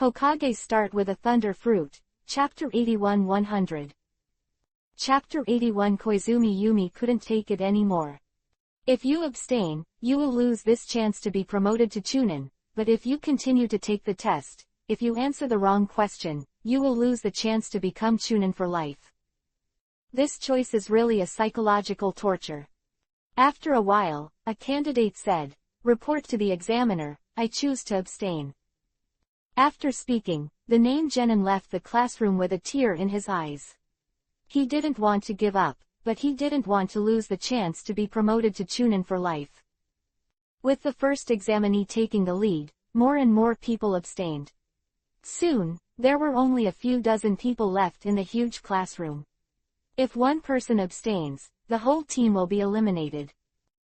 Hokage start with a thunder fruit. Chapter 81-100. Chapter 81. Koizumi Yumi couldn't take it anymore. If you abstain, you will lose this chance to be promoted to Chunin, but if you continue to take the test, if you answer the wrong question, you will lose the chance to become Chunin for life. This choice is really a psychological torture. After a while, a candidate said, "Report to the examiner, I choose to abstain." After speaking, the named genin left the classroom with a tear in his eyes. He didn't want to give up, but he didn't want to lose the chance to be promoted to Chunin for life. With the first examinee taking the lead, more and more people abstained. Soon, there were only a few dozen people left in the huge classroom. If one person abstains, the whole team will be eliminated.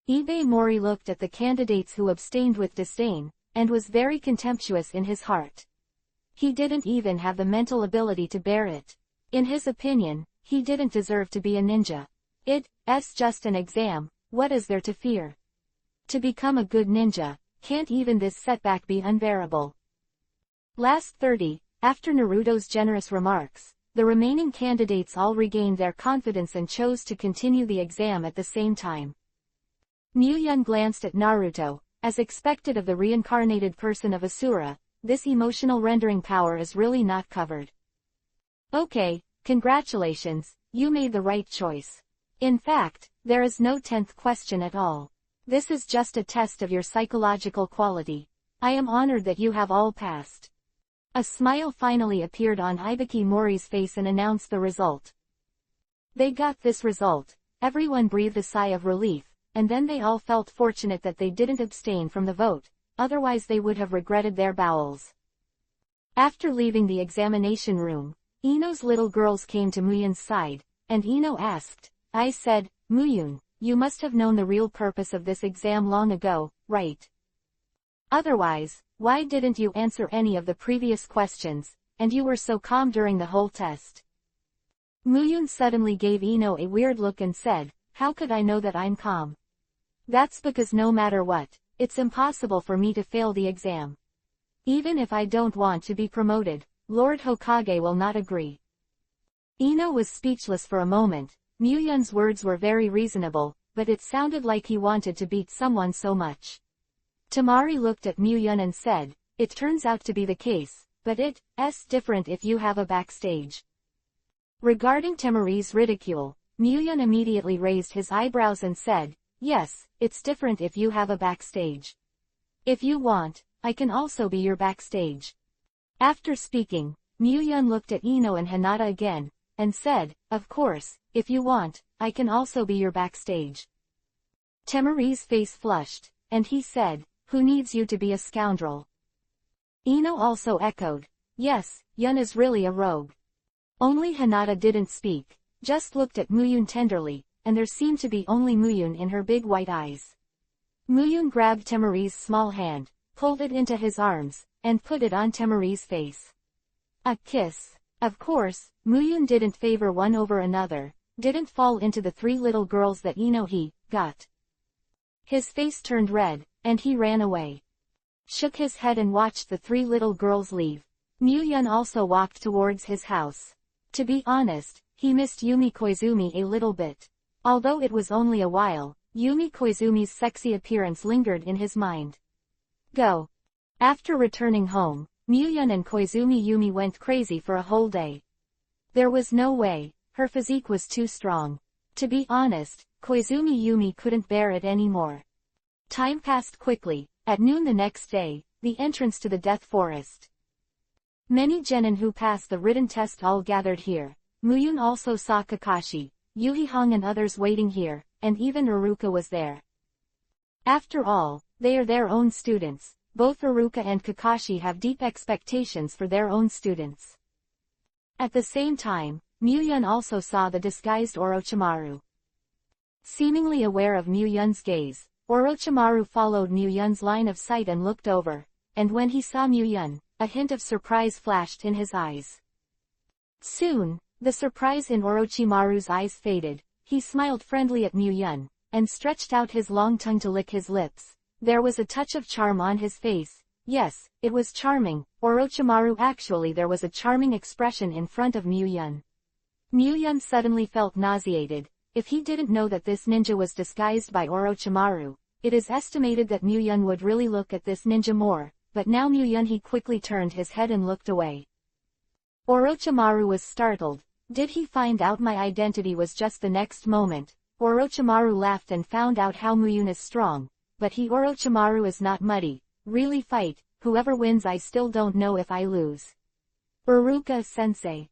Ibe Mori looked at the candidates who abstained with disdain, and was very contemptuous in his heart. He didn't even have the mental ability to bear it. In his opinion, he didn't deserve to be a ninja. It's just an exam, what is there to fear? To become a good ninja, can't even this setback be unbearable? Last 30, after Naruto's generous remarks, the remaining candidates all regained their confidence and chose to continue the exam at the same time. Muyun glanced at Naruto. As expected of the reincarnated person of Asura, this emotional rendering power is really not covered. Okay, congratulations, you made the right choice. In fact, there is no 10th question at all. This is just a test of your psychological quality. I am honored that you have all passed. A smile finally appeared on Ibiki Mori's face and announced the result. They got this result. Everyone breathed a sigh of relief, and then they all felt fortunate that they didn't abstain from the vote, otherwise they would have regretted their bowels. After leaving the examination room, Ino's little girls came to Muyun's side, and Ino asked, "I said, Muyun, you must have known the real purpose of this exam long ago, right? Otherwise, why didn't you answer any of the previous questions, and you were so calm during the whole test?" Muyun suddenly gave Ino a weird look and said, "How could I know that I'm calm? That's because no matter what, it's impossible for me to fail the exam. Even if I don't want to be promoted, Lord Hokage will not agree." Ino was speechless for a moment. Muyun's words were very reasonable, but it sounded like he wanted to beat someone so much. Tamari looked at Muyun and said, "It turns out to be the case, but it's different if you have a backstage." Regarding Tamari's ridicule, Muyun immediately raised his eyebrows and said, "Yes, it's different if you have a backstage. If you want, I can also be your backstage." After speaking, Muyun looked at Ino and Hinata again, and said, "Of course, if you want, I can also be your backstage." Tamari's face flushed, and he said, "Who needs you to be a scoundrel?" Ino also echoed, "Yes, Yun is really a rogue." Only Hinata didn't speak, just looked at Muyun tenderly, and there seemed to be only Muyun in her big white eyes. Muyun grabbed Tamari's small hand, pulled it into his arms, and put it on Tamari's face. A kiss. Of course, Muyun didn't favor one over another, didn't fall into the three little girls that he got. His face turned red, and he ran away. Shook his head and watched the three little girls leave. Muyun also walked towards his house. To be honest, he missed Yumi Koizumi a little bit. Although it was only a while, Yumi Koizumi's sexy appearance lingered in his mind. Go. After returning home, Muyun and Koizumi Yumi went crazy for a whole day. There was no way, her physique was too strong. To be honest, Koizumi Yumi couldn't bear it anymore. Time passed quickly. At noon the next day, the entrance to the Death Forest. Many genin who passed the written test all gathered here. Muyun also saw Kakashi, Yuhihong and others waiting here, and even Iruka was there. After all, they are their own students. Both Iruka and Kakashi have deep expectations for their own students. At the same time, Muyun also saw the disguised Orochimaru. Seemingly aware of Muyun's gaze, Orochimaru followed Muyun's line of sight and looked over, and when he saw Muyun, a hint of surprise flashed in his eyes. Soon, the surprise in Orochimaru's eyes faded. He smiled friendly at Muyun, and stretched out his long tongue to lick his lips. There was a touch of charm on his face, Yes, it was charming. Orochimaru, actually there was a charming expression in front of Muyun. Muyun suddenly felt nauseated. If he didn't know that this ninja was disguised by Orochimaru, it is estimated that Muyun would really look at this ninja more, but now Muyun he quickly turned his head and looked away. Orochimaru was startled. Did he find out my identity? Was just the next moment. Orochimaru laughed and found out how Muyun is strong, but Orochimaru is not muddy. Really fight, whoever wins. I still don't know if I lose. Iruka-sensei.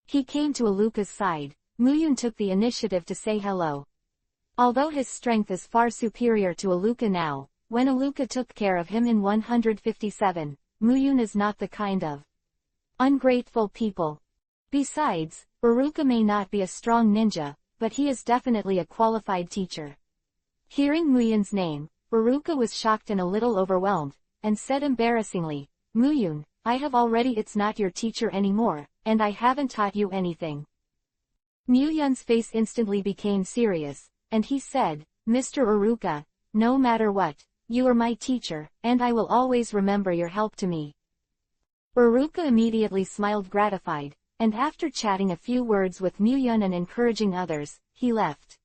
He came to Iruka's side. Muyun took the initiative to say hello. Although his strength is far superior to Iruka now, when Iruka took care of him in 157, Muyun is not the kind of ungrateful people. Besides, Iruka may not be a strong ninja, but he is definitely a qualified teacher. Hearing Muyun's name, Iruka was shocked and a little overwhelmed, and said embarrassingly, Muyun, I have already. It's not your teacher anymore, and I haven't taught you anything. Muyun's face instantly became serious, and he said, Mr. Iruka, no matter what, you are my teacher, and I will always remember your help to me. Iruka immediately smiled gratified, and after chatting a few words with Muyun and encouraging others, he left.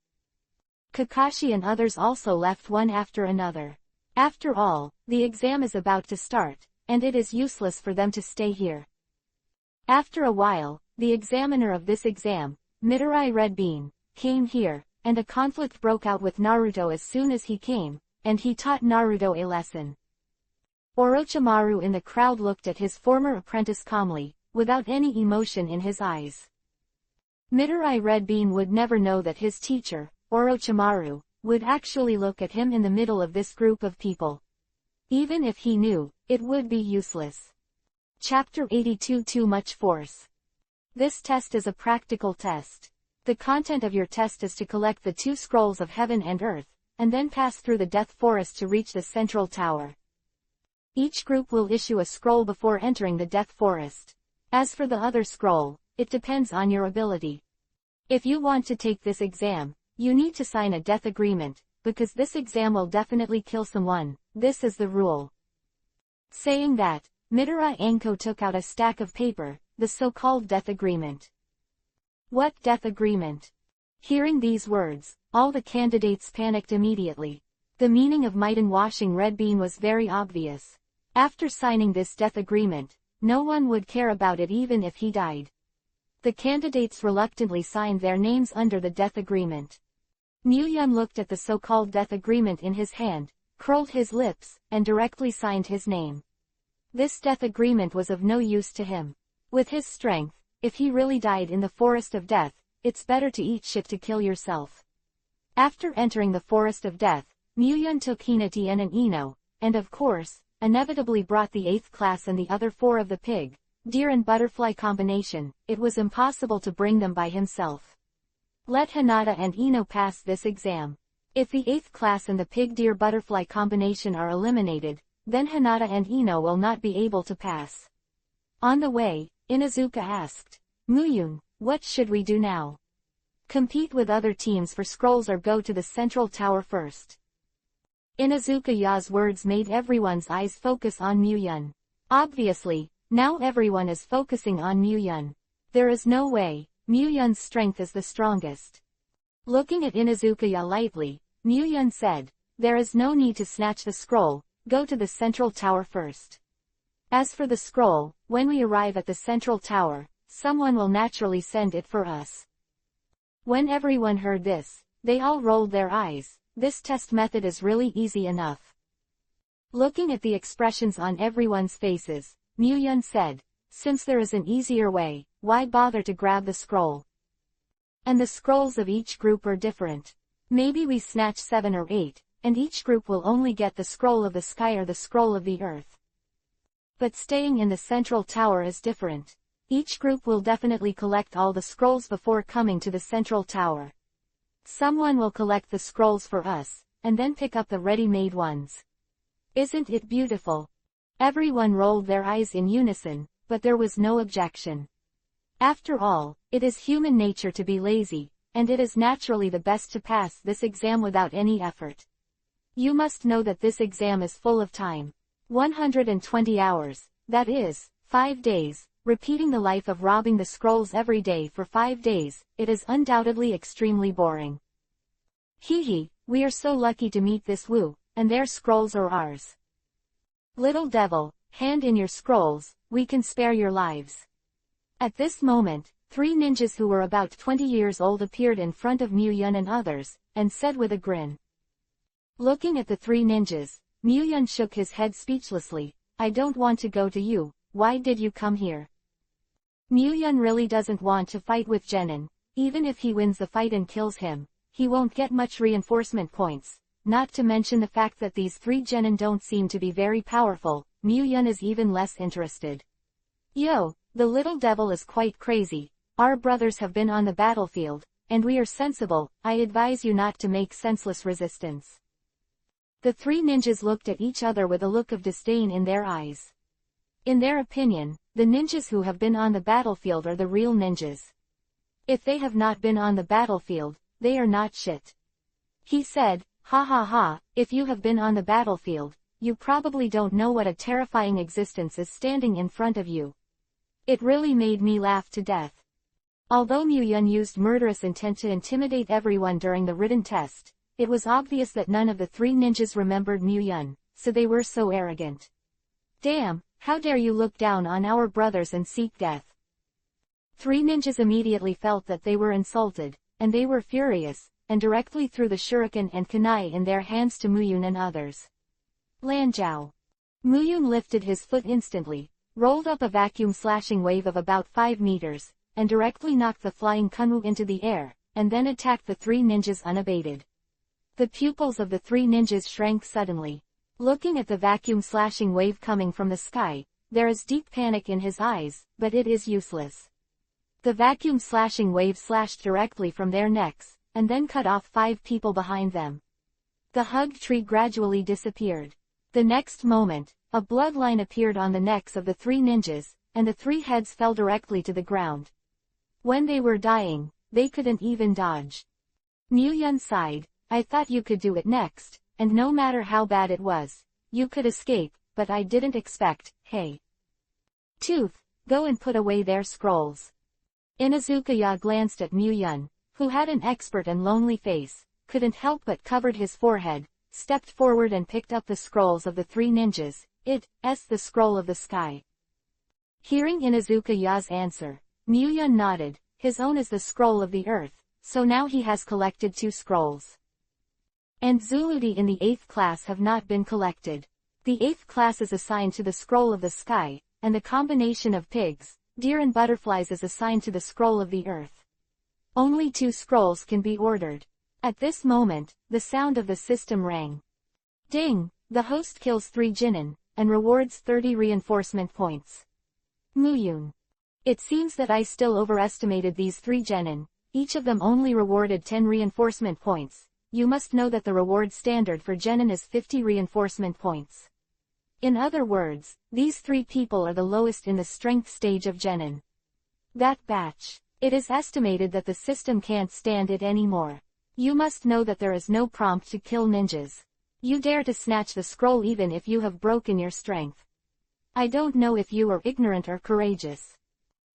Kakashi and others also left one after another. After all, the exam is about to start, and it is useless for them to stay here. After a while, the examiner of this exam, Midori Red Bean, came here, and a conflict broke out with Naruto as soon as he came, and he taught Naruto a lesson. Orochimaru in the crowd looked at his former apprentice calmly, without any emotion in his eyes. Midori Red Bean would never know that his teacher, Orochimaru, would actually look at him in the middle of this group of people. Even if he knew, it would be useless. Chapter 82 Too Much Force. This test is a practical test. The content of your test is to collect the 2 scrolls of heaven and earth, and then pass through the Death Forest to reach the central tower. Each group will issue a scroll before entering the Death Forest. As for the other scroll, it depends on your ability. If you want to take this exam, you need to sign a death agreement, because this exam will definitely kill someone. This is the rule. Saying that, Midori Anko took out a stack of paper, the so-called death agreement. What death agreement? Hearing these words, all the candidates panicked immediately. The meaning of Maiden washing Red Bean was very obvious. After signing this death agreement, no one would care about it even if he died. The candidates reluctantly signed their names under the death agreement. Muyun looked at the so-called death agreement in his hand, curled his lips, and directly signed his name. This death agreement was of no use to him. With his strength, if he really died in the Forest of Death, it's better to eat shit to kill yourself. After entering the Forest of Death, Muyun took Hinata and Ino, and of course, inevitably brought the 8th class and the other 4 of the pig, deer and butterfly combination. It was impossible to bring them by himself. Let Hinata and Ino pass this exam. If the 8th class and the pig-deer-butterfly combination are eliminated, then Hinata and Ino will not be able to pass. On the way, Inuzuka asked, Muyun, what should we do now? Compete with other teams for scrolls or go to the central tower first? Inuzuka-ya's words made everyone's eyes focus on Muyun. Obviously, now everyone is focusing on Muyun. There is no way. Muyun's strength is the strongest. Looking at Inuzuka-ya lightly, Muyun said, there is no need to snatch the scroll, go to the central tower first. As for the scroll, when we arrive at the central tower, someone will naturally send it for us. When everyone heard this, they all rolled their eyes. This test method is really easy enough. Looking at the expressions on everyone's faces, Muyun said, since there is an easier way, why bother to grab the scroll? And the scrolls of each group are different. Maybe we snatch 7 or 8, and each group will only get the scroll of the sky or the scroll of the earth. But staying in the central tower is different. Each group will definitely collect all the scrolls before coming to the central tower. Someone will collect the scrolls for us, and then pick up the ready-made ones. Isn't it beautiful? Everyone rolled their eyes in unison, but there was no objection. After all, it is human nature to be lazy, and it is naturally the best to pass this exam without any effort. You must know that this exam is full of time. 120 hours, that is, 5 days, repeating the life of robbing the scrolls every day for 5 days, it is undoubtedly extremely boring. Hee, we are so lucky to meet this Wu, and their scrolls are ours. Little devil, hand in your scrolls, we can spare your lives. At this moment, 3 ninjas who were about 20 years old appeared in front of Muyun and others, and said with a grin. Looking at the 3 ninjas, Muyun shook his head speechlessly. I don't want to go to you, why did you come here? Muyun really doesn't want to fight with Genin. Even if he wins the fight and kills him, he won't get much reinforcement points, not to mention the fact that these 3 Genin don't seem to be very powerful. Muyun is even less interested. Yo, the little devil is quite crazy. Our brothers have been on the battlefield, and we are sensible. I advise you not to make senseless resistance. The 3 ninjas looked at each other with a look of disdain in their eyes. In their opinion, the ninjas who have been on the battlefield are the real ninjas. If they have not been on the battlefield, they are not shit. He said, ha ha ha, if you have been on the battlefield, you probably don't know what a terrifying existence is standing in front of you. It really made me laugh to death. Although Muyun used murderous intent to intimidate everyone during the written test, it was obvious that none of the 3 ninjas remembered Muyun, so they were so arrogant. Damn, how dare you look down on our brothers and seek death? 3 ninjas immediately felt that they were insulted, and they were furious, and directly threw the shuriken and kunai in their hands to Muyun and others. Lanjiao. Muyun lifted his foot instantly, rolled up a vacuum-slashing wave of about 5 meters, and directly knocked the flying kunwu into the air, and then attacked the 3 ninjas unabated. The pupils of the 3 ninjas shrank suddenly. Looking at the vacuum-slashing wave coming from the sky, there is deep panic in his eyes, but it is useless. The vacuum-slashing wave slashed directly from their necks, and then cut off 5 people behind them. The hug tree gradually disappeared. The next moment, a bloodline appeared on the necks of the 3 ninjas, and the 3 heads fell directly to the ground. When they were dying, they couldn't even dodge. Muyun sighed. I thought you could do it next, and no matter how bad it was, you could escape, but I didn't expect. Hey, Tooth, go and put away their scrolls. Inazukaya glanced at Muyun, who had an expert and lonely face, couldn't help but covered his forehead, stepped forward and picked up the scrolls of the 3 ninjas. It's the scroll of the sky. Hearing Inazukaya's answer, Muyun nodded. His own is the scroll of the earth, so now he has collected 2 scrolls. And Zuludi in the 8th class have not been collected. The 8th class is assigned to the scroll of the sky, and the combination of pigs, deer and butterflies is assigned to the scroll of the earth. Only 2 scrolls can be ordered. At this moment, the sound of the system rang. Ding! The host kills 3 Jinin, and rewards 30 reinforcement points. Muyun. It seems that I still overestimated these 3 Genin. Each of them only rewarded 10 reinforcement points. You must know that the reward standard for Genin is 50 reinforcement points. In other words, these 3 people are the lowest in the strength stage of Genin. That batch. It is estimated that the system can't stand it anymore. You must know that there is no prompt to kill ninjas. You dare to snatch the scroll even if you have broken your strength. I don't know if you are ignorant or courageous.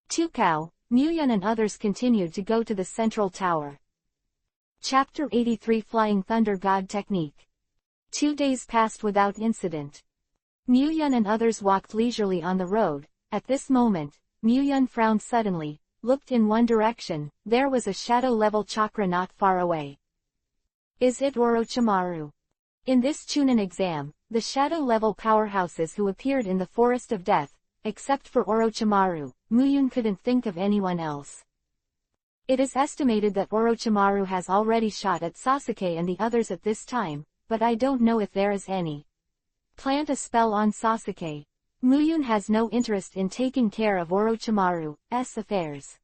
Tukao, Muyun and others continued to go to the central tower. Chapter 83 Flying Thunder God Technique. 2 days passed without incident. Muyun and others walked leisurely on the road. At this moment, Muyun frowned suddenly, looked in one direction. There was a shadow-level chakra not far away. Is it Orochimaru? In this Chunin exam, the shadow-level powerhouses who appeared in the Forest of Death, except for Orochimaru, Muyun couldn't think of anyone else. It is estimated that Orochimaru has already shot at Sasuke and the others at this time, but I don't know if there is any. Plant a spell on Sasuke. Muyun has no interest in taking care of Orochimaru's affairs.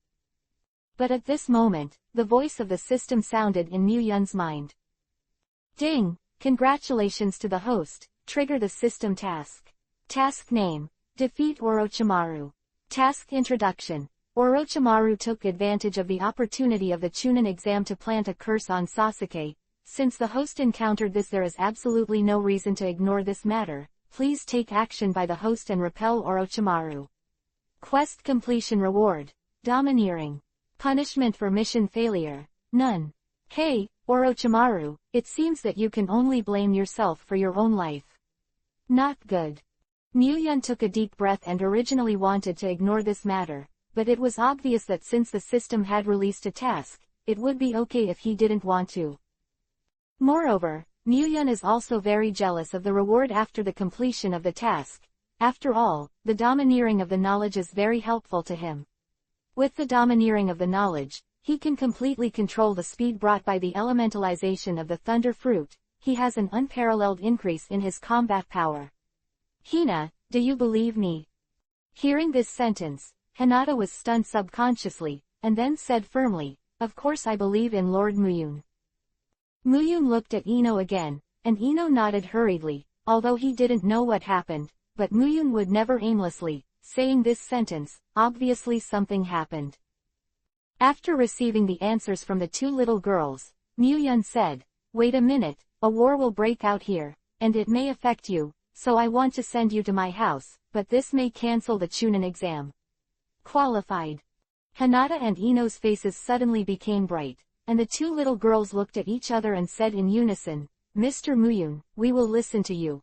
But at this moment, the voice of the system sounded in Muyun's mind. Ding! Congratulations to the host. Trigger the system task. Task name. Defeat Orochimaru. Task introduction. Orochimaru took advantage of the opportunity of the Chunin exam to plant a curse on Sasuke. Since the host encountered this, there is absolutely no reason to ignore this matter. please take action by the host and repel Orochimaru. Quest completion reward. Domineering. Punishment for mission failure. None. Hey, Orochimaru, it seems that you can only blame yourself for your own life. Not good. Muyun took a deep breath and originally wanted to ignore this matter, but it was obvious that since the system had released a task, it would be okay if he didn't want to. Moreover, Muyun is also very jealous of the reward after the completion of the task. After all, the domineering of the knowledge is very helpful to him. With the domineering of the knowledge, he can completely control the speed brought by the elementalization of the thunder fruit. He has an unparalleled increase in his combat power. Hina, do you believe me? Hearing this sentence, Hinata was stunned subconsciously, and then said firmly, of course I believe in Lord Muyun. Muyun looked at Ino again, and Ino nodded hurriedly, although he didn't know what happened, but Muyun would never aimlessly, saying this sentence, obviously something happened. After receiving the answers from the two little girls, Muyun said, wait a minute, a war will break out here, and it may affect you, so I want to send you to my house, but this may cancel the Chunin exam. Qualified. Hinata and Ino's faces suddenly became bright, and the two little girls looked at each other and said in unison, Mr. Muyun, we will listen to you.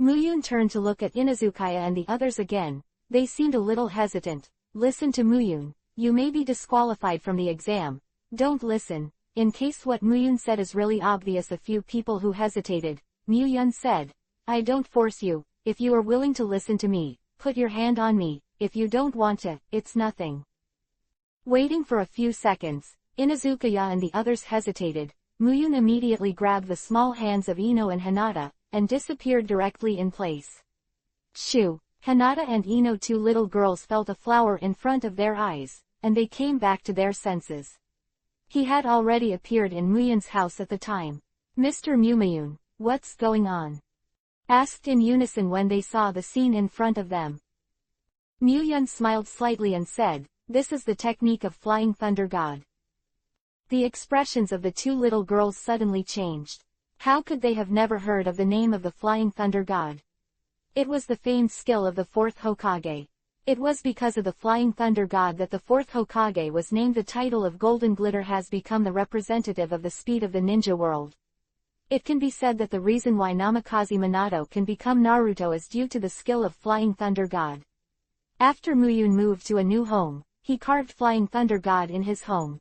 Muyun turned to look at Inazukaya and the others again. They seemed a little hesitant. Listen to Muyun, you may be disqualified from the exam. Don't listen, in case what Muyun said is really obvious. A few people who hesitated. Muyun said, I don't force you. If you are willing to listen to me, put your hand on me. If you don't want to, it's nothing. Waiting for a few seconds, Inazukaya and the others hesitated. Muyun immediately grabbed the small hands of Ino and Hinata, and disappeared directly in place. Shoo! Hinata and Ino, two little girls, felt a flower in front of their eyes, and they came back to their senses. He had already appeared in Muyun's house at the time. Mr. Muyun, what's going on? Asked in unison when they saw the scene in front of them. Muyun smiled slightly and said, this is the technique of Flying Thunder God. The expressions of the two little girls suddenly changed. How could they have never heard of the name of the Flying Thunder God? It was the famed skill of the fourth Hokage. It was because of the Flying Thunder God that the fourth Hokage was named. The title of Golden Glitter has become the representative of the speed of the ninja world. It can be said that the reason why Namikaze Minato can become Naruto is due to the skill of Flying Thunder God. After Muyun moved to a new home, he carved Flying Thunder God in his home.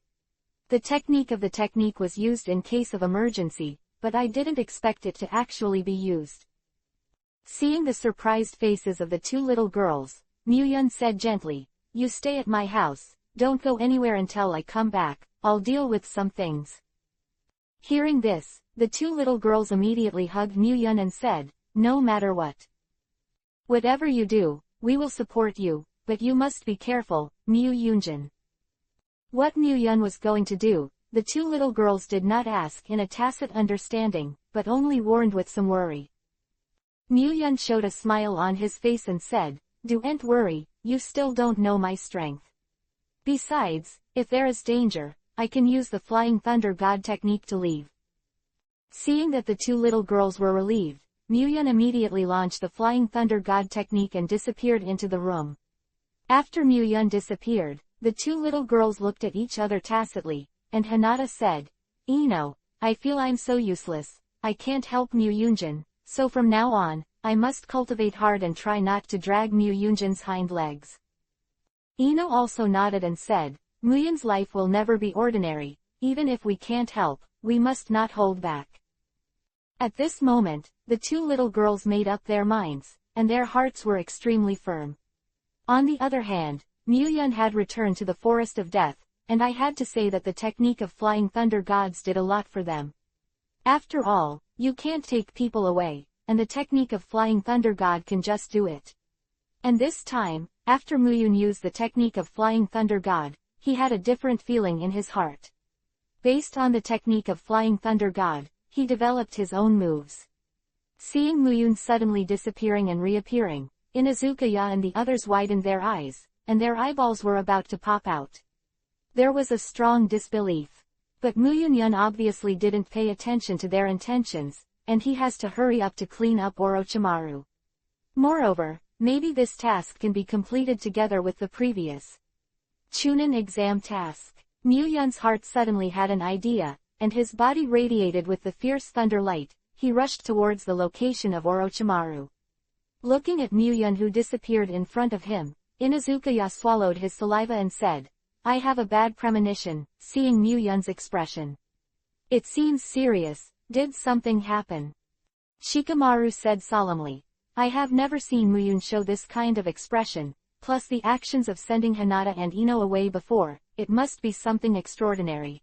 The technique of the technique was used in case of emergency, but I didn't expect it to actually be used. Seeing the surprised faces of the two little girls, Muyun said gently, you stay at my house, don't go anywhere until I come back, I'll deal with some things. Hearing this, the two little girls immediately hugged Muyun and said, no matter what. Whatever you do, we will support you, but you must be careful, Muyunjin. What Muyun was going to do, the two little girls did not ask in a tacit understanding, but only warned with some worry. Muyun showed a smile on his face and said, don't worry, you still don't know my strength. Besides, if there is danger, I can use the Flying Thunder God technique to leave. Seeing that the two little girls were relieved, Muyun immediately launched the Flying Thunder God technique and disappeared into the room. After Muyun disappeared, the two little girls looked at each other tacitly, and Hinata said, Ino, I feel I'm so useless, I can't help Muyunjin, so from now on, I must cultivate hard and try not to drag Muyunjin's hind legs. Ino also nodded and said, Muyun's life will never be ordinary, even if we can't help, we must not hold back. At this moment, the two little girls made up their minds, and their hearts were extremely firm. On the other hand, Muyun had returned to the Forest of Death, and I had to say that the technique of Flying Thunder Gods did a lot for them. After all, you can't take people away, and the technique of Flying Thunder God can just do it. And this time, after Muyun used the technique of Flying Thunder God, he had a different feeling in his heart. Based on the technique of Flying Thunder God, he developed his own moves. Seeing Muyun suddenly disappearing and reappearing, Inazukaya and the others widened their eyes, and their eyeballs were about to pop out. There was a strong disbelief. But Muyun obviously didn't pay attention to their intentions. and he has to hurry up to clean up Orochimaru. Moreover, maybe this task can be completed together with the previous Chunin exam task. Muyun's heart suddenly had an idea, and his body radiated with the fierce thunder light. He rushed towards the location of Orochimaru. Looking at Muyun who disappeared in front of him, Inazukaya swallowed his saliva and said, "I have a bad premonition," seeing Muyun's expression. "It seems serious. Did something happen?" Shikamaru said solemnly. "I have never seen Muyun show this kind of expression, plus the actions of sending Hinata and Ino away before, it must be something extraordinary."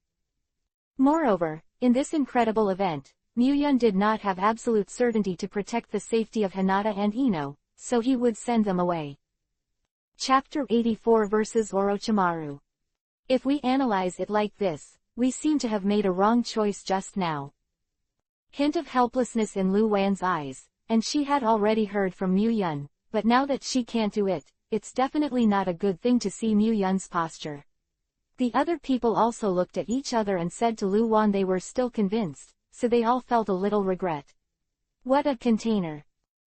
Moreover, in this incredible event, Muyun did not have absolute certainty to protect the safety of Hinata and Ino, so he would send them away. Chapter 84 vs. Orochimaru. If we analyze it like this, we seem to have made a wrong choice just now. Hint of helplessness in Lu Wan's eyes, and she had already heard from Muyun, but now that she can't do it, it's definitely not a good thing to see Muyun's posture. The other people also looked at each other and said to Lu Wan they were still convinced, so they all felt a little regret. What a container.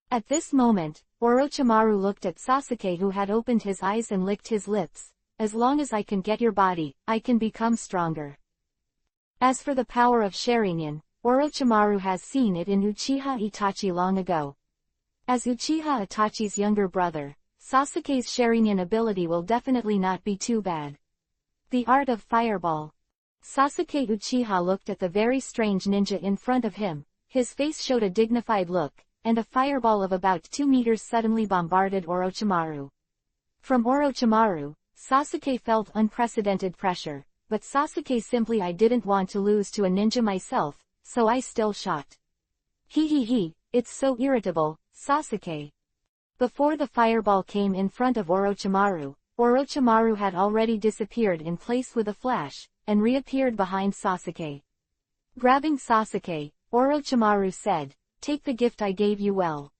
At this moment, Orochimaru looked at Sasuke who had opened his eyes and licked his lips. "As long as I can get your body, I can become stronger." As for the power of Sharingan, Orochimaru has seen it in Uchiha Itachi long ago. As Uchiha Itachi's younger brother, Sasuke's Sharingan ability will definitely not be too bad. The art of fireball. Sasuke Uchiha looked at the very strange ninja in front of him. His face showed a dignified look, and a fireball of about 2 meters suddenly bombarded Orochimaru. From Orochimaru, Sasuke felt unprecedented pressure, but Sasuke simply "I didn't want to lose to a ninja myself, so I still shot." He, it's so irritable, Sasuke. Before the fireball came in front of Orochimaru, Orochimaru had already disappeared in place with a flash, and reappeared behind Sasuke. Grabbing Sasuke, Orochimaru said, "Take the gift I gave you well.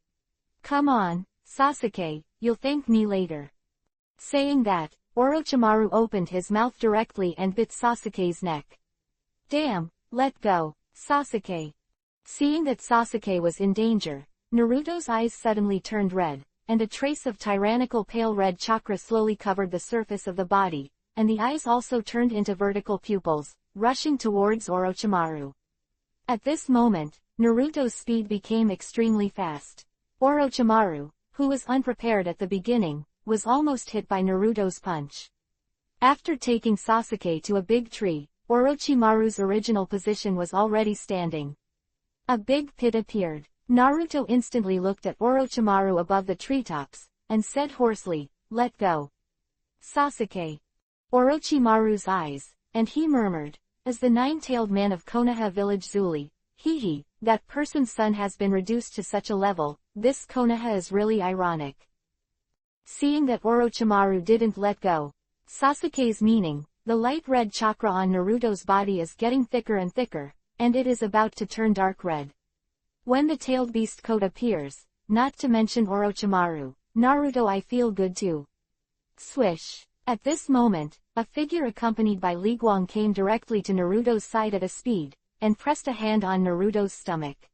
Come on, Sasuke, you'll thank me later." Saying that, Orochimaru opened his mouth directly and bit Sasuke's neck. "Damn, let go, Sasuke." Seeing that Sasuke was in danger, Naruto's eyes suddenly turned red, and a trace of tyrannical pale red chakra slowly covered the surface of the body, and the eyes also turned into vertical pupils, rushing towards Orochimaru. At this moment, Naruto's speed became extremely fast. Orochimaru, who was unprepared at the beginning, was almost hit by Naruto's punch. After taking Sasuke to a big tree, Orochimaru's original position was already standing. A big pit appeared. Naruto instantly looked at Orochimaru above the treetops, and said hoarsely, "Let go, Sasuke." Orochimaru's eyes, and he murmured, "As the nine-tailed man of Konoha village Zuli, that person's son has been reduced to such a level, this Konoha is really ironic." Seeing that Orochimaru didn't let go, Sasuke's meaning, the light red chakra on Naruto's body is getting thicker and thicker, and it is about to turn dark red. When the tailed beast coat appears, not to mention Orochimaru, Naruto, I feel good too. Swish. At this moment, a figure accompanied by Li Guang came directly to Naruto's side at a speed, and pressed a hand on Naruto's stomach.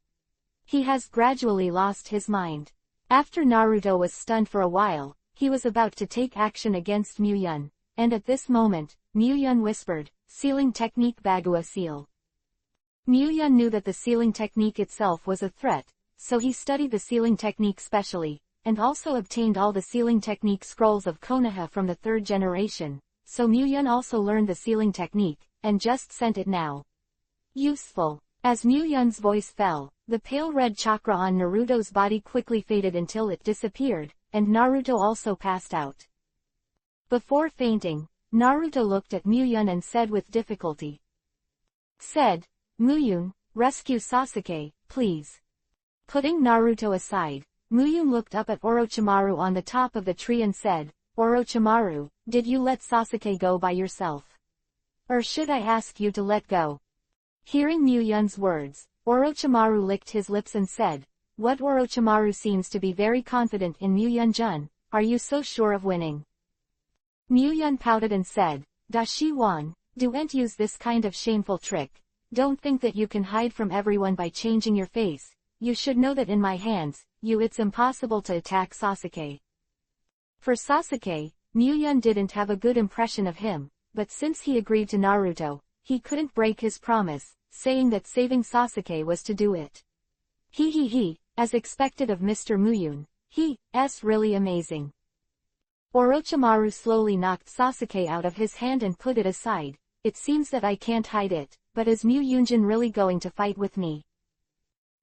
He has gradually lost his mind. After Naruto was stunned for a while, he was about to take action against Muyun, and at this moment, Muyun whispered, "Sealing technique Bagua seal." Muyun knew that the sealing technique itself was a threat, so he studied the sealing technique specially, and also obtained all the sealing technique scrolls of Konoha from the 3rd generation, so Muyun also learned the sealing technique, and just sent it now. Useful. As Muyun's voice fell, the pale red chakra on Naruto's body quickly faded until it disappeared, and Naruto also passed out. Before fainting, Naruto looked at Muyun and said with difficulty. "Muyun, rescue Sasuke, please." Putting Naruto aside, Muyun looked up at Orochimaru on the top of the tree and said, "Orochimaru, did you let Sasuke go by yourself? Or should I ask you to let go?" Hearing Muyun's words, Orochimaru licked his lips and said, "What? Orochimaru seems to be very confident in Muyun-jun, are you so sure of winning?" Muyun pouted and said, "Dashi-wan, don't use this kind of shameful trick. don't think that you can hide from everyone by changing your face. You should know that in my hands, it's impossible to attack Sasuke. For Sasuke, Muyun didn't have a good impression of him, but since he agreed to Naruto, he couldn't break his promise, saying that saving Sasuke was to do it. As expected of Mr. Muyun, he's really amazing. Orochimaru slowly knocked Sasuke out of his hand and put it aside. It seems that I can't hide it, but is Muyunjin really going to fight with me?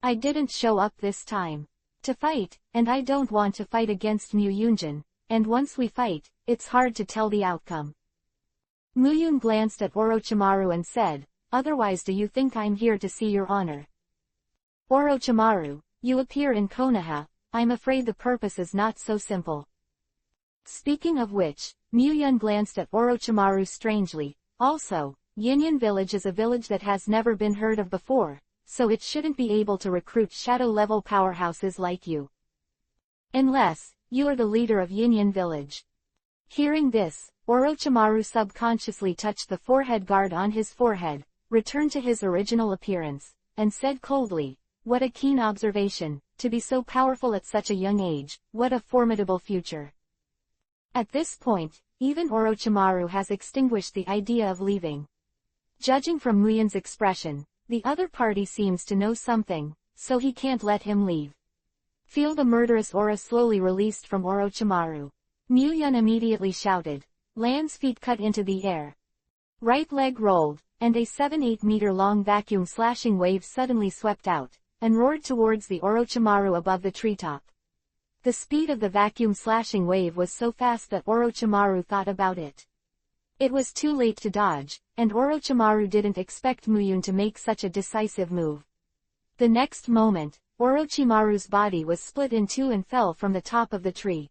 I didn't show up this time to fight, and I don't want to fight against Muyunjin, and once we fight, it's hard to tell the outcome. Muyun glanced at Orochimaru and said, otherwise do you think I'm here to see your honor? Orochimaru, you appear in Konoha, I'm afraid the purpose is not so simple. Speaking of which, Muyun glanced at Orochimaru strangely. Also, Yinyan village is a village that has never been heard of before, so it shouldn't be able to recruit shadow-level powerhouses like you. Unless, you are the leader of Yinyan village. Hearing this, Orochimaru subconsciously touched the forehead guard on his forehead, returned to his original appearance, and said coldly, what a keen observation, to be so powerful at such a young age, what a formidable future. At this point, even Orochimaru has extinguished the idea of leaving. Judging from Muyun's expression, the other party seems to know something, so he can't let him leave. Feel the murderous aura slowly released from Orochimaru. Muyun immediately shouted. Lan's feet cut into the air. Right leg rolled, and a 7-8 meter long vacuum slashing wave suddenly swept out, and roared towards the Orochimaru above the treetop. The speed of the vacuum slashing wave was so fast that Orochimaru thought about it. It was too late to dodge, and Orochimaru didn't expect Muyun to make such a decisive move. The next moment, Orochimaru's body was split in two and fell from the top of the tree.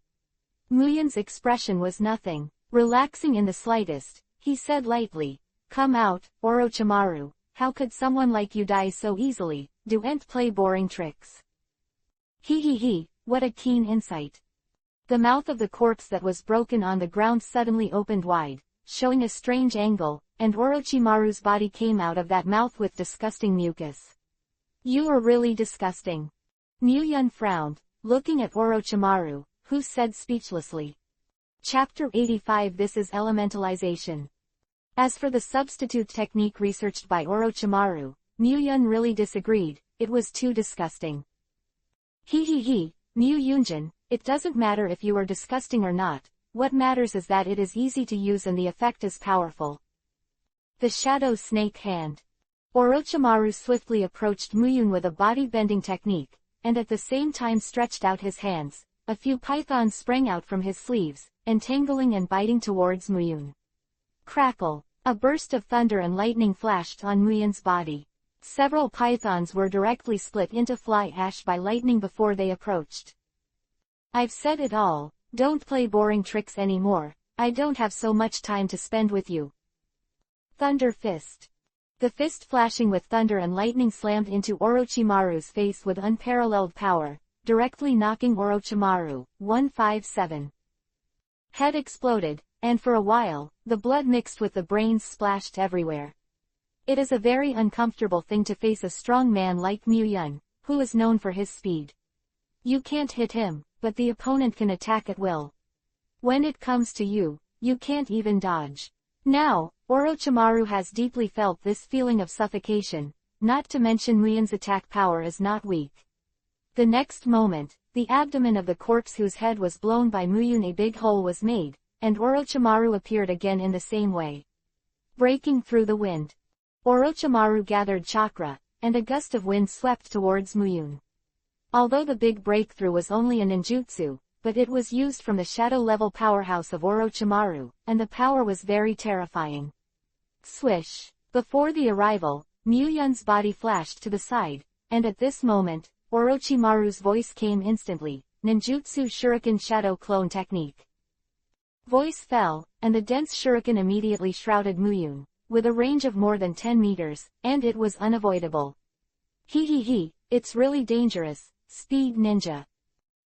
Muyun's expression was nothing, relaxing in the slightest. He said lightly, come out, Orochimaru, how could someone like you die so easily, don't play boring tricks. What a keen insight. The mouth of the corpse that was broken on the ground suddenly opened wide, showing a strange angle, and Orochimaru's body came out of that mouth with disgusting mucus. You are really disgusting. Muyun frowned, looking at Orochimaru, who said speechlessly. Chapter 85 This is elementalization. As for the substitute technique researched by Orochimaru, Muyun really disagreed, it was too disgusting. Muyunjin, it doesn't matter if you are disgusting or not, what matters is that it is easy to use and the effect is powerful. The Shadow Snake Hand. Orochimaru swiftly approached Muyun with a body-bending technique, and at the same time stretched out his hands. A few pythons sprang out from his sleeves, entangling and biting towards Muyun. Crackle! A burst of thunder and lightning flashed on Muyun's body. Several pythons were directly split into fly ash by lightning before they approached. I've said it all, don't play boring tricks anymore, I don't have so much time to spend with you. Thunder Fist. The fist flashing with thunder and lightning slammed into Orochimaru's face with unparalleled power, directly knocking Orochimaru, 157. Head exploded, and for a while, the blood mixed with the brains splashed everywhere. It is a very uncomfortable thing to face a strong man like Muyun, who is known for his speed. You can't hit him, but the opponent can attack at will. When it comes to you, you can't even dodge. Now, Orochimaru has deeply felt this feeling of suffocation, not to mention Muyun's attack power is not weak. The next moment, the abdomen of the corpse whose head was blown by Muyun a big hole was made, and Orochimaru appeared again in the same way. Breaking through the wind. Orochimaru gathered chakra, and a gust of wind swept towards Muyun. Although the big breakthrough was only a ninjutsu, but it was used from the shadow-level powerhouse of Orochimaru, and the power was very terrifying. Swish! Before the arrival, Muyun's body flashed to the side, and at this moment, Orochimaru's voice came instantly, ninjutsu shuriken shadow clone technique. Voice fell, and the dense shuriken immediately shrouded Muyun, with a range of more than 10 meters, and it was unavoidable. It's really dangerous, speed ninja.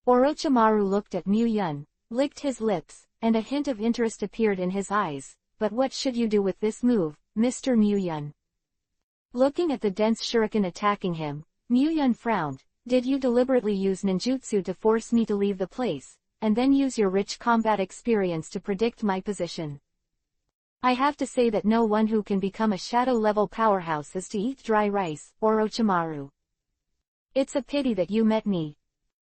Orochimaru looked at Muyun, licked his lips, and a hint of interest appeared in his eyes. But what should you do with this move, Mr. Muyun? Looking at the dense shuriken attacking him, Muyun frowned. Did you deliberately use ninjutsu to force me to leave the place, and then use your rich combat experience to predict my position? I have to say that no one who can become a shadow-level powerhouse is to eat dry rice, Orochimaru. It's a pity that you met me.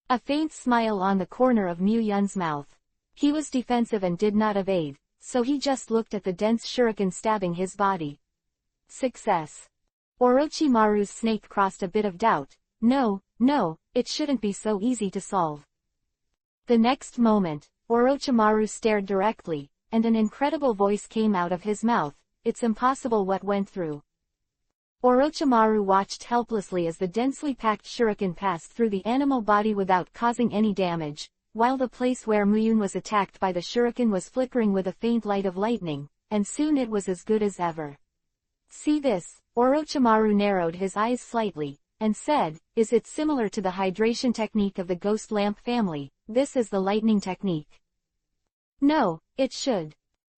A faint smile on the corner of Muyun's mouth. He was defensive and did not evade, so he just looked at the dense shuriken stabbing his body. Success. Orochimaru's snake crossed a bit of doubt. No, it shouldn't be so easy to solve. The next moment, Orochimaru stared directly, and an incredible voice came out of his mouth. It's impossible what went through. Orochimaru watched helplessly as the densely packed shuriken passed through the animal body without causing any damage, while the place where Muyun was attacked by the shuriken was flickering with a faint light of lightning, and soon it was as good as ever. See this? Orochimaru narrowed his eyes slightly, and said, is it similar to the hydration technique of the ghost lamp family? This is the lightning technique. No, it should.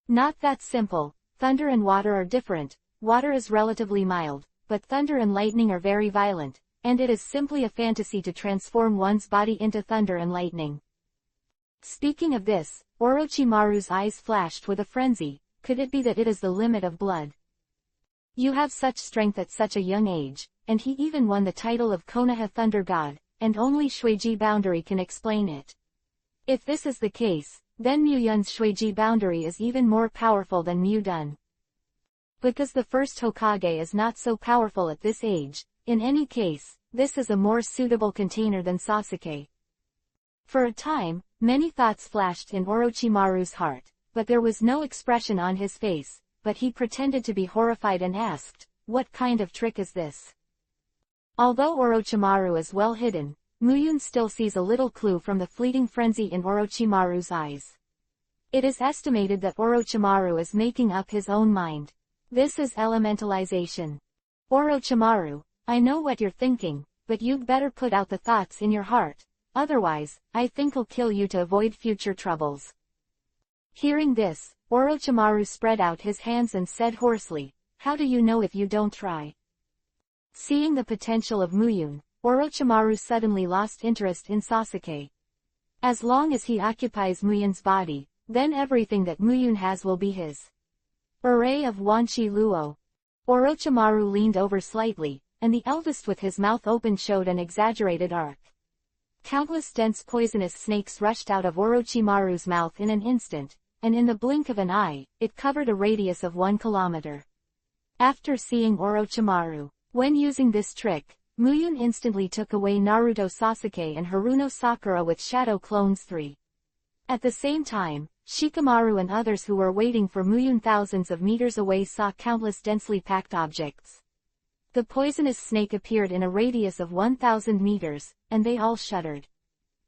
Not that simple. Thunder and water are different. Water is relatively mild, but thunder and lightning are very violent, and it is simply a fantasy to transform one's body into thunder and lightning. Speaking of this, Orochimaru's eyes flashed with a frenzy. Could it be that it is the limit of blood? You have such strength at such a young age, and he even won the title of Konoha Thunder God, and only Shueiji Boundary can explain it. If this is the case, then Muyun's Shueiji Boundary is even more powerful than Mudun. Because the first Hokage is not so powerful at this age, in any case, this is a more suitable container than Sasuke. For a time, many thoughts flashed in Orochimaru's heart, but there was no expression on his face, but he pretended to be horrified and asked, what kind of trick is this? Although Orochimaru is well hidden, Muyun still sees a little clue from the fleeting frenzy in Orochimaru's eyes. It is estimated that Orochimaru is making up his own mind. This is elementalization. Orochimaru, I know what you're thinking, but you'd better put out the thoughts in your heart. Otherwise, I think I'll kill you to avoid future troubles. Hearing this, Orochimaru spread out his hands and said hoarsely, how do you know if you don't try? Seeing the potential of Muyun, Orochimaru suddenly lost interest in Sasuke. As long as he occupies Muyun's body, then everything that Muyun has will be his. Array of Wanshi Luo. Orochimaru leaned over slightly, and the eldest with his mouth open showed an exaggerated arc. Countless dense poisonous snakes rushed out of Orochimaru's mouth in an instant, and in the blink of an eye, it covered a radius of 1 kilometer. After seeing Orochimaru, when using this trick, Muyun instantly took away Naruto Sasuke and Haruno Sakura with Shadow Clones 3. At the same time, Shikamaru and others who were waiting for Muyun thousands of meters away saw countless densely packed objects. The poisonous snake appeared in a radius of 1,000 meters, and they all shuddered.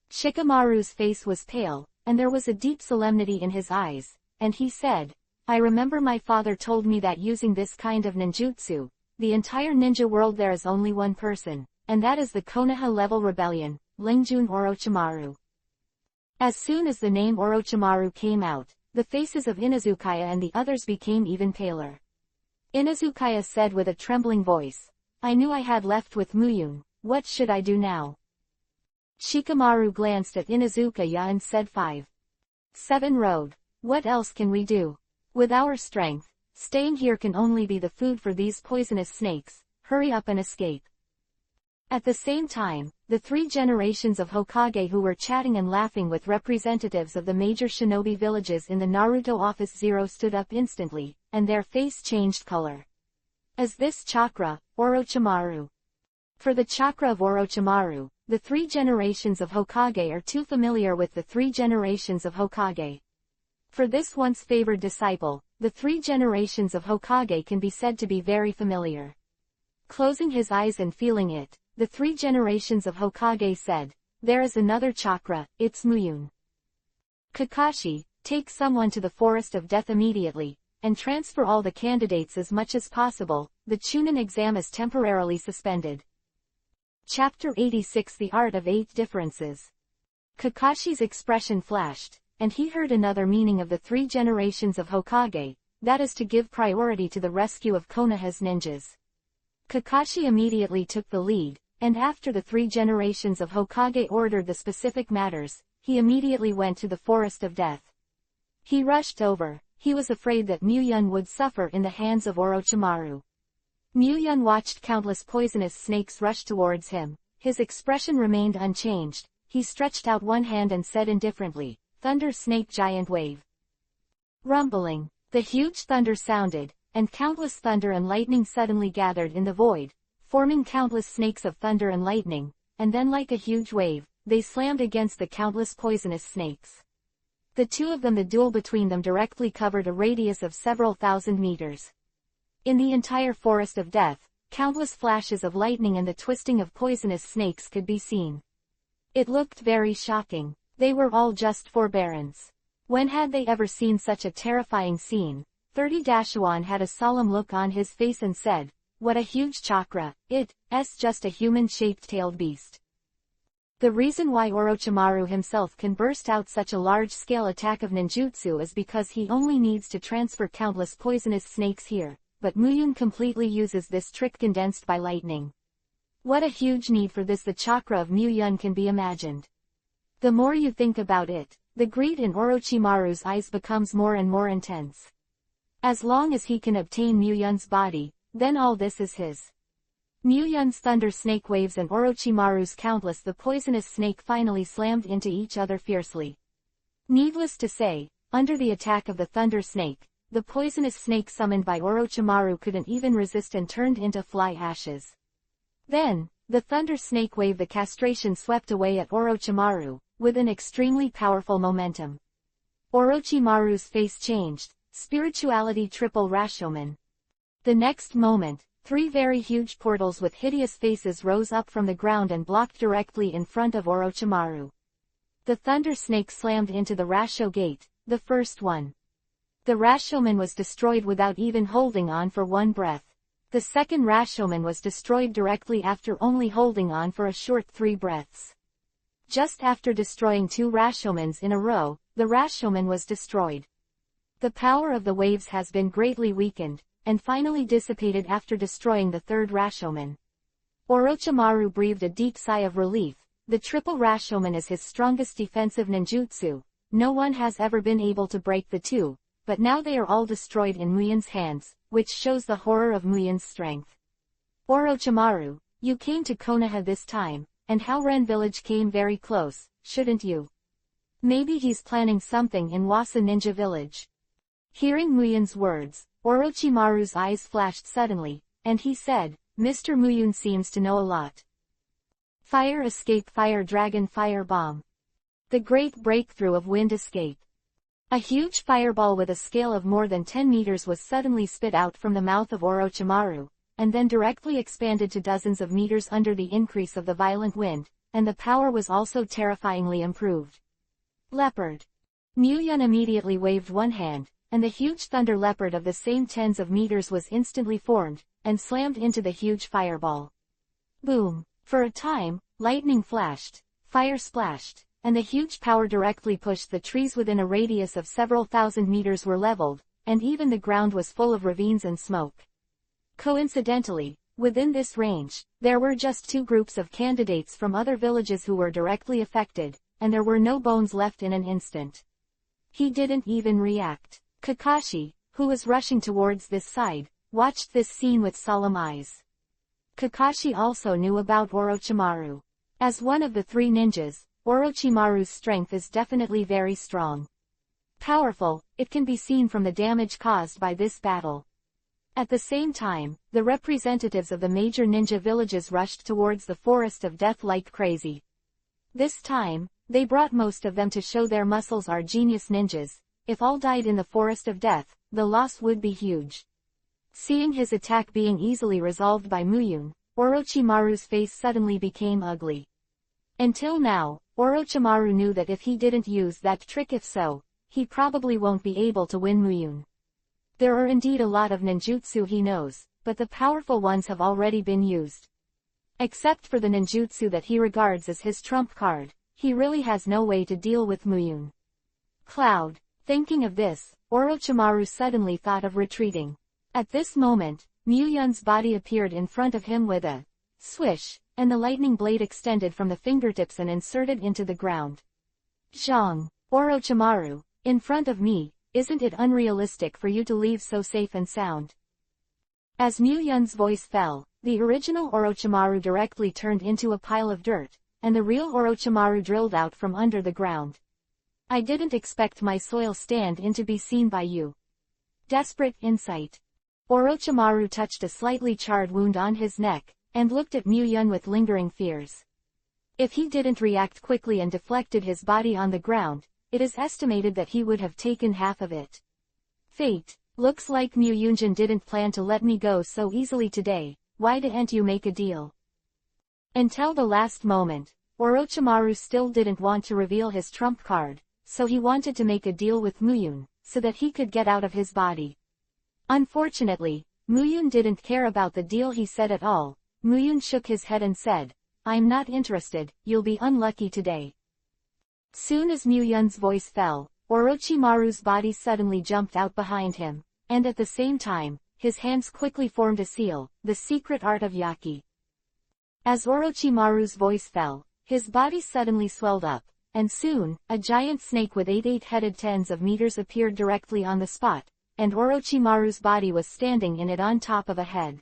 Shikamaru's face was pale, and there was a deep solemnity in his eyes, and he said, I remember my father told me that using this kind of ninjutsu, the entire ninja world there is only one person, and that is the Konoha-level rebellion, Lingjun Orochimaru. As soon as the name Orochimaru came out, the faces of Inazukaya and the others became even paler. Inazukaya said with a trembling voice, I knew I had left with Muyun, what should I do now? Shikamaru glanced at Inazukaya and said 5-7 road, what else can we do? With our strength, staying here can only be the food for these poisonous snakes, hurry up and escape. At the same time, the 3 generations of Hokage who were chatting and laughing with representatives of the major shinobi villages in the Naruto Office Zero stood up instantly, and their face changed color. Is this chakra, Orochimaru? For the chakra of Orochimaru, the 3 generations of Hokage are too familiar with the 3 generations of Hokage. For this once favored disciple, the 3 generations of Hokage can be said to be very familiar. Closing his eyes and feeling it, the 3 generations of Hokage said, there is another chakra, it's Muyun. Kakashi, take someone to the Forest of Death immediately, and transfer all the candidates as much as possible, the Chunin exam is temporarily suspended. Chapter 86 The Art of 8 Differences. Kakashi's expression flashed, and he heard another meaning of the 3 generations of Hokage, that is to give priority to the rescue of Konoha's ninjas. Kakashi immediately took the lead, and after the 3 generations of Hokage ordered the specific matters, he immediately went to the Forest of Death. He rushed over. He was afraid that Muyun would suffer in the hands of Orochimaru. Muyun watched countless poisonous snakes rush towards him. His expression remained unchanged. He stretched out one hand and said indifferently, "Thunder Snake Giant Wave." Rumbling. The huge thunder sounded, and countless thunder and lightning suddenly gathered in the void, forming countless snakes of thunder and lightning, and then like a huge wave, they slammed against the countless poisonous snakes. The 2 of them, the duel between them directly covered a radius of several thousand meters. In the entire Forest of Death, countless flashes of lightning and the twisting of poisonous snakes could be seen. It looked very shocking. They were all just forbearance. When had they ever seen such a terrifying scene? 30 Dashuan had a solemn look on his face and said, "What a huge chakra, it's just a human-shaped tailed beast." The reason why Orochimaru himself can burst out such a large-scale attack of ninjutsu is because he only needs to transfer countless poisonous snakes here, but Muyun completely uses this trick condensed by lightning. What a huge need for this! The chakra of Muyun can be imagined. The more you think about it, the greed in Orochimaru's eyes becomes more and more intense. As long as he can obtain Muyun's body, then all this is his. Muyun's thunder snake waves and Orochimaru's countless the poisonous snake finally slammed into each other fiercely. Needless to say, under the attack of the thunder snake, the poisonous snake summoned by Orochimaru couldn't even resist and turned into fly ashes. Then, the thunder snake wave, the castration swept away at Orochimaru, with an extremely powerful momentum. Orochimaru's face changed. Spirituality triple Rashomon. The next moment, 3 very huge portals with hideous faces rose up from the ground and blocked directly in front of Orochimaru. The thunder snake slammed into the Rasho gate, the first one. The Rashomon was destroyed without even holding on for one breath. The second Rashomon was destroyed directly after only holding on for a short 3 breaths. Just after destroying 2 Rashomons in a row, the Rashomon was destroyed. The power of the waves has been greatly weakened, and finally dissipated after destroying the 3rd Rashomon. Orochimaru breathed a deep sigh of relief. The triple Rashomon is his strongest defensive ninjutsu. No one has ever been able to break the 2, but now they are all destroyed in Muyun's hands, which shows the horror of Muyun's strength. Orochimaru, you came to Konoha this time, and how Ren village came very close, shouldn't you? Maybe he's planning something in Wasa Ninja Village. Hearing Muyun's words, Orochimaru's eyes flashed suddenly, and he said, "Mr. Muyun seems to know a lot." Fire escape, fire dragon, fire bomb. The great breakthrough of wind escape. A huge fireball with a scale of more than 10 meters was suddenly spit out from the mouth of Orochimaru, and then directly expanded to dozens of meters under the increase of the violent wind, and the power was also terrifyingly improved. Leopard. Muyun immediately waved one hand, and the huge thunder leopard of the same tens of meters was instantly formed, and slammed into the huge fireball. Boom! For a time, lightning flashed, fire splashed, and the huge power directly pushed the trees within a radius of several thousand meters were leveled, and even the ground was full of ravines and smoke. Coincidentally, within this range, there were just 2 groups of candidates from other villages who were directly affected, and there were no bones left in an instant. He didn't even react. Kakashi, who was rushing towards this side, watched this scene with solemn eyes. Kakashi also knew about Orochimaru. As one of the 3 ninjas, Orochimaru's strength is definitely very strong. Powerful, it can be seen from the damage caused by this battle. At the same time, the representatives of the major ninja villages rushed towards the Forest of Death like crazy. This time, they brought most of them to show their muscles are genius ninjas. If all died in the Forest of Death, the loss would be huge. Seeing his attack being easily resolved by Muyun, Orochimaru's face suddenly became ugly. Until now, Orochimaru knew that if he didn't use that trick, if so, he probably won't be able to win Muyun. There are indeed a lot of ninjutsu he knows, but the powerful ones have already been used. Except for the ninjutsu that he regards as his trump card, he really has no way to deal with Muyun. Cloud. Thinking of this, Orochimaru suddenly thought of retreating. At this moment, Muyun's body appeared in front of him with a swish, and the lightning blade extended from the fingertips and inserted into the ground. Zhang, Orochimaru, in front of me, isn't it unrealistic for you to leave so safe and sound? As Muyun's voice fell, the original Orochimaru directly turned into a pile of dirt, and the real Orochimaru drilled out from under the ground. I didn't expect my soil stand-in to be seen by you. Desperate insight. Orochimaru touched a slightly charred wound on his neck, and looked at Muyun with lingering fears. If he didn't react quickly and deflected his body on the ground, it is estimated that he would have taken half of it. Fate. Looks like Muyunjin didn't plan to let me go so easily today. Why didn't you make a deal? Until the last moment, Orochimaru still didn't want to reveal his trump card, so he wanted to make a deal with Muyun, so that he could get out of his body. Unfortunately, Muyun didn't care about the deal he said at all. Muyun shook his head and said, I'm not interested, you'll be unlucky today. Soon as Muyun's voice fell, Orochimaru's body suddenly jumped out behind him, and at the same time, his hands quickly formed a seal, the secret art of Yaki. As Orochimaru's voice fell, his body suddenly swelled up, and soon, a giant snake with eight-headed tens of meters appeared directly on the spot, and Orochimaru's body was standing in it on top of a head.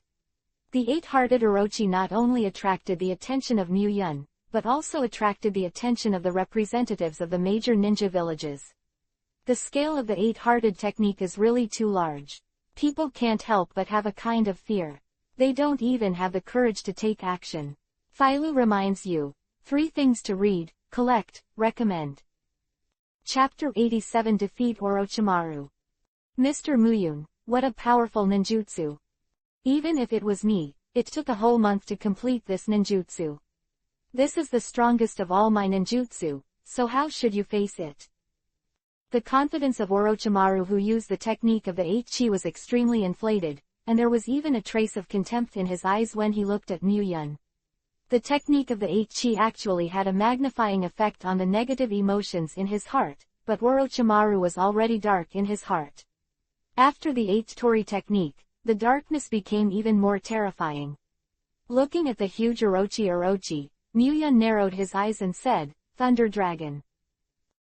The eight-hearted Orochi not only attracted the attention of Muyun, but also attracted the attention of the representatives of the major ninja villages. The scale of the eight-hearted technique is really too large. People can't help but have a kind of fear. They don't even have the courage to take action. Philo reminds you. 3 things to read, collect, recommend. Chapter 87 Defeat Orochimaru. Mr. Muyun, what a powerful ninjutsu. Even if it was me, it took a whole month to complete this ninjutsu. This is the strongest of all my ninjutsu, so how should you face it? The confidence of Orochimaru who used the technique of the 8-chi was extremely inflated, and there was even a trace of contempt in his eyes when he looked at Muyun. The technique of the 8-chi actually had a magnifying effect on the negative emotions in his heart, but Orochimaru was already dark in his heart. After the 8-tori technique, the darkness became even more terrifying. Looking at the huge Orochi, Muyun narrowed his eyes and said, Thunder Dragon.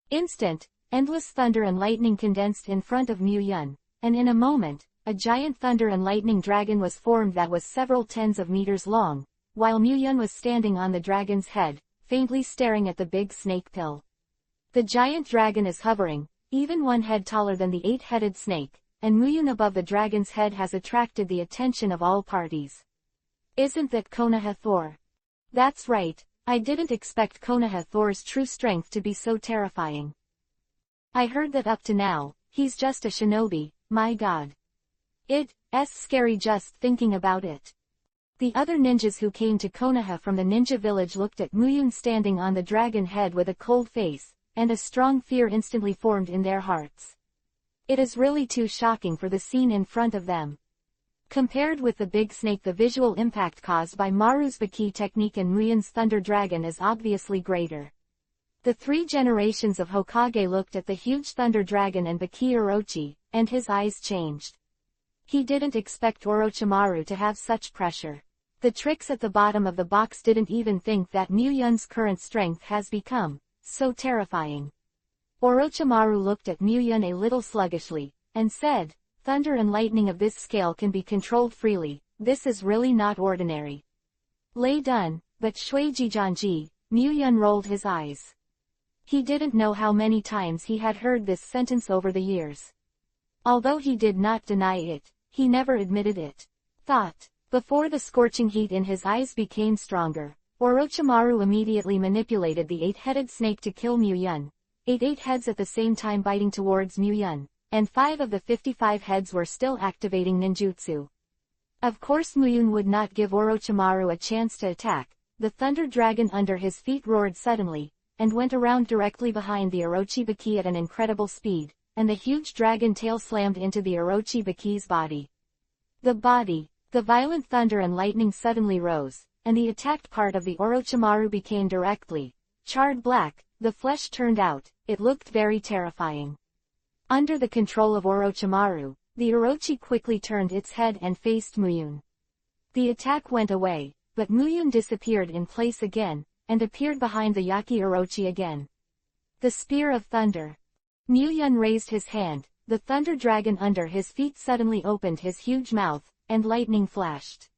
Instant, endless thunder and lightning condensed in front of Muyun, and in a moment, a giant thunder and lightning dragon was formed that was several tens of meters long, while Muyun was standing on the dragon's head, faintly staring at the big snake pill. The giant dragon is hovering, even one head taller than the 8-headed snake, and Muyun above the dragon's head has attracted the attention of all parties. Isn't that Konoha Thor? That's right, I didn't expect Konoha Thor's true strength to be so terrifying. I heard that up to now, he's just a shinobi, my god. It's scary just thinking about it. The other ninjas who came to Konoha from the ninja village looked at Muyun standing on the dragon head with a cold face, and a strong fear instantly formed in their hearts. It is really too shocking for the scene in front of them. Compared with the big snake, the visual impact caused by Maru's Baki technique and Muyun's Thunder Dragon is obviously greater. The 3 generations of Hokage looked at the huge Thunder Dragon and Baki Orochi, and his eyes changed. He didn't expect Orochimaru to have such pressure. The tricks at the bottom of the box didn't even think that Muyun's current strength has become so terrifying. Orochimaru looked at Muyun a little sluggishly, and said, Thunder and lightning of this scale can be controlled freely, this is really not ordinary. Lei done, but Shuijijanji, Muyun rolled his eyes. He didn't know how many times he had heard this sentence over the years. Although he did not deny it, he never admitted it. Thought. Before the scorching heat in his eyes became stronger, Orochimaru immediately manipulated the 8-headed snake to kill Muyun. 8 heads at the same time biting towards Muyun, and 5 of the 55 heads were still activating ninjutsu. Of course Muyun would not give Orochimaru a chance to attack. The Thunder Dragon under his feet roared suddenly, and went around directly behind the Orochi Baki at an incredible speed, and the huge dragon tail slammed into the Orochi Baki's body. The violent thunder and lightning suddenly rose, and the attacked part of the Orochimaru became directly charred black. The flesh turned out, it looked very terrifying. Under the control of Orochimaru, the Orochi quickly turned its head and faced Muyun. The attack went away, but Muyun disappeared in place again, and appeared behind the Yaki Orochi again. The Spear of Thunder. Muyun raised his hand, the thunder dragon under his feet suddenly opened his huge mouth, and lightning flashed.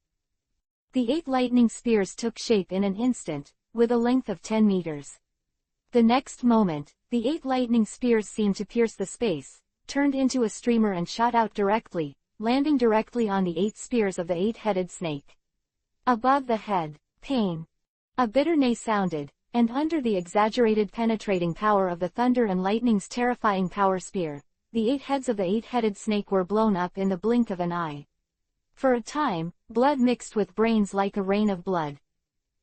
The 8 lightning spears took shape in an instant, with a length of 10 meters. The next moment, the 8 lightning spears seemed to pierce the space, turned into a streamer and shot out directly, landing directly on the 8 spears of the 8-headed snake. Above the head, pain. A bitter neigh sounded, and under the exaggerated penetrating power of the thunder and lightning's terrifying power spear, the 8 heads of the 8-headed snake were blown up in the blink of an eye. For a time, blood mixed with brains like a rain of blood.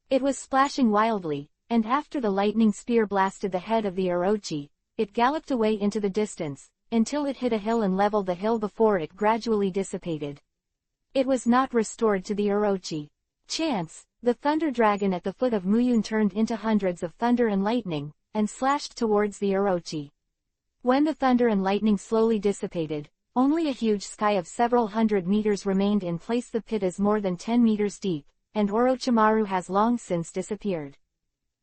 It was splashing wildly, and after the lightning spear blasted the head of the Orochi, it galloped away into the distance, until it hit a hill and leveled the hill before it gradually dissipated. It was not restored to the Orochi. Chance, the thunder dragon at the foot of Muyun turned into hundreds of thunder and lightning, and slashed towards the Orochi. When the thunder and lightning slowly dissipated, only a huge sky of several hundred meters remained in place. The pit is more than 10 meters deep, and Orochimaru has long since disappeared.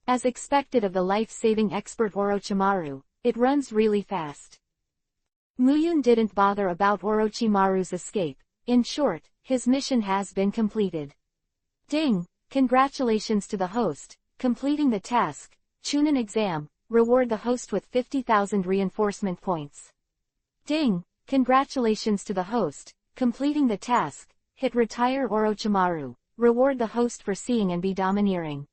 As expected of the life-saving expert Orochimaru, it runs really fast. Muyun didn't bother about Orochimaru's escape. In short, his mission has been completed. Ding! Congratulations to the host, completing the task. Chunin exam, reward the host with 50,000 reinforcement points. Ding! Congratulations to the host, completing the task. Hit retire Orochimaru, reward the host for seeing and be domineering.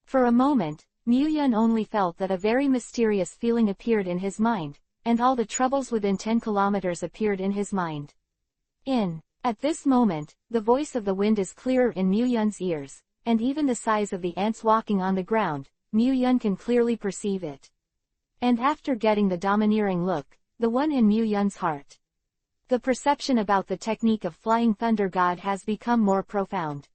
For a moment, Muyun only felt that a very mysterious feeling appeared in his mind, and all the troubles within 10 kilometers appeared in his mind. At this moment, the voice of the wind is clearer in Muyun's ears, and even the size of the ants walking on the ground, Muyun can clearly perceive it. And after getting the domineering look, the one in Muyun's heart, the perception about the technique of Flying Thunder God has become more profound.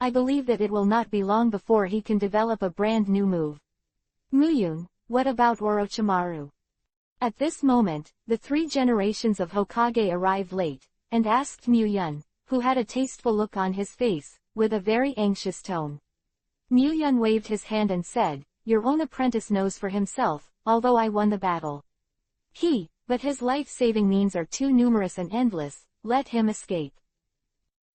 I believe that it will not be long before he can develop a brand new move. Muyun, what about Orochimaru? At this moment, the 3 generations of Hokage arrived late, and asked Muyun, who had a tasteful look on his face, with a very anxious tone. Muyun waved his hand and said, "Your own apprentice knows for himself, although I won the battle. But his life-saving means are too numerous and endless, let him escape."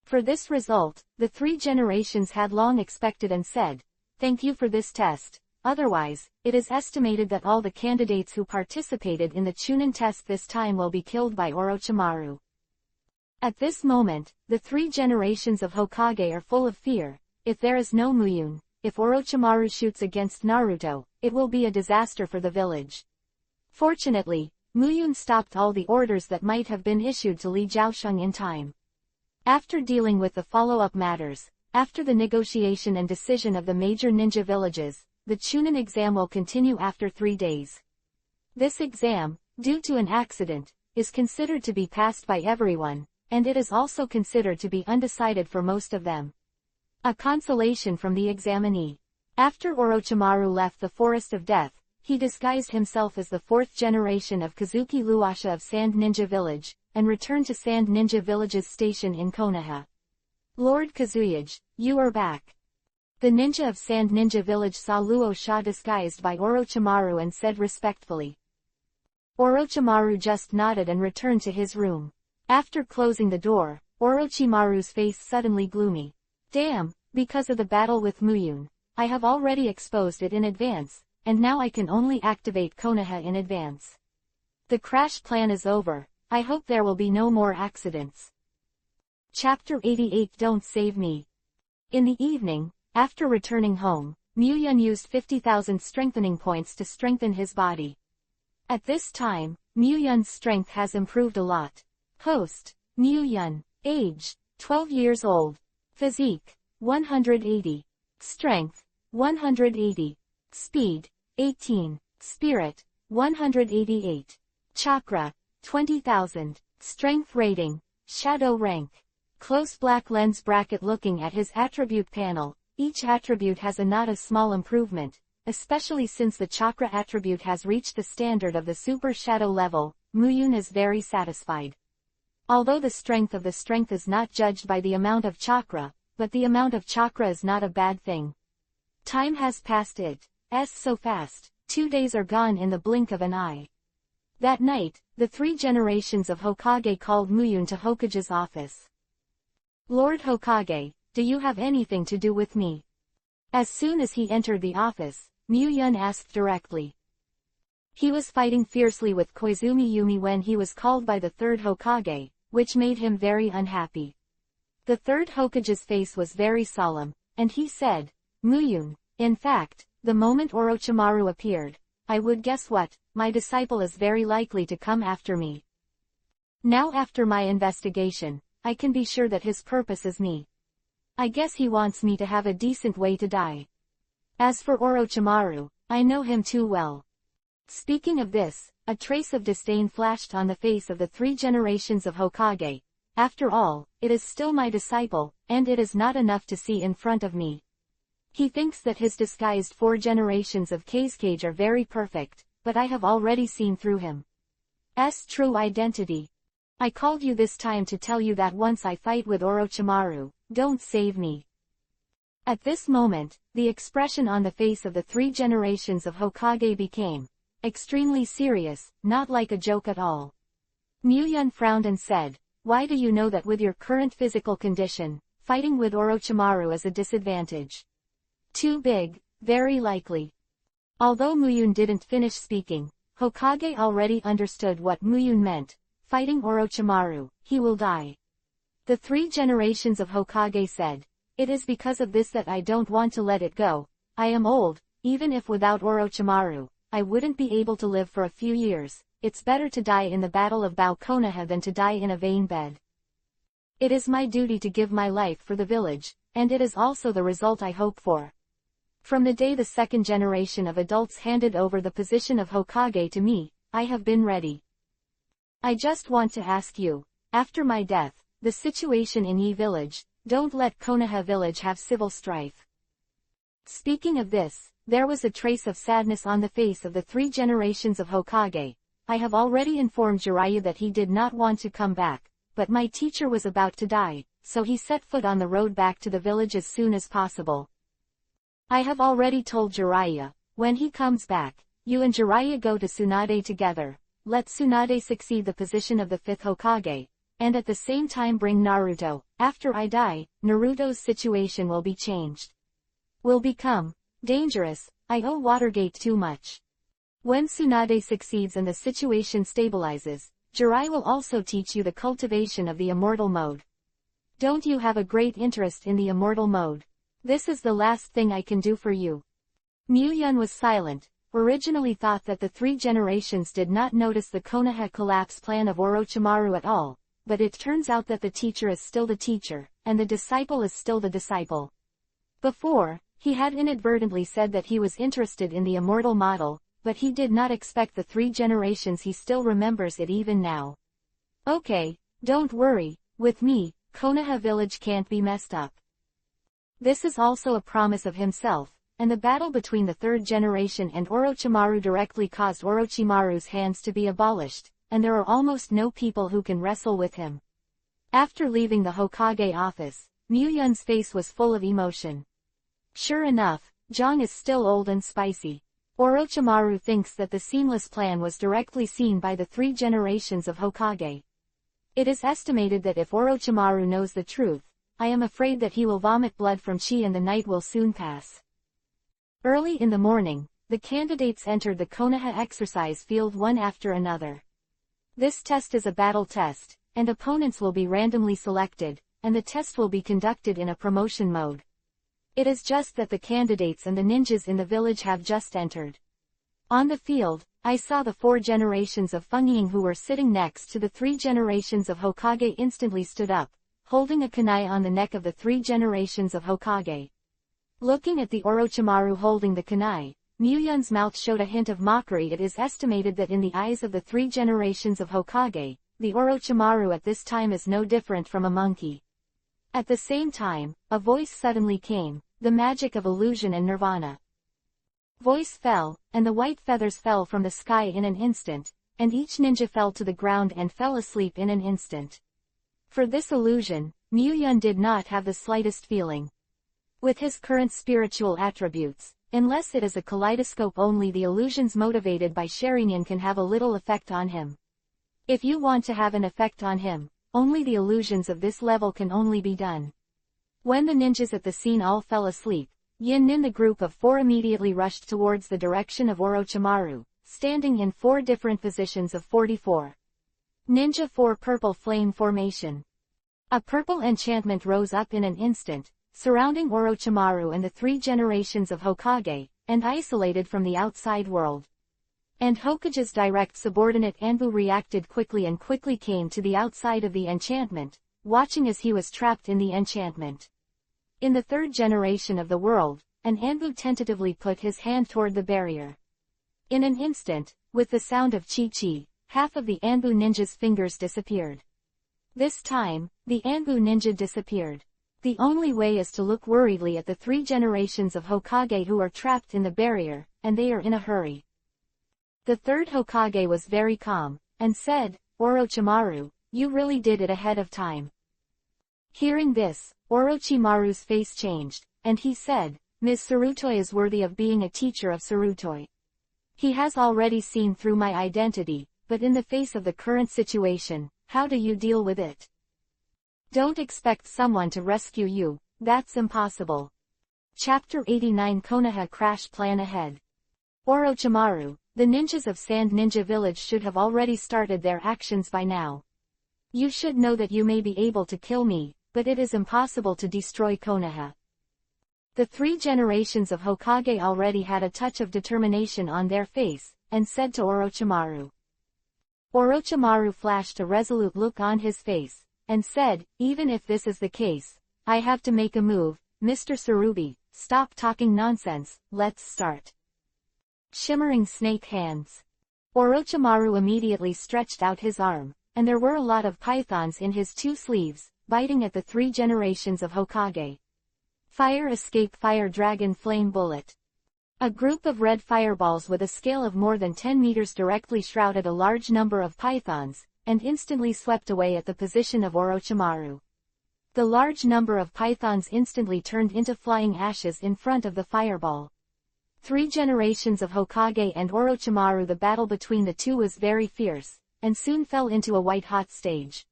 For this result, the 3 generations had long expected and said, "Thank you for this test, otherwise, it is estimated that all the candidates who participated in the Chunin test this time will be killed by Orochimaru." At this moment, the 3 generations of Hokage are full of fear. If there is no Muyun, if Orochimaru shoots against Naruto, it will be a disaster for the village. Fortunately, Muyun stopped all the orders that might have been issued to Li Jiaosheng in time. After dealing with the follow-up matters, after the negotiation and decision of the major ninja villages, the Chunin exam will continue after 3 days. This exam, due to an accident, is considered to be passed by everyone, and it is also considered to be undecided for most of them. A consolation from the examinee. After Orochimaru left the Forest of Death, he disguised himself as the 4th generation of Kazuki Luasha of Sand Ninja Village, and returned to Sand Ninja Village's station in Konoha. "Lord Kazuyage, you are back." The ninja of Sand Ninja Village saw Luo Sha disguised by Orochimaru and said respectfully. Orochimaru just nodded and returned to his room. After closing the door, Orochimaru's face suddenly gloomy. "Damn, because of the battle with Muyun, I have already exposed it in advance, and now I can only activate Konoha in advance. The crash plan is over, I hope there will be no more accidents." Chapter 88 Don't Save Me. In the evening, after returning home, Muyun used 50,000 strengthening points to strengthen his body. At this time, Muyun's strength has improved a lot. Host, Muyun. Age, 12 years old. Physique, 180. Strength, 180. Speed, 18. Spirit, 188. Chakra, 20,000. Strength rating, Shadow rank. Close black lens bracket. Looking at his attribute panel, each attribute has a not a small improvement, especially since the chakra attribute has reached the standard of the super shadow level. Muyun is very satisfied. Although the strength is not judged by the amount of chakra, but the amount of chakra is not a bad thing. Time has passed so fast, 2 days are gone in the blink of an eye. That night, the 3 generations of Hokage called Muyun to Hokage's office. Lord Hokage, do you have anything to do with me? As soon as he entered the office, Muyun asked directly. He was fighting fiercely with Koizumi Yumi when he was called by the 3rd Hokage, which made him very unhappy. The 3rd Hokage's face was very solemn, and he said, Muyun, in fact, the moment Orochimaru appeared, I would guess what, my disciple is very likely to come after me. Now after my investigation, I can be sure that his purpose is me. I guess he wants me to have a decent way to die. As for Orochimaru, I know him too well. Speaking of this, a trace of disdain flashed on the face of the 3 generations of Hokage. After all, it is still my disciple, and it is not enough to see in front of me. He thinks that his disguised 4 generations of Kazekage are very perfect, but I have already seen through him. True identity. I called you this time to tell you that once I fight with Orochimaru, don't save me. At this moment, the expression on the face of the 3 generations of Hokage became extremely serious, not like a joke at all. Muyun frowned and said, why do you know that with your current physical condition, fighting with Orochimaru is a disadvantage? Too big, very likely. Although Muyun didn't finish speaking, Hokage already understood what Muyun meant. Fighting Orochimaru, he will die. The 3 generations of Hokage said, it is because of this that I don't want to let it go. I am old, even if without Orochimaru, I wouldn't be able to live for a few years. It's better to die in the battle of Bao Konoha than to die in a vain bed. It is my duty to give my life for the village, and it is also the result I hope for. From the day the 2nd generation of adults handed over the position of Hokage to me, I have been ready. I just want to ask you, after my death, the situation in Yi village, don't let Konoha village have civil strife. Speaking of this, there was a trace of sadness on the face of the 3 generations of Hokage. I have already informed Jiraiya that he did not want to come back, but my teacher was about to die, so he set foot on the road back to the village as soon as possible. I have already told Jiraiya, when he comes back, you and Jiraiya go to Tsunade together. Let Tsunade succeed the position of the 5th Hokage, and at the same time bring Naruto. After I die, Naruto's situation will be changed. Will become dangerous. I owe Watergate too much. When Tsunade succeeds and the situation stabilizes, Jiraiya will also teach you the cultivation of the immortal mode. Don't you have a great interest in the immortal mode? This is the last thing I can do for you. Muyun was silent. Originally thought that the 3 generations did not notice the Konoha collapse plan of Orochimaru at all, but it turns out that the teacher is still the teacher, and the disciple is still the disciple. Before, he had inadvertently said that he was interested in the immortal model, but he did not expect the 3 generations he still remembers it even now. Okay, don't worry, with me, Konoha village can't be messed up. This is also a promise of himself. And the battle between the 3rd generation and Orochimaru directly caused Orochimaru's hands to be abolished, and there are almost no people who can wrestle with him. After leaving the Hokage office, Muyun's face was full of emotion. Sure enough, Zhang is still old and spicy. Orochimaru thinks that the seamless plan was directly seen by the 3 generations of Hokage. It is estimated that if Orochimaru knows the truth, I am afraid that he will vomit blood from chi and the night will soon pass. Early in the morning, the candidates entered the Konoha exercise field one after another. This test is a battle test, and opponents will be randomly selected, and the test will be conducted in a promotion mode. It is just that the candidates and the ninjas in the village have just entered. On the field, I saw the 4 generations of Fengying who were sitting next to the 3 generations of Hokage instantly stood up, holding a kunai on the neck of the 3 generations of Hokage. Looking at the Orochimaru holding the kunai, Muyun's mouth showed a hint of mockery. It is estimated that in the eyes of the 3 generations of Hokage, the Orochimaru at this time is no different from a monkey. At the same time, a voice suddenly came, the magic of illusion and nirvana. Voice fell, and the white feathers fell from the sky in an instant, and each ninja fell to the ground and fell asleep in an instant. For this illusion, Muyun did not have the slightest feeling. With his current spiritual attributes, unless it is a kaleidoscope, only the illusions motivated by Sharingan can have a little effect on him. If you want to have an effect on him, only the illusions of this level can only be done. When the ninjas at the scene all fell asleep, Yin Nin, the group of 4, immediately rushed towards the direction of Orochimaru, standing in 4 different positions of 44. Ninja 4 Purple Flame Formation. A purple enchantment rose up in an instant, surrounding Orochimaru and the 3 generations of Hokage, and isolated from the outside world. And Hokage's direct subordinate Anbu reacted quickly and quickly came to the outside of the enchantment, watching as he was trapped in the enchantment. In the 3rd generation of the world, an Anbu tentatively put his hand toward the barrier. In an instant, with the sound of chi-chi, half of the Anbu ninja's fingers disappeared. This time, the Anbu ninja disappeared. The only way is to look worriedly at the 3 generations of Hokage who are trapped in the barrier, and they are in a hurry. The 3rd Hokage was very calm, and said, "Orochimaru, you really did it ahead of time." Hearing this, Orochimaru's face changed, and he said, "Ms. Sarutoi is worthy of being a teacher of Sarutoi. He has already seen through my identity, but in the face of the current situation, how do you deal with it? Don't expect someone to rescue you, that's impossible." Chapter 89 Konoha Crash Plan Ahead. Orochimaru, the ninjas of Sand Ninja Village should have already started their actions by now. You should know that you may be able to kill me, but it is impossible to destroy Konoha. The 3 generations of Hokage already had a touch of determination on their face, and said to Orochimaru. Orochimaru flashed a resolute look on his face, and said, "Even if this is the case, I have to make a move. Mr. Sarubi, stop talking nonsense, let's start." Shimmering snake hands. Orochimaru immediately stretched out his arm, and there were a lot of pythons in his 2 sleeves, biting at the 3 generations of Hokage. Fire Escape Fire Dragon Flame Bullet. A group of red fireballs with a scale of more than 10 meters directly shrouded a large number of pythons, and instantly swept away at the position of Orochimaru. The large number of pythons instantly turned into flying ashes in front of the fireball. 3 generations of Hokage and Orochimaru. The battle between the 2 was very fierce, and soon fell into a white-hot stage.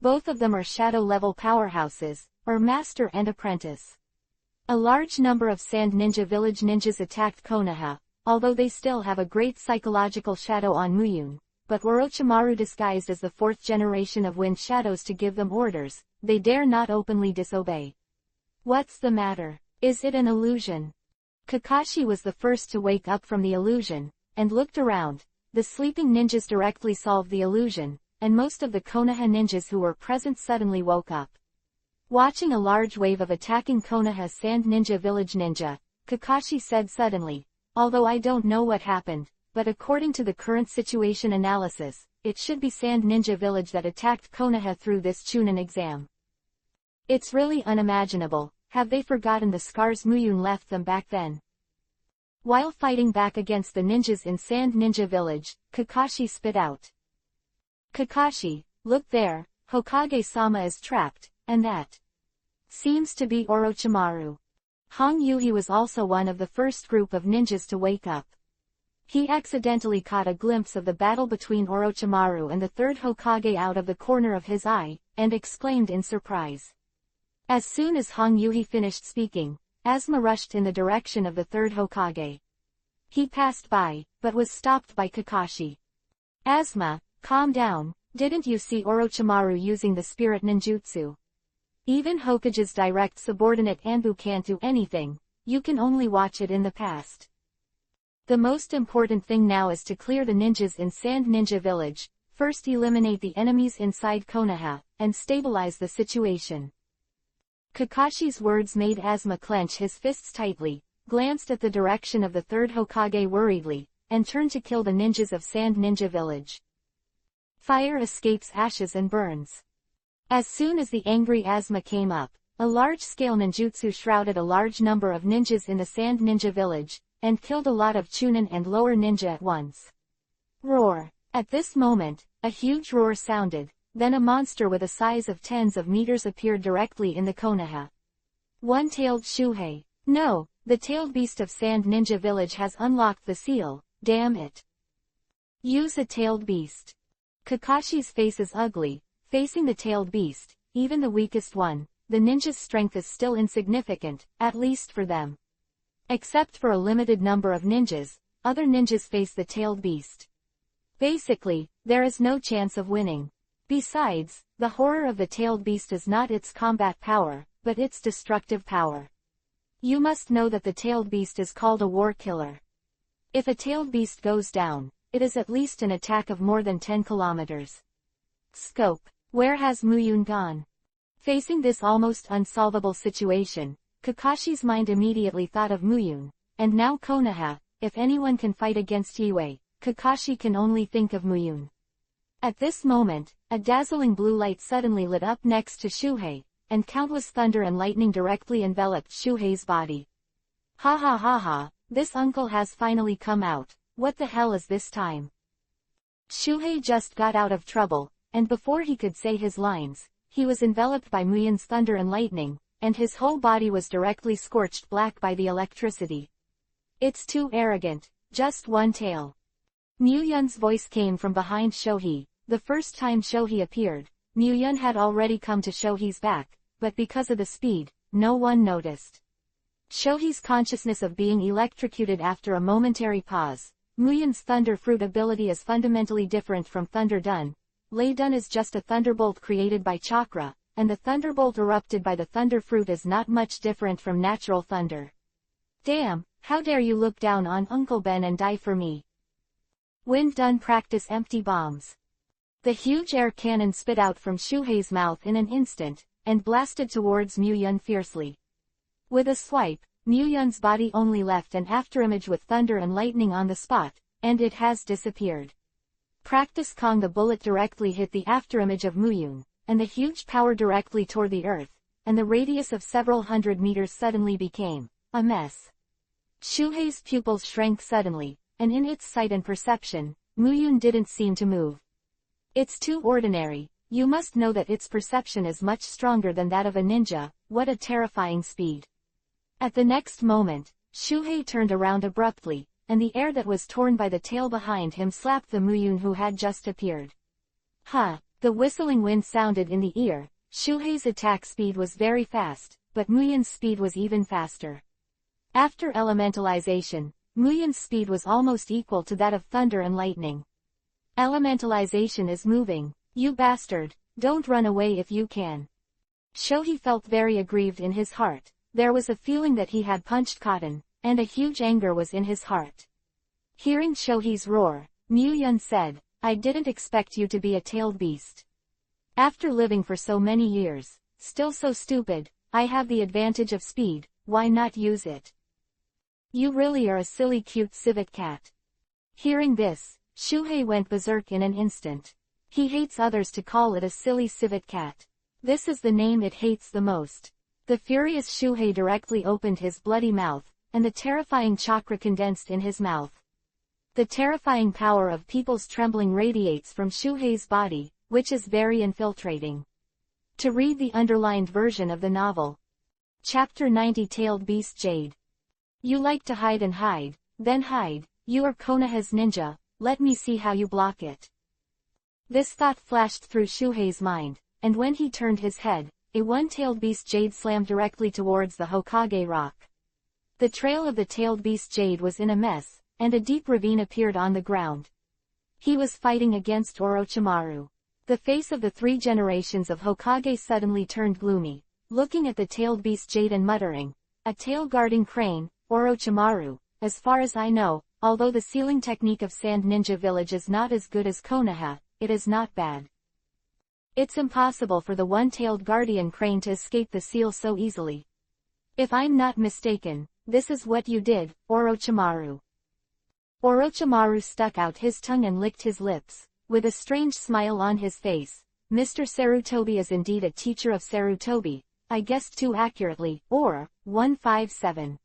Both of them are shadow-level powerhouses, or master and apprentice. A large number of Sand Ninja Village ninjas attacked Konoha, although they still have a great psychological shadow on Muyun, but Orochimaru disguised as the 4th generation of Wind Shadows to give them orders. They dare not openly disobey. What's the matter? Is it an illusion? Kakashi was the first to wake up from the illusion, and looked around. The sleeping ninjas directly solved the illusion, and most of the Konoha ninjas who were present suddenly woke up. Watching a large wave of attacking Konoha Sand Ninja Village ninja, Kakashi said suddenly, "Although I don't know what happened, but according to the current situation analysis, it should be Sand Ninja Village that attacked Konoha through this Chunin exam. It's really unimaginable. Have they forgotten the scars Muyun left them back then?" While fighting back against the ninjas in Sand Ninja Village, Kakashi spit out. "Kakashi, look there, Hokage-sama is trapped, and that seems to be Orochimaru." Hong Yuhi was also one of the first group of ninjas to wake up. He accidentally caught a glimpse of the battle between Orochimaru and the 3rd Hokage out of the corner of his eye, and exclaimed in surprise. As soon as Hong Yuhi finished speaking, Asuma rushed in the direction of the 3rd Hokage. He passed by, but was stopped by Kakashi. "Asuma, calm down, didn't you see Orochimaru using the spirit ninjutsu? Even Hokage's direct subordinate Anbu can't do anything, you can only watch it in the past. The most important thing now is to clear the ninjas in Sand Ninja Village, first eliminate the enemies inside Konoha, and stabilize the situation." Kakashi's words made Asuma clench his fists tightly, glanced at the direction of the 3rd Hokage worriedly, and turned to kill the ninjas of Sand Ninja Village. Fire escapes ashes and burns. As soon as the angry Asuma came up, a large-scale ninjutsu shrouded a large number of ninjas in the Sand Ninja Village, and killed a lot of Chunin and lower ninja at once. Roar! At this moment, a huge roar sounded, then a monster with a size of tens of meters appeared directly in the Konoha. One-tailed Shuhei. No, the tailed beast of Sand Ninja Village has unlocked the seal, damn it. Use a tailed beast. Kakashi's face is ugly, facing the tailed beast, even the weakest one. The ninja's strength is still insignificant, at least for them. Except for a limited number of ninjas, other ninjas face the tailed beast. Basically, there is no chance of winning. Besides, the horror of the tailed beast is not its combat power, but its destructive power. You must know that the tailed beast is called a war killer. If a tailed beast goes down, it is at least an attack of more than 10 kilometers. Scope. Where has Muyun gone? Facing this almost unsolvable situation, Kakashi's mind immediately thought of Muyun, and now Konoha. If anyone can fight against Yue, Kakashi can only think of Muyun. At this moment, a dazzling blue light suddenly lit up next to Shuhei, and countless thunder and lightning directly enveloped Shuhei's body. Ha ha ha ha, this uncle has finally come out. What the hell is this time? Shuhei just got out of trouble, and before he could say his lines, he was enveloped by Muyun's thunder and lightning, and his whole body was directly scorched black by the electricity. It's too arrogant, just one tail. Muyun's voice came from behind Shohei. The first time Shohei appeared, Muyun had already come to Shohei's back, but because of the speed, no one noticed. Shohei's consciousness of being electrocuted after a momentary pause. Muyun's Thunder Fruit ability is fundamentally different from Thunder Dun. Lei Dun is just a thunderbolt created by chakra, and the thunderbolt erupted by the Thunder Fruit is not much different from natural thunder. Damn, how dare you look down on Uncle Ben and die for me? Wind Dun practice empty bombs. The huge air cannon spit out from Shuhei's mouth in an instant, and blasted towards Muyun fiercely. With a swipe, Muyun's body only left an afterimage with thunder and lightning on the spot, and it has disappeared. Practice Kong. The bullet directly hit the afterimage of Muyun, and the huge power directly tore the earth, and the radius of several hundred meters suddenly became a mess. Shuhei's pupils shrank suddenly, and in its sight and perception, Muyun didn't seem to move. It's too ordinary. You must know that its perception is much stronger than that of a ninja. What a terrifying speed. At the next moment, Shuhei turned around abruptly, and the air that was torn by the tail behind him slapped the Muyun who had just appeared. Ha! The whistling wind sounded in the ear. Shuhei's attack speed was very fast, but Muyun's speed was even faster. After elementalization, Muyun's speed was almost equal to that of thunder and lightning. Elementalization is moving. You bastard, don't run away if you can. Shohei felt very aggrieved in his heart. There was a feeling that he had punched cotton, and a huge anger was in his heart. Hearing Shohei's roar, Muyun said, I didn't expect you to be a tailed beast. After living for so many years, still so stupid, I have the advantage of speed, why not use it? You really are a silly cute civet cat. Hearing this, Shuhei went berserk in an instant. He hates others to call it a silly civet cat. This is the name it hates the most. The furious Shuhei directly opened his bloody mouth, and the terrifying chakra condensed in his mouth. The terrifying power of people's trembling radiates from Shuhei's body, which is very infiltrating. To read the underlined version of the novel. Chapter 90 Tailed Beast Jade. You like to hide and hide, then hide. You are Konoha's ninja, let me see how you block it. This thought flashed through Shuhei's mind, and when he turned his head, a one-tailed beast jade slammed directly towards the Hokage rock. The trail of the tailed beast jade was in a mess, and a deep ravine appeared on the ground. He was fighting against Orochimaru. The face of the three generations of Hokage suddenly turned gloomy, looking at the tailed beast jade and muttering, a tail-guarding crane, Orochimaru. As far as I know, although the sealing technique of Sand Ninja Village is not as good as Konoha, it is not bad. It's impossible for the one-tailed guardian crane to escape the seal so easily. If I'm not mistaken, this is what you did, Orochimaru. Orochimaru stuck out his tongue and licked his lips, with a strange smile on his face. Mr. Sarutobi is indeed a teacher of Sarutobi, I guessed too accurately, or, 157.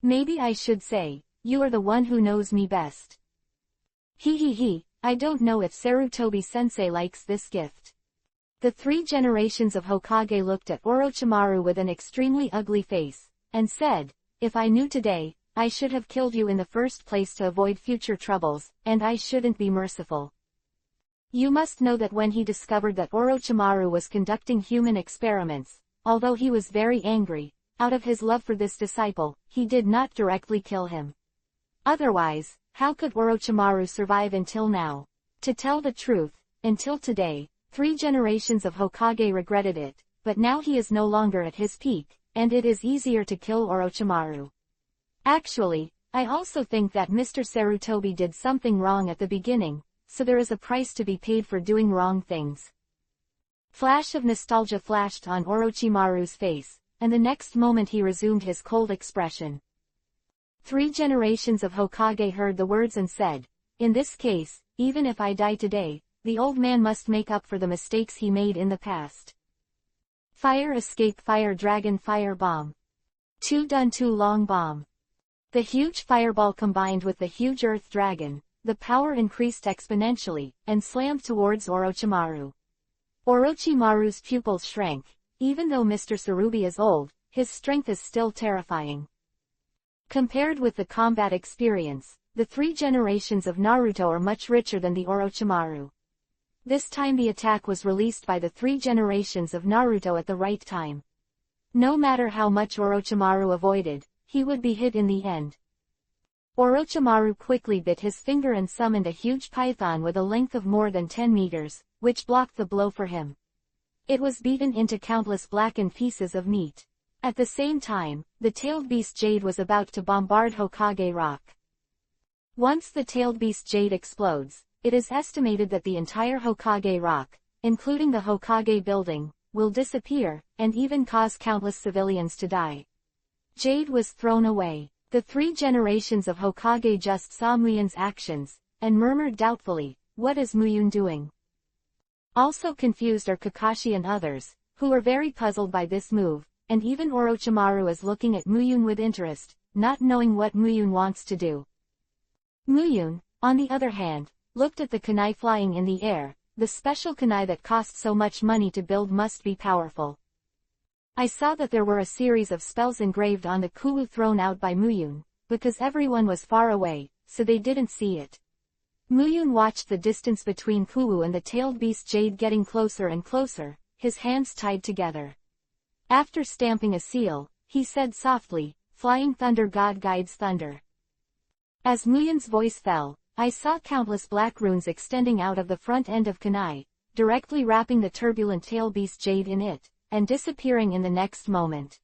Maybe I should say, you are the one who knows me best. He, I don't know if Sarutobi-sensei likes this gift. The 3 generations of Hokage looked at Orochimaru with an extremely ugly face, and said, "If I knew today, I should have killed you in the first place to avoid future troubles, and I shouldn't be merciful." You must know that when he discovered that Orochimaru was conducting human experiments, although he was very angry, out of his love for this disciple, he did not directly kill him. Otherwise, how could Orochimaru survive until now? To tell the truth, until today, 3 generations of Hokage regretted it, but now he is no longer at his peak, and it is easier to kill Orochimaru. Actually, I also think that Mr. Sarutobi did something wrong at the beginning, so there is a price to be paid for doing wrong things. Flash of nostalgia flashed on Orochimaru's face, and the next moment he resumed his cold expression. 3 generations of Hokage heard the words and said, "In this case, even if I die today, the old man must make up for the mistakes he made in the past." Fire escape fire dragon fire bomb. 2 done too long bomb. The huge fireball combined with the huge earth dragon, the power increased exponentially, and slammed towards Orochimaru. Orochimaru's pupils shrank. Even though Mr. Sarubi is old, his strength is still terrifying. Compared with the combat experience, the 3 generations of Naruto are much richer than the Orochimaru. This time the attack was released by the 3 generations of Naruto at the right time. No matter how much Orochimaru avoided, he would be hit in the end. Orochimaru quickly bit his finger and summoned a huge python with a length of more than 10 meters, which blocked the blow for him. It was beaten into countless blackened pieces of meat. At the same time, the tailed beast Jade was about to bombard Hokage Rock. Once the tailed beast Jade explodes, it is estimated that the entire Hokage Rock, including the Hokage building, will disappear, and even cause countless civilians to die. Jade was thrown away. The 3 generations of Hokage just saw Muyun's actions, and murmured doubtfully, "What is Muyun doing?" Also confused are Kakashi and others, who are very puzzled by this move, and even Orochimaru is looking at Muyun with interest, not knowing what Muyun wants to do. Muyun, on the other hand, looked at the kunai flying in the air. The special kunai that cost so much money to build must be powerful. I saw that there were a series of spells engraved on the kuwu thrown out by Muyun, because everyone was far away, so they didn't see it. Muyun watched the distance between kuwu and the tailed beast Jade getting closer and closer, his hands tied together. After stamping a seal, he said softly, "Flying Thunder God guides thunder." As Muyun's voice fell, I saw countless black runes extending out of the front end of kunai, directly wrapping the turbulent tail beast Jade in it, and disappearing in the next moment.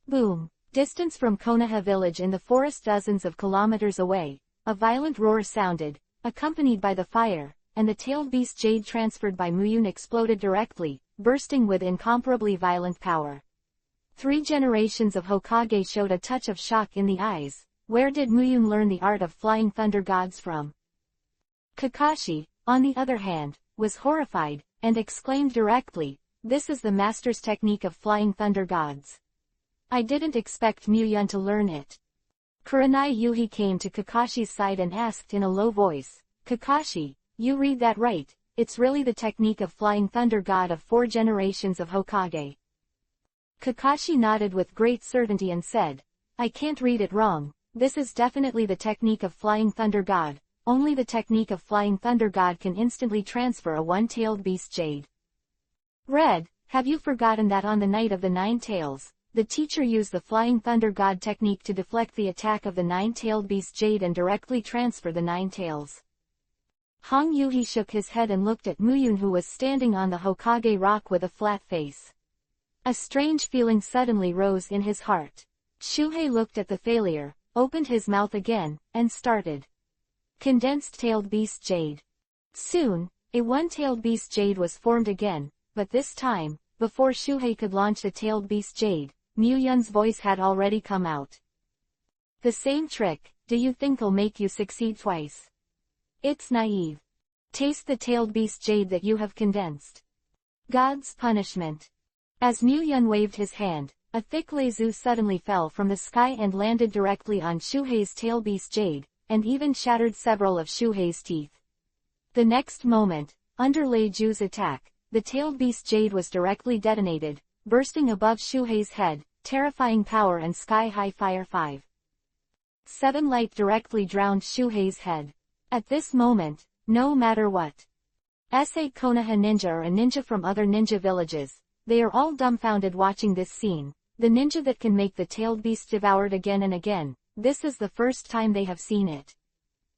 Boom! Distance from Konoha village in the forest dozens of kilometers away, a violent roar sounded, accompanied by the fire, and the tailed beast Jade transferred by Muyun exploded directly, bursting with incomparably violent power. 3 generations of Hokage showed a touch of shock in the eyes. Where did Muyun learn the art of flying thunder gods from? Kakashi, on the other hand, was horrified, and exclaimed directly, "This is the master's technique of flying thunder gods. I didn't expect Muyun to learn it." Kurenai Yuhi came to Kakashi's side and asked in a low voice, "Kakashi, you read that right, it's really the technique of flying thunder god of 4 generations of Hokage." Kakashi nodded with great certainty and said, "I can't read it wrong. This is definitely the technique of flying thunder god. Only the technique of flying thunder god can instantly transfer a 1-tailed beast Jade." Red, have you forgotten that on the night of the 9 tails, the teacher used the flying thunder god technique to deflect the attack of the 9-tailed beast Jade and directly transfer the 9 tails? Hong Yuhi shook his head and looked at Muyun, who was standing on the Hokage rock with a flat face. A strange feeling suddenly rose in his heart. Shuhei looked at the failure, opened his mouth again, and started. Condensed-tailed beast Jade. Soon, a 1-tailed beast Jade was formed again, but this time, before Shuhei could launch the tailed beast Jade, Muyun's voice had already come out. "The same trick, do you think'll make you succeed twice? It's naive. Taste the tailed beast Jade that you have condensed." God's punishment. As Muyun waved his hand, a thick lazu suddenly fell from the sky and landed directly on Shuhei's tail beast Jade, and even shattered several of Shuhei's teeth. The next moment, under Lei Ju's attack, the tailed beast Jade was directly detonated, bursting above Shuhei's head, terrifying power and sky-high fire 5-7 light directly drowned Shuhei's head. At this moment, no matter what Konoha ninja or a ninja from other ninja villages, they are all dumbfounded watching this scene. The ninja that can make the tailed beast devoured again and again, this is the first time they have seen it.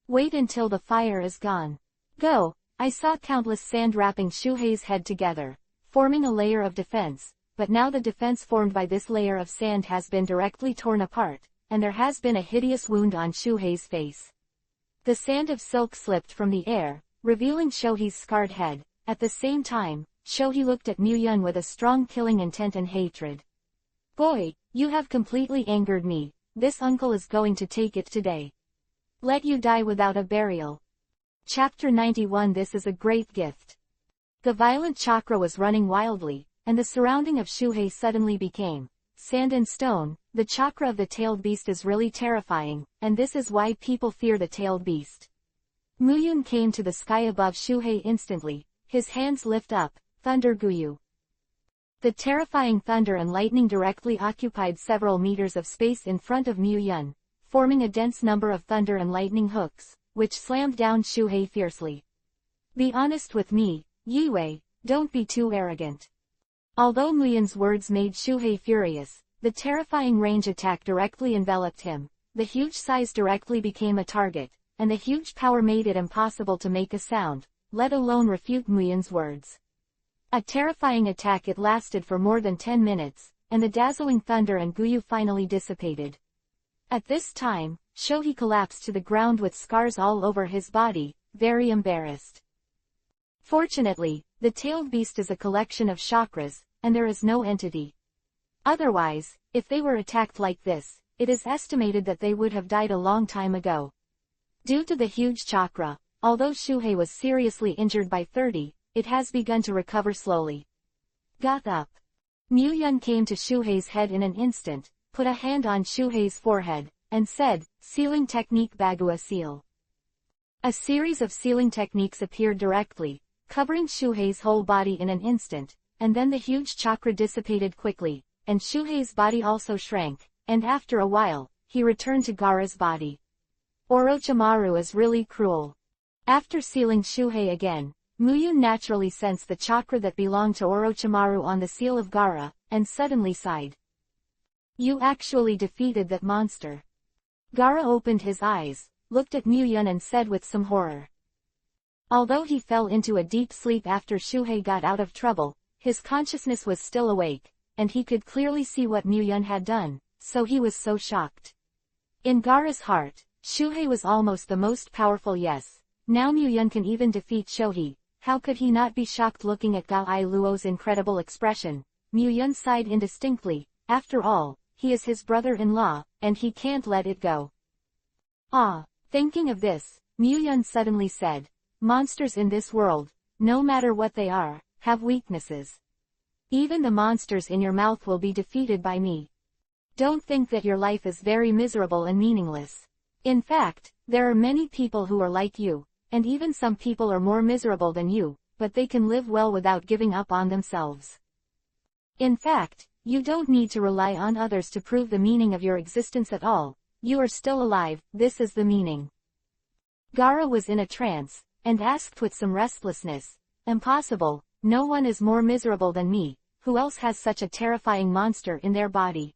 Wait until the fire is gone. Go! I saw countless sand wrapping Shuhei's head together, forming a layer of defense, but now the defense formed by this layer of sand has been directly torn apart, and there has been a hideous wound on Shuhei's face. The sand of silk slipped from the air, revealing Shohei's scarred head. At the same time, Shohei looked at Muyun with a strong killing intent and hatred. Boy, you have completely angered me. This uncle is going to take it today. Let you die without a burial. Chapter 91. This is a great gift. The violent chakra was running wildly, and the surrounding of Shuhei suddenly became sand and stone. The chakra of the tailed beast is really terrifying, and this is why people fear the tailed beast. Muyun came to the sky above Shuhei instantly, his hands lift up, Thunder Guyu. The terrifying thunder and lightning directly occupied several meters of space in front of Muyun, forming a dense number of thunder and lightning hooks, which slammed down Shuhei fiercely. Be honest with me, Yue, don't be too arrogant. Although Muyun's words made Shuhei furious, the terrifying range attack directly enveloped him, the huge size directly became a target, and the huge power made it impossible to make a sound, let alone refute Muyun's words. A terrifying attack. It lasted for more than 10 minutes, and the dazzling thunder and Guyu finally dissipated. At this time, Shohei collapsed to the ground with scars all over his body, very embarrassed. Fortunately, the tailed beast is a collection of chakras, and there is no entity. Otherwise, if they were attacked like this, it is estimated that they would have died a long time ago. Due to the huge chakra, although Shuhei was seriously injured by 30, it has begun to recover slowly. Got up. Muyun came to Shuhei's head in an instant, put a hand on Shuhei's forehead, and said, Sealing Technique Bagua Seal. A series of sealing techniques appeared directly, covering Shuhei's whole body in an instant, and then the huge chakra dissipated quickly, and Shuhei's body also shrank, and after a while, he returned to Gaara's body. Orochimaru is really cruel. After sealing Shuhei again, Muyun naturally sensed the chakra that belonged to Orochimaru on the seal of Gaara, and suddenly sighed. You actually defeated that monster. Gaara opened his eyes, looked at Muyun and said with some horror. Although he fell into a deep sleep after Shuhei got out of trouble, his consciousness was still awake, and he could clearly see what Muyun had done, so he was so shocked. In Gaara's heart, Shuhei was almost the most powerful. Yes, now Muyun can even defeat Shohei. How could he not be shocked looking at Gao Luo's incredible expression? Muyun sighed indistinctly. After all, he is his brother-in-law, and he can't let it go. Ah, thinking of this, Muyun suddenly said, monsters in this world, no matter what they are, have weaknesses. Even the monsters in your mouth will be defeated by me. Don't think that your life is very miserable and meaningless. In fact, there are many people who are like you, and even some people are more miserable than you, but they can live well without giving up on themselves. In fact, you don't need to rely on others to prove the meaning of your existence at all. You are still alive, this is the meaning. Gaara was in a trance, and asked with some restlessness, Impossible, no one is more miserable than me, who else has such a terrifying monster in their body?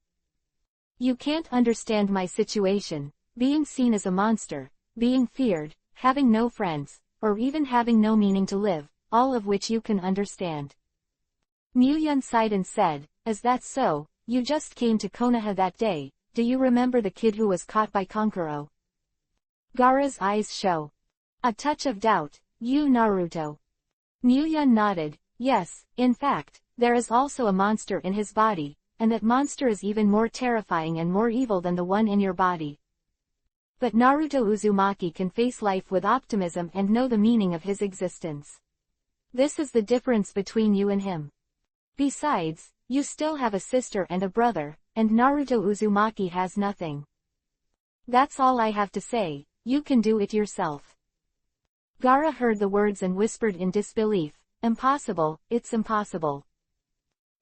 You can't understand my situation, being seen as a monster, being feared, having no friends, or even having no meaning to live, all of which you can understand. Muyun sighed and said, Is that so? You just came to Konoha that day, do you remember the kid who was caught by Kankuro? Gaara's eyes show a touch of doubt. You Naruto. Muyun nodded, yes, in fact, there is also a monster in his body, and that monster is even more terrifying and more evil than the one in your body. But Naruto Uzumaki can face life with optimism and know the meaning of his existence. This is the difference between you and him. Besides, you still have a sister and a brother, and Naruto Uzumaki has nothing. That's all I have to say, you can do it yourself. Gaara heard the words and whispered in disbelief, "Impossible, it's impossible."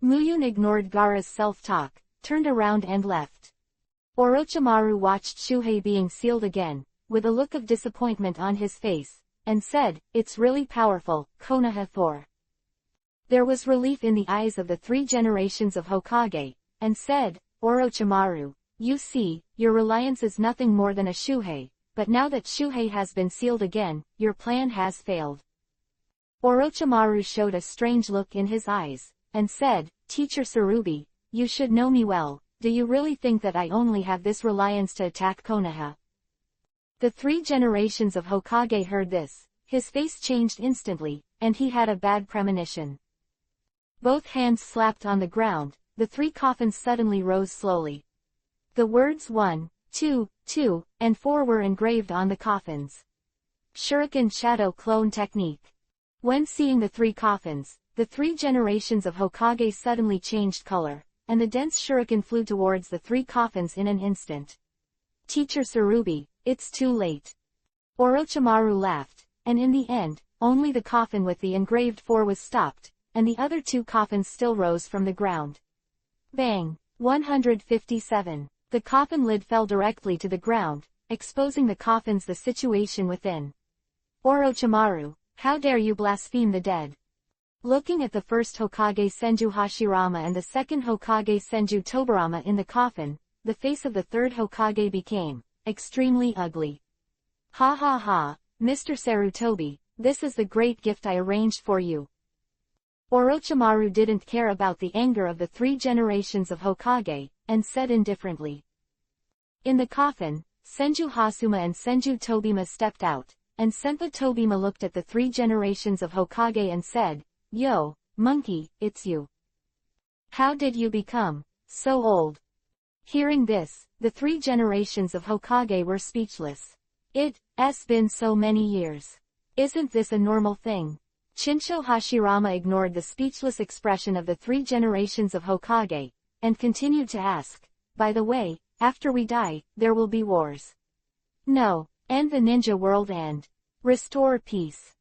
Muyun ignored Gaara's self-talk, turned around and left. Orochimaru watched Shuhei being sealed again, with a look of disappointment on his face, and said, "It's really powerful, Konoha Thor." There was relief in the eyes of the 3 generations of Hokage, and said, "Orochimaru, you see, your reliance is nothing more than a Shuhei, but now that Shuhei has been sealed again, your plan has failed." Orochimaru showed a strange look in his eyes, and said, "Teacher Tsurugi, you should know me well, do you really think that I only have this reliance to attack Konoha?" The 3 generations of Hokage heard this, his face changed instantly, and he had a bad premonition. Both hands slapped on the ground, the 3 coffins suddenly rose slowly. The words 1, 2, 2, and 4 were engraved on the coffins. Shuriken Shadow Clone Technique. When seeing the 3 coffins, the 3 generations of Hokage suddenly changed color, and the dense shuriken flew towards the 3 coffins in an instant. "Teacher Tsurugi, it's too late." Orochimaru laughed, and in the end, only the coffin with the engraved 4 was stopped, and the other 2 coffins still rose from the ground. Bang! 157. The coffin lid fell directly to the ground, exposing the coffins the situation within. "Orochimaru, how dare you blaspheme the dead?" Looking at the first Hokage Senju Hashirama and the second Hokage Senju Tobirama in the coffin, the face of the third Hokage became extremely ugly. "Ha ha ha, Mr. Sarutobi, this is the great gift I arranged for you." Orochimaru didn't care about the anger of the 3 generations of Hokage, and said indifferently. In the coffin, Senju Hasuma and Senju Tobima stepped out, and Senpa Tobima looked at the 3 generations of Hokage and said, "Yo, monkey, it's you. How did you become so old?" Hearing this, the 3 generations of Hokage were speechless. It's been so many years. Isn't this a normal thing? Chinsho Hashirama ignored the speechless expression of the 3 generations of Hokage, and continued to ask, "By the way, after we die, there will be wars. No, end the ninja world and restore peace."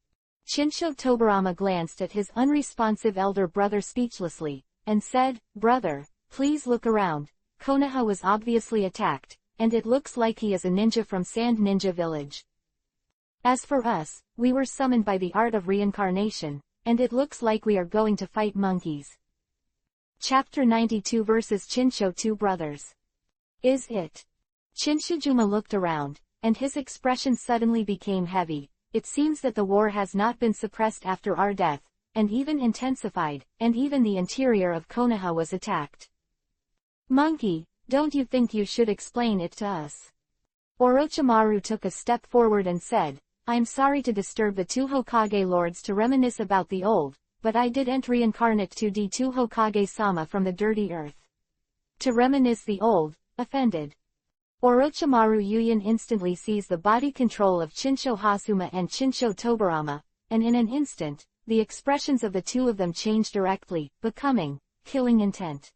Chinsho Tobirama glanced at his unresponsive elder brother speechlessly, and said, "Brother, please look around. Konoha was obviously attacked, and it looks like he is a ninja from Sand Ninja Village. As for us, we were summoned by the art of reincarnation, and it looks like we are going to fight monkeys." Chapter 92 versus Chinsho Two Brothers. Is it? Chinshojuma looked around, and his expression suddenly became heavy. "It seems that the war has not been suppressed after our death, and even intensified, and even the interior of Konoha was attacked. Monkey, don't you think you should explain it to us?" Orochimaru took a step forward and said, "I'm sorry to disturb the 2 Hokage lords to reminisce about the old, but I didn't reincarnate to D2 Hokage-sama from the dirty earth. To reminisce the old, offended." Orochimaru Yuyin instantly seized the body control of Chinsho Hasuma and Chinsho Tobirama, and in an instant, the expressions of the 2 of them changed directly, becoming killing intent.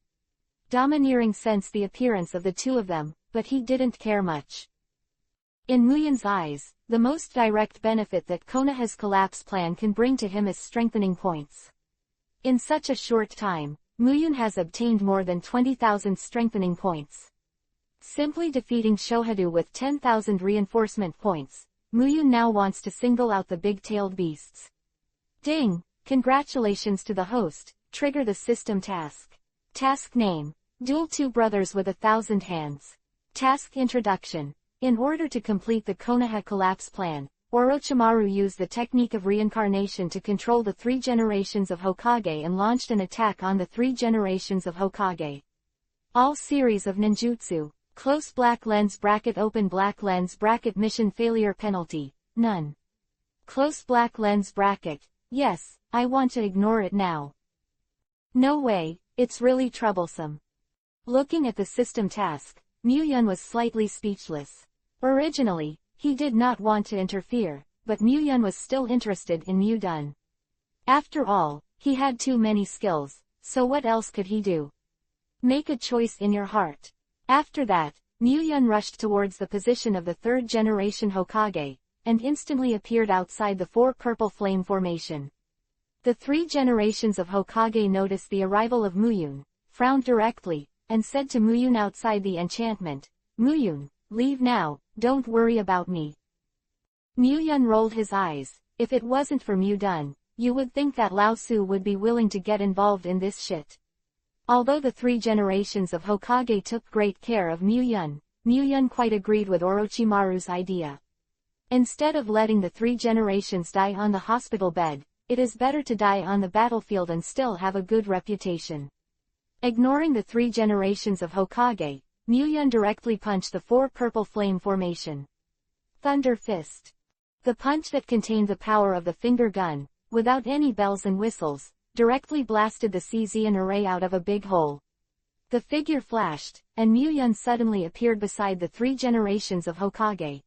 Domineering sensed the appearance of the 2 of them, but he didn't care much. In Muyun's eyes, the most direct benefit that Konoha's collapse plan can bring to him is strengthening points. In such a short time, Muyun has obtained more than 20,000 strengthening points. Simply defeating Shohadu with 10,000 reinforcement points, Muyun now wants to single out the big-tailed beasts. Ding! Congratulations to the host, trigger the system task. Task name: Duel 2 Brothers with 1,000 Hands. Task Introduction. In order to complete the Konoha collapse plan, Orochimaru used the technique of reincarnation to control the 3 generations of Hokage and launched an attack on the 3 generations of Hokage. All series of ninjutsu. Close black lens bracket open black lens bracket mission failure penalty, none. Close black lens bracket, yes, I want to ignore it now. No way, it's really troublesome. Looking at the system task, Muyun was slightly speechless. Originally, he did not want to interfere, but Muyun was still interested in Muyun. After all, he had too many skills, so what else could he do? Make a choice in your heart. After that, Muyun rushed towards the position of the 3rd generation Hokage, and instantly appeared outside the 4 purple flame formation. The 3 generations of Hokage noticed the arrival of Muyun, frowned directly, and said to Muyun outside the enchantment, "Muyun, leave now, don't worry about me." Muyun rolled his eyes. If it wasn't for Muyun, you would think that Lao Su would be willing to get involved in this shit. Although the 3 generations of Hokage took great care of Muyun, Muyun quite agreed with Orochimaru's idea. Instead of letting the 3 generations die on the hospital bed, it is better to die on the battlefield and still have a good reputation. Ignoring the 3 generations of Hokage, Muyun directly punched the 4 purple flame formation. Thunder Fist. The punch that contained the power of the finger gun, without any bells and whistles, directly blasted the Cesian array out of a big hole. The figure flashed, and Muyun suddenly appeared beside the 3 generations of Hokage.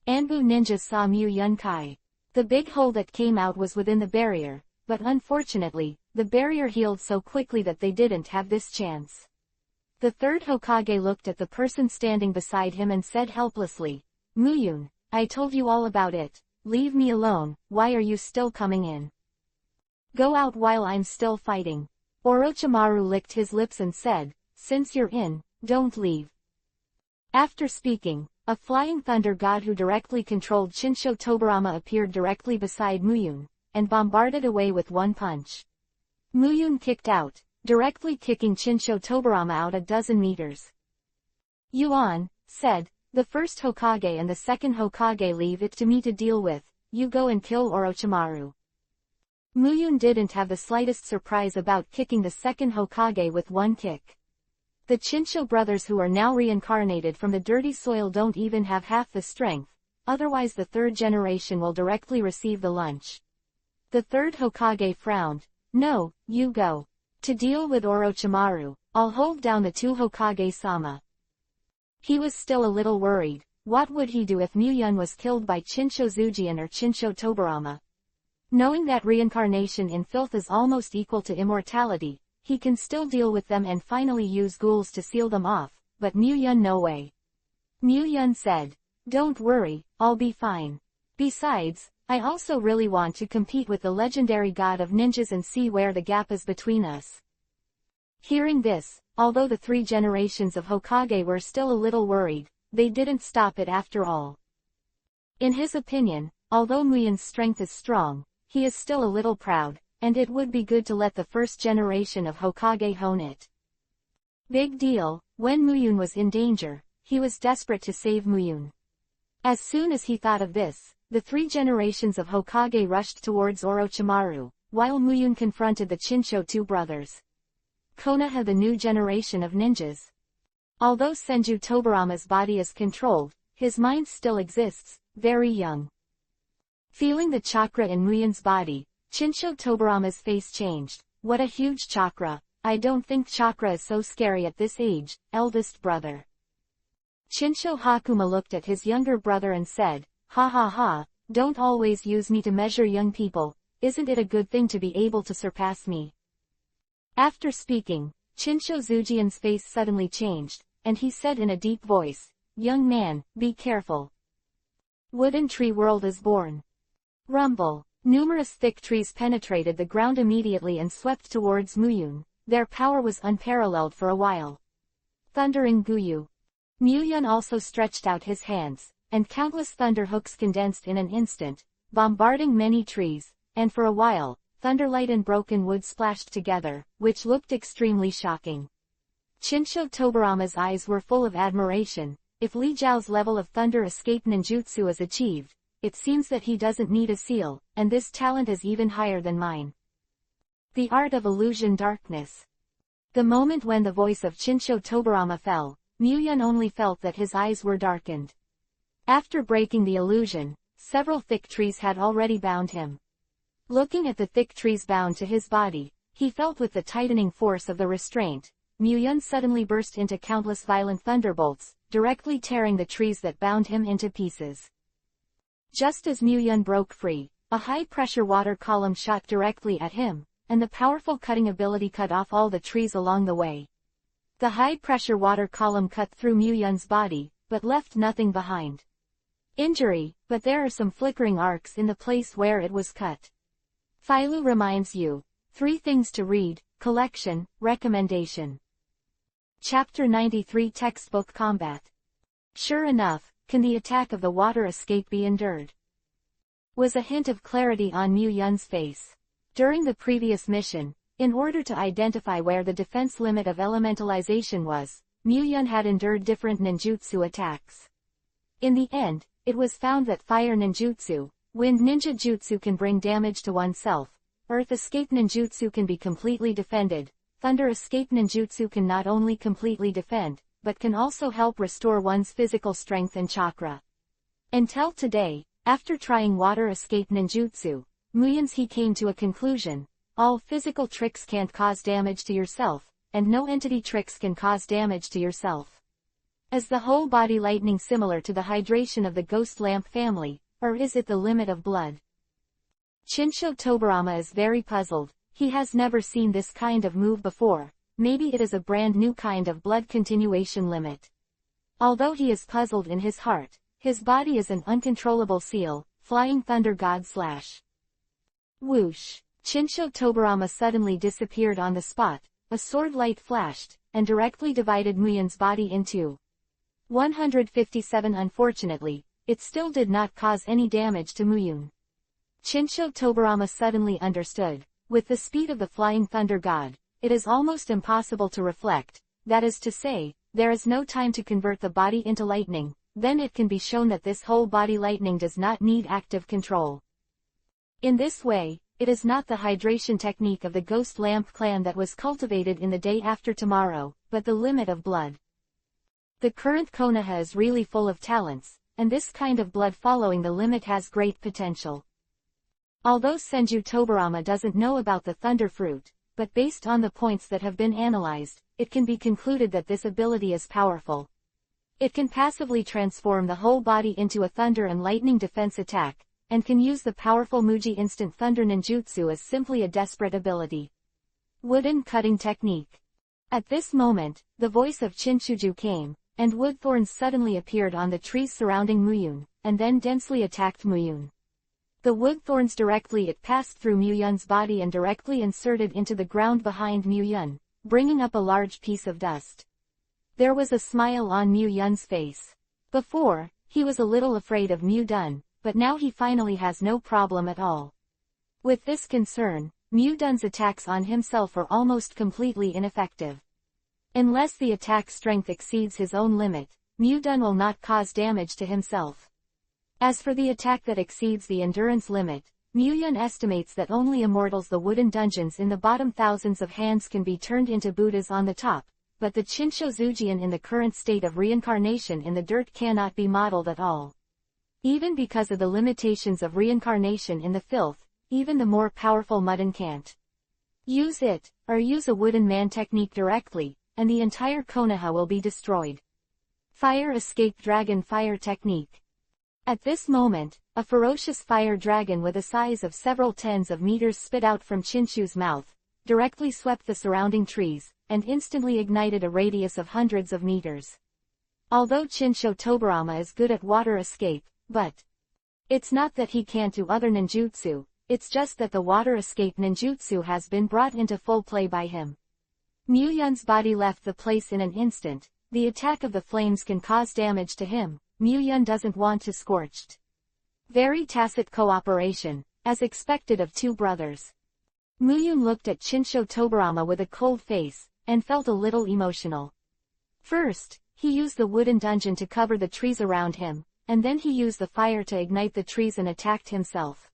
Anbu ninjas saw Muyun Kai. The big hole that came out was within the barrier, but unfortunately, the barrier healed so quickly that they didn't have this chance. The 3rd Hokage looked at the person standing beside him and said helplessly, "Muyun, I told you all about it. Leave me alone, why are you still coming in? Go out while I'm still fighting." Orochimaru licked his lips and said, "Since you're in, don't leave." After speaking, a flying thunder god who directly controlled Shinsho Tobirama appeared directly beside Muyun, and bombarded away with 1 punch. Muyun kicked out, directly kicking Shinsho Tobirama out a dozen meters. Yuan said, "The 1st Hokage and the 2nd Hokage leave it to me to deal with, you go and kill Orochimaru." Muyun didn't have the slightest surprise about kicking the 2nd Hokage with 1 kick. The Shinsho brothers who are now reincarnated from the dirty soil don't even have half the strength, otherwise the 3rd generation will directly receive the lunch. The 3rd Hokage frowned. "No, you go. To deal with Orochimaru, I'll hold down the 2 Hokage-sama." He was still a little worried. What would he do if Muyun was killed by Shinsho Zujian or Shinsho Tobirama? Knowing that reincarnation in filth is almost equal to immortality, he can still deal with them and finally use ghouls to seal them off, but Muyun no way. Muyun said, "Don't worry, I'll be fine. Besides, I also really want to compete with the legendary god of ninjas and see where the gap is between us." Hearing this, although the 3 generations of Hokage were still a little worried, they didn't stop it after all. In his opinion, although Muyun's strength is strong, he is still a little proud, and it would be good to let the 1st generation of Hokage hone it. Big deal, when Muyun was in danger, he was desperate to save Muyun. As soon as he thought of this, the 3 generations of Hokage rushed towards Orochimaru, while Muyun confronted the Shinsho 2 brothers. Konoha, the new generation of ninjas. Although Senju Tobirama's body is controlled, his mind still exists, very young. Feeling the chakra in Muyun's body, Shinsho Tobirama's face changed. "What a huge chakra. I don't think chakra is so scary at this age, eldest brother." Shinsho Hakuma looked at his younger brother and said, "Ha ha ha, don't always use me to measure young people, isn't it a good thing to be able to surpass me?" After speaking, Shinsho Zujian's face suddenly changed, and he said in a deep voice, "Young man, be careful. Wooden tree world is born." Rumble. Numerous thick trees penetrated the ground immediately and swept towards Muyun. Their power was unparalleled for a while. Thundering Guyu. Muyun also stretched out his hands, and countless thunder hooks condensed in an instant, bombarding many trees, and for a while, thunderlight and broken wood splashed together, which looked extremely shocking. Shinsho Tobirama's eyes were full of admiration. If Li Zhao's level of thunder escape ninjutsu is achieved, it seems that he doesn't need a seal, and this talent is even higher than mine. The art of illusion darkness. The moment when the voice of Shinsho Tobirama fell, Muyun only felt that his eyes were darkened. After breaking the illusion, several thick trees had already bound him. Looking at the thick trees bound to his body, he felt with the tightening force of the restraint, Muyun suddenly burst into countless violent thunderbolts, directly tearing the trees that bound him into pieces. Just as Muyun broke free, a high-pressure water column shot directly at him, and the powerful cutting ability cut off all the trees along the way. The high-pressure water column cut through Muyun's body, but left nothing behind. injury, but there are some flickering arcs in the place where it was cut. Philo reminds you. 3 things to read, collection, recommendation. Chapter 93 Textbook Combat. Sure enough, can the attack of the water escape be endured? Was a hint of clarity on Mu Yun's face. During the previous mission, in order to identify where the defense limit of elementalization was, Mu Yun had endured different ninjutsu attacks. In the end, it was found that fire ninjutsu, wind ninja jutsu can bring damage to oneself, earth escape ninjutsu can be completely defended, thunder escape ninjutsu can not only completely defend, but can also help restore one's physical strength and chakra. Until today, after trying water escape ninjutsu, he came to a conclusion: all physical tricks can't cause damage to yourself, and no entity tricks can cause damage to yourself. Is the whole body lightning similar to the hydration of the ghost lamp family, or is it the limit of blood? Chinsho Tobarama is very puzzled. He has never seen this kind of move before. Maybe it is a brand new kind of blood continuation limit. Although he is puzzled in his heart, his body is an uncontrollable seal, flying thunder god slash. Whoosh! Chinsho Tobarama suddenly disappeared on the spot, a sword light flashed, and directly divided Muyun's body in two. 157. Unfortunately, it still did not cause any damage to Muyun. Chinsho Tobarama suddenly understood. With the speed of the flying thunder god, it is almost impossible to reflect, that is to say, there is no time to convert the body into lightning, then it can be shown that this whole body lightning does not need active control. In this way, it is not the hydration technique of the Ghost Lamp clan that was cultivated in the day after tomorrow, but the limit of blood. The current Konoha is really full of talents, and this kind of blood following the limit has great potential. Although Senju Tobarama doesn't know about the thunder fruit, but based on the points that have been analyzed, it can be concluded that this ability is powerful. It can passively transform the whole body into a thunder and lightning defense attack, and can use the powerful Muji instant thunder ninjutsu as simply a desperate ability. Wooden cutting technique. At this moment, the voice of Chinshuju came, and wood thorns suddenly appeared on the trees surrounding Muyun, and then densely attacked Muyun. The wood thorns directly passed through Muyun's body and directly inserted into the ground behind Muyun, bringing up a large piece of dust. There was a smile on Muyun's face. Before, he was a little afraid of Mudun, but now he finally has no problem at all. With this concern, Mudun's attacks on himself are almost completely ineffective. Unless the attack strength exceeds his own limit, Mudun will not cause damage to himself. As for the attack that exceeds the endurance limit, Muyun estimates that only immortals the wooden dungeons in the bottom thousands of hands can be turned into Buddhas on the top, but the Chinsho Zujian in the current state of reincarnation in the dirt cannot be modeled at all. Even because of the limitations of reincarnation in the filth, even the more powerful Mudden can't use it, or use a wooden man technique directly, and the entire Konoha will be destroyed. Fire escape dragon fire technique. At this moment, a ferocious fire dragon with a size of several tens of meters spit out from Chinshu's mouth, directly swept the surrounding trees, and instantly ignited a radius of hundreds of meters. Although Chinsho Tobarama is good at water escape, but it's not that he can't do other ninjutsu, it's just that the water escape ninjutsu has been brought into full play by him. Muyun's body left the place in an instant. The attack of the flames can cause damage to him. Muyun doesn't want to scorched. Very tacit cooperation, as expected of two brothers. Muyun looked at Chinsho Tobarama with a cold face, and felt a little emotional. First, he used the wooden dungeon to cover the trees around him, and then he used the fire to ignite the trees and attacked himself.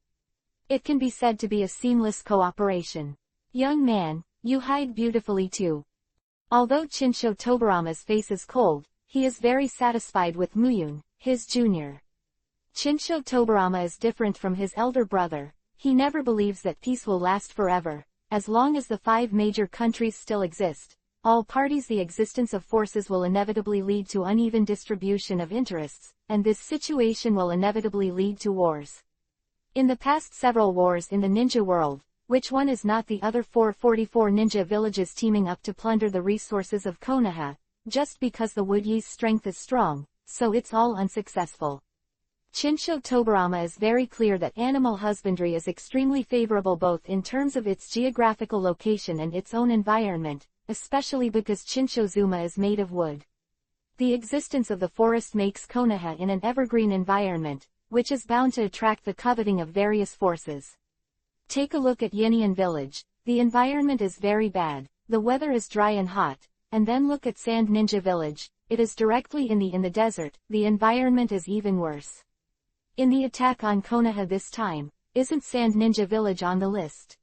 It can be said to be a seamless cooperation. Young man, you hide beautifully too. Although Chinsho Tobarama's face is cold, he is very satisfied with Muyun, his junior. Chinsho Tobarama is different from his elder brother. He never believes that peace will last forever. As long as the 5 major countries still exist, all parties, the existence of forces will inevitably lead to uneven distribution of interests, and this situation will inevitably lead to wars. In the past several wars in the ninja world, which one is not the other 444 ninja villages teaming up to plunder the resources of Konoha, just because the Woodyi's strength is strong, so it's all unsuccessful. Chinsho Tobarama is very clear that animal husbandry is extremely favorable both in terms of its geographical location and its own environment, especially because Chinshozuma is made of wood. The existence of the forest makes Konoha in an evergreen environment, which is bound to attract the coveting of various forces. Take a look at Yinian village. The environment is very bad, the weather is dry and hot, and then look at Sand Ninja village, it is directly in the desert, the environment is even worse. In the attack on Konoha this time, isn't Sand Ninja village on the list?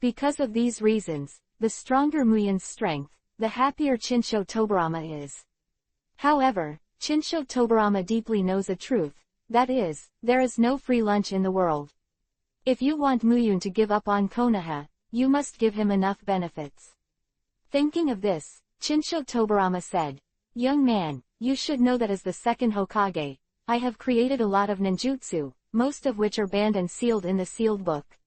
Because of these reasons, the stronger Muyun's strength, the happier Chinsho Tobarama is. However, Chinsho Tobarama deeply knows a truth, that is, there is no free lunch in the world. If you want Muyun to give up on Konoha, you must give him enough benefits. Thinking of this, Chinsho Tobarama said, "Young man, you should know that as the second Hokage, I have created a lot of ninjutsu, most of which are banned and sealed in the sealed book.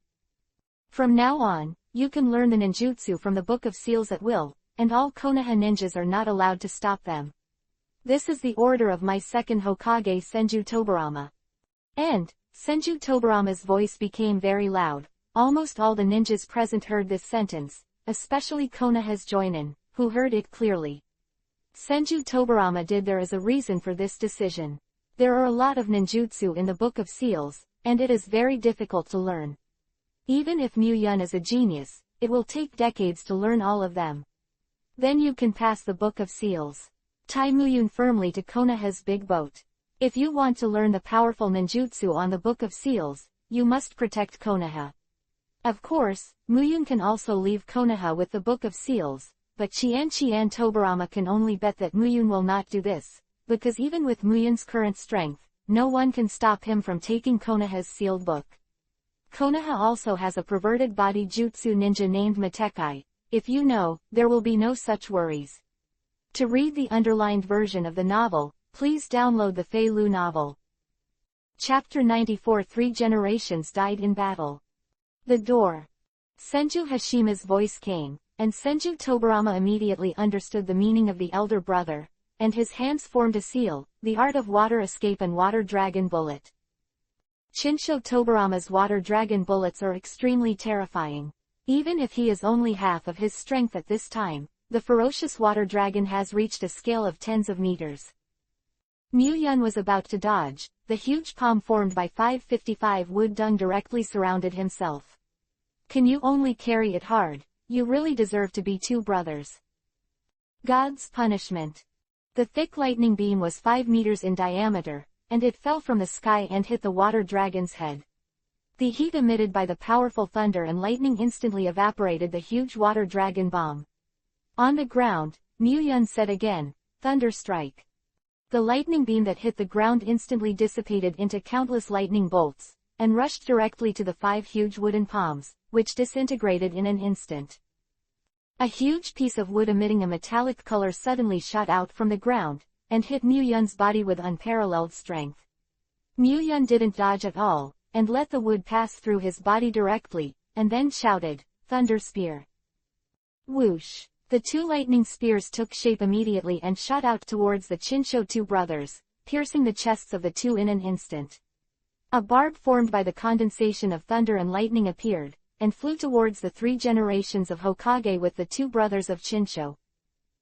From now on, you can learn the ninjutsu from the Book of Seals at will, and all Konoha ninjas are not allowed to stop them. This is the order of my second Hokage Senju Tobarama." And, Senju Tobarama's voice became very loud. Almost all the ninjas present heard this sentence, especially Konoha's joinin, who heard it clearly. Senju Tobarama did. There is a reason for this decision. There are a lot of ninjutsu in the Book of Seals, and it is very difficult to learn. Even if Muyun is a genius, it will take decades to learn all of them. Then you can pass the Book of Seals. Tie Muyun firmly to Konoha's big boat. If you want to learn the powerful ninjutsu on the Book of Seals, you must protect Konoha. Of course, Muyun can also leave Konoha with the Book of Seals, but Chien Tobarama can only bet that Muyun will not do this, because even with Muyun's current strength, no one can stop him from taking Konoha's sealed book. Konoha also has a perverted body jutsu ninja named Matekai. If you know, there will be no such worries. To read the underlined version of the novel, please download the Fei Lu novel. Chapter 94. 3 generations died in battle. The door. Senju Hashima's voice came, and Senju Tobarama immediately understood the meaning of the elder brother, and his hands formed a seal, the art of water escape and water dragon bullet. Chinsho Tobarama's water dragon bullets are extremely terrifying. Even if he is only half of his strength at this time, the ferocious water dragon has reached a scale of tens of meters. Muyun was about to dodge. The huge palm formed by 555 wood dung directly surrounded himself. Can you only carry it hard? You really deserve to be two brothers. God's punishment. The thick lightning beam was 5 meters in diameter, and it fell from the sky and hit the water dragon's head. The heat emitted by the powerful thunder and lightning instantly evaporated the huge water dragon bomb. On the ground, Muyun said again, "Thunder strike." The lightning beam that hit the ground instantly dissipated into countless lightning bolts, and rushed directly to the 5 huge wooden palms, which disintegrated in an instant. A huge piece of wood emitting a metallic color suddenly shot out from the ground, and hit Muyun's body with unparalleled strength. Muyun didn't dodge at all, and let the wood pass through his body directly, and then shouted, "Thunder Spear." Whoosh! The 2 lightning spears took shape immediately and shot out towards the Chinsho two brothers, piercing the chests of the 2 in an instant. A barb formed by the condensation of thunder and lightning appeared, and flew towards the 3 generations of Hokage with the 2 brothers of Chinsho.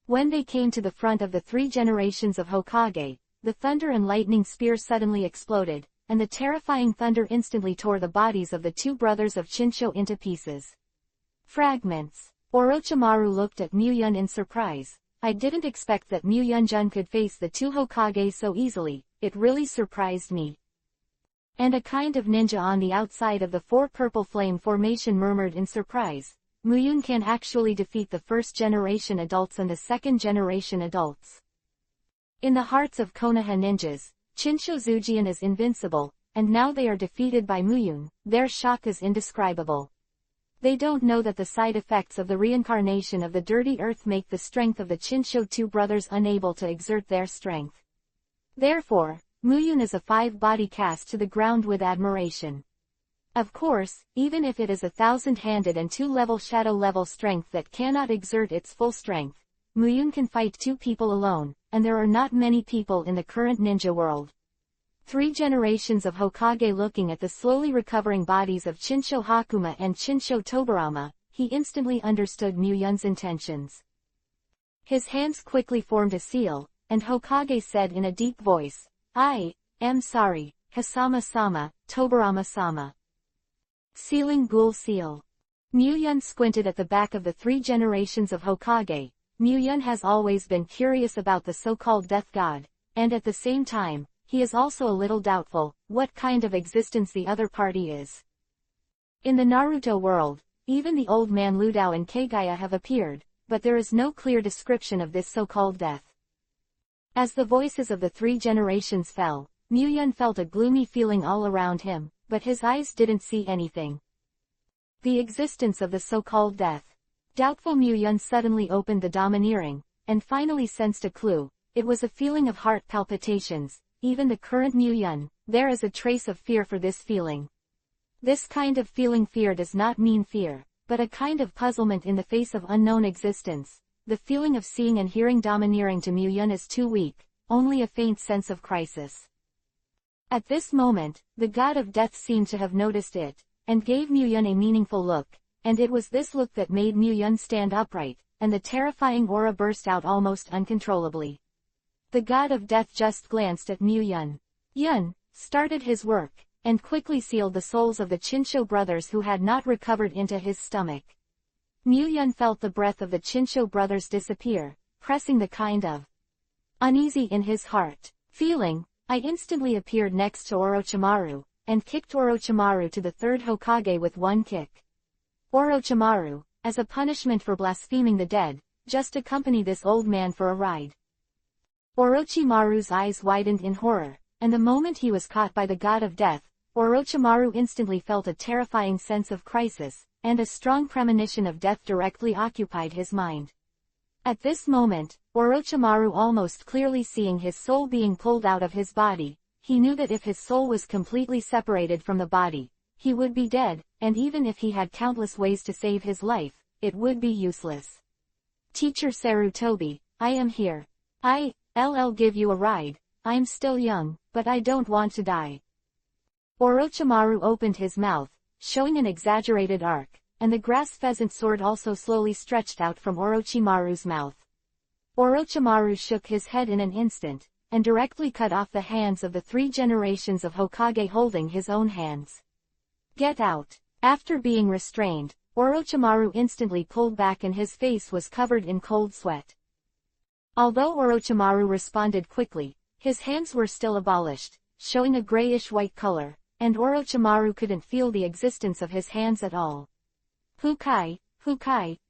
When they came to the front of the 3 generations of Hokage, the thunder and lightning spear suddenly exploded, and the terrifying thunder instantly tore the bodies of the 2 brothers of Chinsho into pieces. Fragments. Orochimaru looked at Muyun in surprise. "I didn't expect that Muyun-jun could face the 2 Hokage so easily, it really surprised me." And a kind of ninja on the outside of the 4 purple flame formation murmured in surprise, "Muyun can actually defeat the 1st generation adults and the 2nd generation adults." In the hearts of Konoha ninjas, Chinsho Zujian is invincible, and now they are defeated by Muyun. Their shock is indescribable. They don't know that the side effects of the reincarnation of the dirty earth make the strength of the Chinsho two brothers unable to exert their strength. Therefore, Muyun is a 5-body cast to the ground with admiration. Of course, even if it is a 1,000-handed and 2-level shadow level strength that cannot exert its full strength, Muyun can fight 2 people alone, and there are not many people in the current ninja world. 3 generations of Hokage. Looking at the slowly recovering bodies of Chinsho Hakuma and Chinsho Tobarama, he instantly understood Muyun's intentions. His hands quickly formed a seal, and Hokage said in a deep voice, "I am sorry, Hasama-sama, Tobarama-sama." Sealing Ghoul Seal. Muyun squinted at the back of the 3 generations of Hokage. Muyun has always been curious about the so-called death god, and at the same time, he is also a little doubtful what kind of existence the other party is. In the Naruto world, even the old man Ludao and Kagaya have appeared, but there is no clear description of this so-called death. As the voices of the 3 generations fell, Muyun felt a gloomy feeling all around him, but his eyes didn't see anything. The existence of the so-called death. Doubtful Muyun suddenly opened the domineering, and finally sensed a clue. It was a feeling of heart palpitations. Even the current Muyun, there is a trace of fear for this feeling. This kind of feeling, fear, does not mean fear, but a kind of puzzlement in the face of unknown existence. The feeling of seeing and hearing domineering to Muyun is too weak, only a faint sense of crisis. At this moment, the god of death seemed to have noticed it, and gave Muyun a meaningful look, and it was this look that made Muyun stand upright, and the terrifying aura burst out almost uncontrollably. The god of death just glanced at Muyun. Yun started his work, and quickly sealed the souls of the Chinsho brothers who had not recovered into his stomach. Muyun felt the breath of the Chinsho brothers disappear, pressing the kind of uneasy in his heart feeling. I instantly appeared next to Orochimaru, and kicked Orochimaru to the 3rd Hokage with one kick. Orochimaru, as a punishment for blaspheming the dead, just accompany this old man for a ride. Orochimaru's eyes widened in horror, and the moment he was caught by the god of death, Orochimaru instantly felt a terrifying sense of crisis, and a strong premonition of death directly occupied his mind. At this moment, Orochimaru, almost clearly seeing his soul being pulled out of his body, he knew that if his soul was completely separated from the body, he would be dead, and even if he had countless ways to save his life, it would be useless. "Teacher Sarutobi, I am here. I'll give you a ride. I'm still young, but I don't want to die." Orochimaru opened his mouth, showing an exaggerated arc, and the grass pheasant sword also slowly stretched out from Orochimaru's mouth. Orochimaru shook his head in an instant, and directly cut off the hands of the 3 generations of Hokage holding his own hands. "Get out." After being restrained, Orochimaru instantly pulled back and his face was covered in cold sweat. Although Orochimaru responded quickly, his hands were still abolished, showing a grayish-white color, and Orochimaru couldn't feel the existence of his hands at all. Hukai,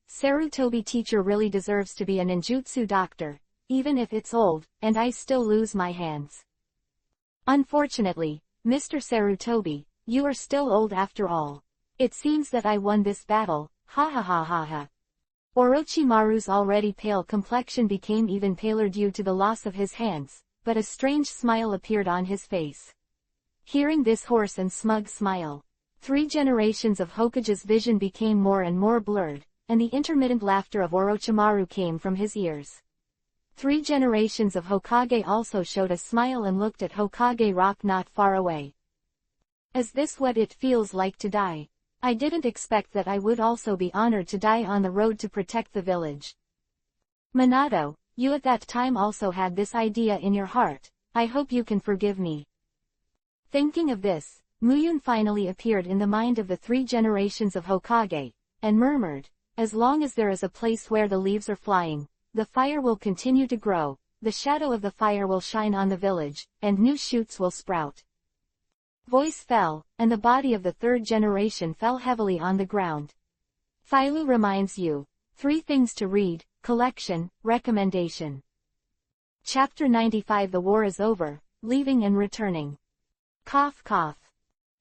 Sarutobi teacher really deserves to be a ninjutsu doctor, even if it's old, and I still lose my hands. Unfortunately, Mr. Sarutobi, you are still old after all. It seems that I won this battle, ha ha ha ha ha. Orochimaru's already pale complexion became even paler due to the loss of his hands, but a strange smile appeared on his face. Hearing this hoarse and smug smile, 3 generations of Hokage's vision became more and more blurred, and the intermittent laughter of Orochimaru came from his ears. 3 generations of Hokage also showed a smile and looked at Hokage Rock not far away. Is this what it feels like to die? I didn't expect that I would also be honored to die on the road to protect the village. Minato, you at that time also had this idea in your heart. I hope you can forgive me. Thinking of this, Muyun finally appeared in the mind of the 3 generations of Hokage, and murmured, as long as there is a place where the leaves are flying, the fire will continue to grow, the shadow of the fire will shine on the village, and new shoots will sprout. Voice fell, and the body of the 3rd generation fell heavily on the ground. Philo reminds you. 3 things to read, collection, recommendation. Chapter 95. The war is over, leaving and returning. Cough cough.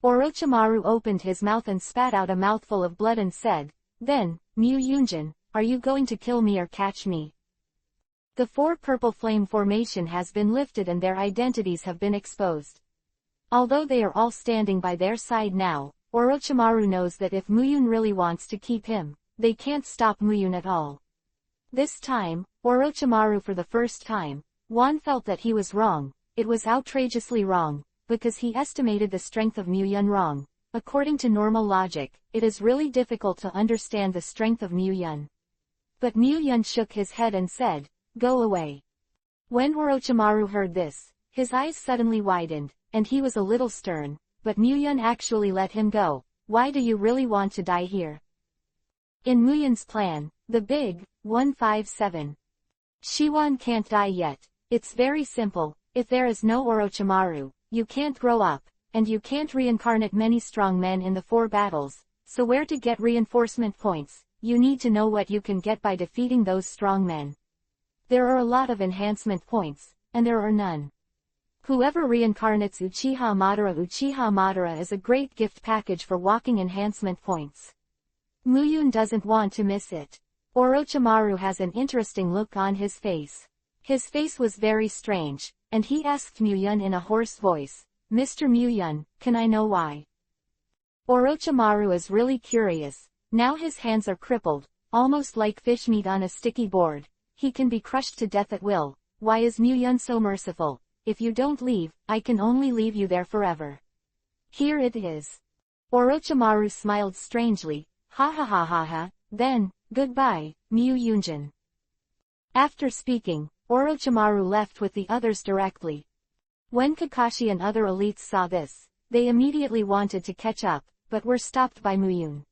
Orochimaru opened his mouth and spat out a mouthful of blood and said, "Then, Muyunjin, are you going to kill me or catch me?" The 4 purple flame formation has been lifted and their identities have been exposed. Although they are all standing by their side now, Orochimaru knows that if Muyun really wants to keep him, they can't stop Muyun at all. This time, Orochimaru for the first time, felt that he was wrong. It was outrageously wrong. because he estimated the strength of Muyun wrong. According to normal logic, it is really difficult to understand the strength of Muyun. But Muyun shook his head and said, "Go away." When Orochimaru heard this, his eyes suddenly widened, and he was a little stern, but Muyun actually let him go. "Why do you really want to die here?" In Muyun's plan, the big 157. Shiwan can't die yet. It's very simple. If there is no Orochimaru, you can't grow up, and you can't reincarnate many strong men in the 4 battles, so where to get reinforcement points? You need to know what you can get by defeating those strong men. There are a lot of enhancement points, and there are none. Whoever reincarnates Uchiha Madara is a great gift package for walking enhancement points. Muyun doesn't want to miss it. Orochimaru has an interesting look on his face. His face was very strange, and he asked Muyun in a hoarse voice, "Mr. Muyun, can I know why?" Orochimaru is really curious. Now his hands are crippled, almost like fish meat on a sticky board. He can be crushed to death at will. Why is Muyun so merciful? If you don't leave, I can only leave you there forever. Here it is. Orochimaru smiled strangely. Ha ha ha ha ha, then, goodbye, Muyunjin. After speaking, Orochimaru left with the others directly. When Kakashi and other elites saw this, they immediately wanted to catch up, but were stopped by Muyun.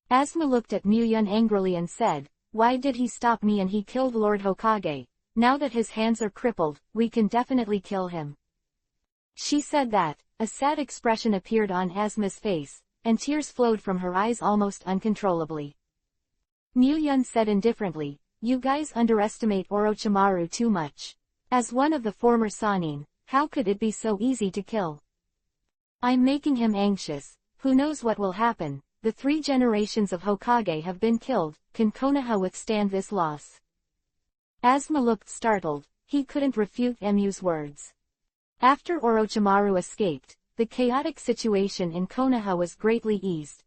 Asuma looked at Muyun angrily and said, "Why did he stop me and he killed Lord Hokage? Now that his hands are crippled, we can definitely kill him." She said that. A sad expression appeared on Asuma's face, and tears flowed from her eyes almost uncontrollably. Muyun said indifferently, "You guys underestimate Orochimaru too much. As one of the former Sannin, how could it be so easy to kill? I'm making him anxious. Who knows what will happen? The 3 generations of Hokage have been killed. Can Konoha withstand this loss?" Asuma looked startled. He couldn't refute Emu's words. After Orochimaru escaped, the chaotic situation in Konoha was greatly eased.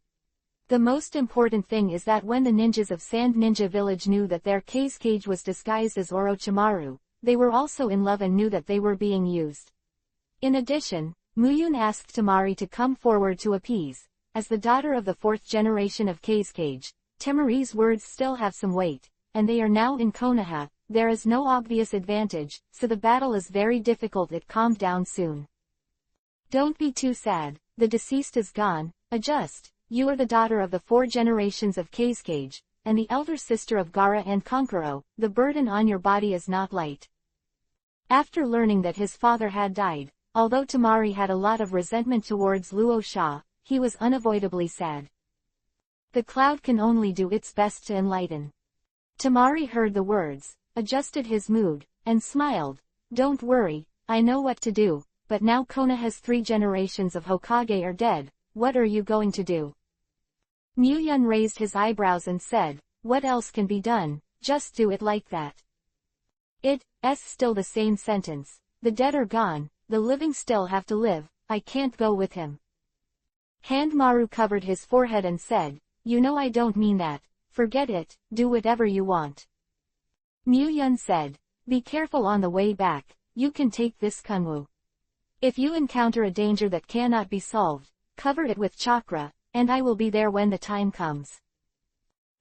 The most important thing is that when the ninjas of Sand Ninja Village knew that their Kazekage was disguised as Orochimaru, they were also in love and knew that they were being used. In addition, Muyun asked Temari to come forward to appease. As the daughter of the 4th generation of Kazekage, Temari's words still have some weight, and they are now in Konoha. There is no obvious advantage, so the battle is very difficult. It calmed down soon. Don't be too sad. The deceased is gone. Adjust. You are the daughter of the 4 generations of Kazekage, and the elder sister of Gaara and Kankuro. The burden on your body is not light. After learning that his father had died, although Temari had a lot of resentment towards Luo Sha, he was unavoidably sad. The cloud can only do its best to enlighten. Temari heard the words, adjusted his mood, and smiled. Don't worry, I know what to do, but now Konoha's 3 generations of Hokage are dead. What are you going to do? Muyun raised his eyebrows and said, what else can be done? Just do it like that. It's still the same sentence. The dead are gone, the living still have to live. I can't go with him. Handmaru covered his forehead and said, you know I don't mean that. Forget it, do whatever you want. Muyun said, be careful on the way back. You can take this kunwu. If you encounter a danger that cannot be solved, cover it with chakra, and I will be there when the time comes.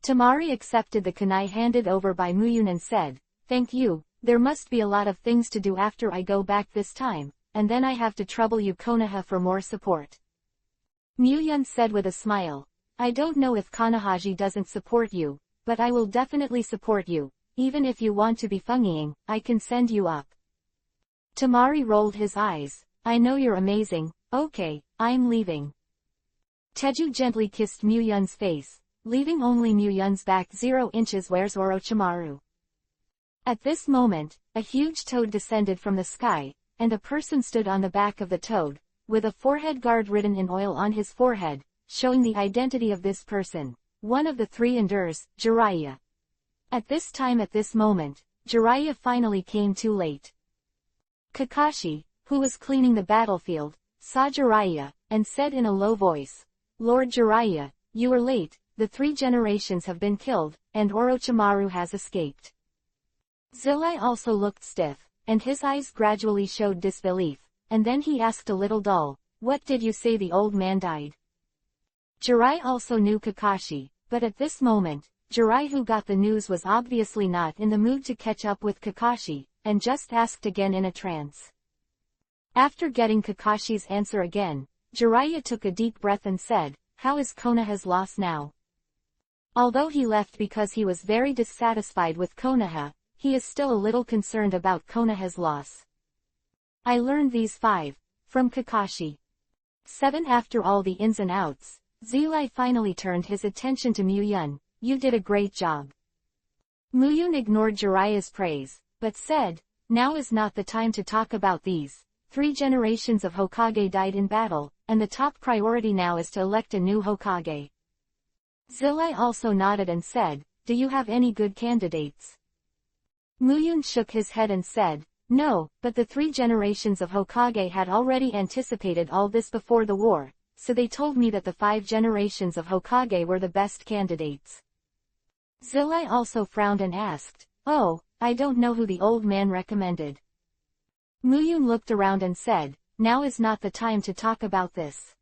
Temari accepted the kunai handed over by Muyun and said, thank you. There must be a lot of things to do after I go back this time, and then I have to trouble you Konoha for more support. Muyun said with a smile, I don't know if Konohaji doesn't support you, but I will definitely support you. Even if you want to be fungying, I can send you up. Temari rolled his eyes. I know you're amazing. Okay, I'm leaving. Teju gently kissed Muyun's face, leaving only Muyun's back 0 inches. Where's Orochimaru? At this moment, a huge toad descended from the sky, and a person stood on the back of the toad, with a forehead guard written in oil on his forehead, showing the identity of this person. One of the 3 endures, Jiraiya. At this moment, Jiraiya finally came too late. Kakashi, who was cleaning the battlefield, saw Jiraiya, and said in a low voice, Lord Jiraiya, you are late, the 3 generations have been killed, and Orochimaru has escaped. Zillai also looked stiff, and his eyes gradually showed disbelief, and then he asked a little dull, "What did you say the old man died?" Jirai also knew Kakashi, but at this moment, Jirai who got the news was obviously not in the mood to catch up with Kakashi, and just asked again in a trance. After getting Kakashi's answer again, Jiraiya took a deep breath and said, "How is Konoha's loss now?" Although he left because he was very dissatisfied with Konoha, he is still a little concerned about Konoha's loss. I learned these 5, from Kakashi. 7 After all the ins and outs, Zerai finally turned his attention to Muyun. "You did a great job." Muyun ignored Jiraiya's praise, but said, "Now is not the time to talk about these. 3 generations of Hokage died in battle, and the top priority now is to elect a new Hokage." Zerai also nodded and said, "Do you have any good candidates?" Muyun shook his head and said, "No, but the 3 generations of Hokage had already anticipated all this before the war, so they told me that the 5 generations of Hokage were the best candidates." Zerai also frowned and asked, "Oh, I don't know who the old man recommended." Muyun looked around and said, "Now is not the time to talk about this.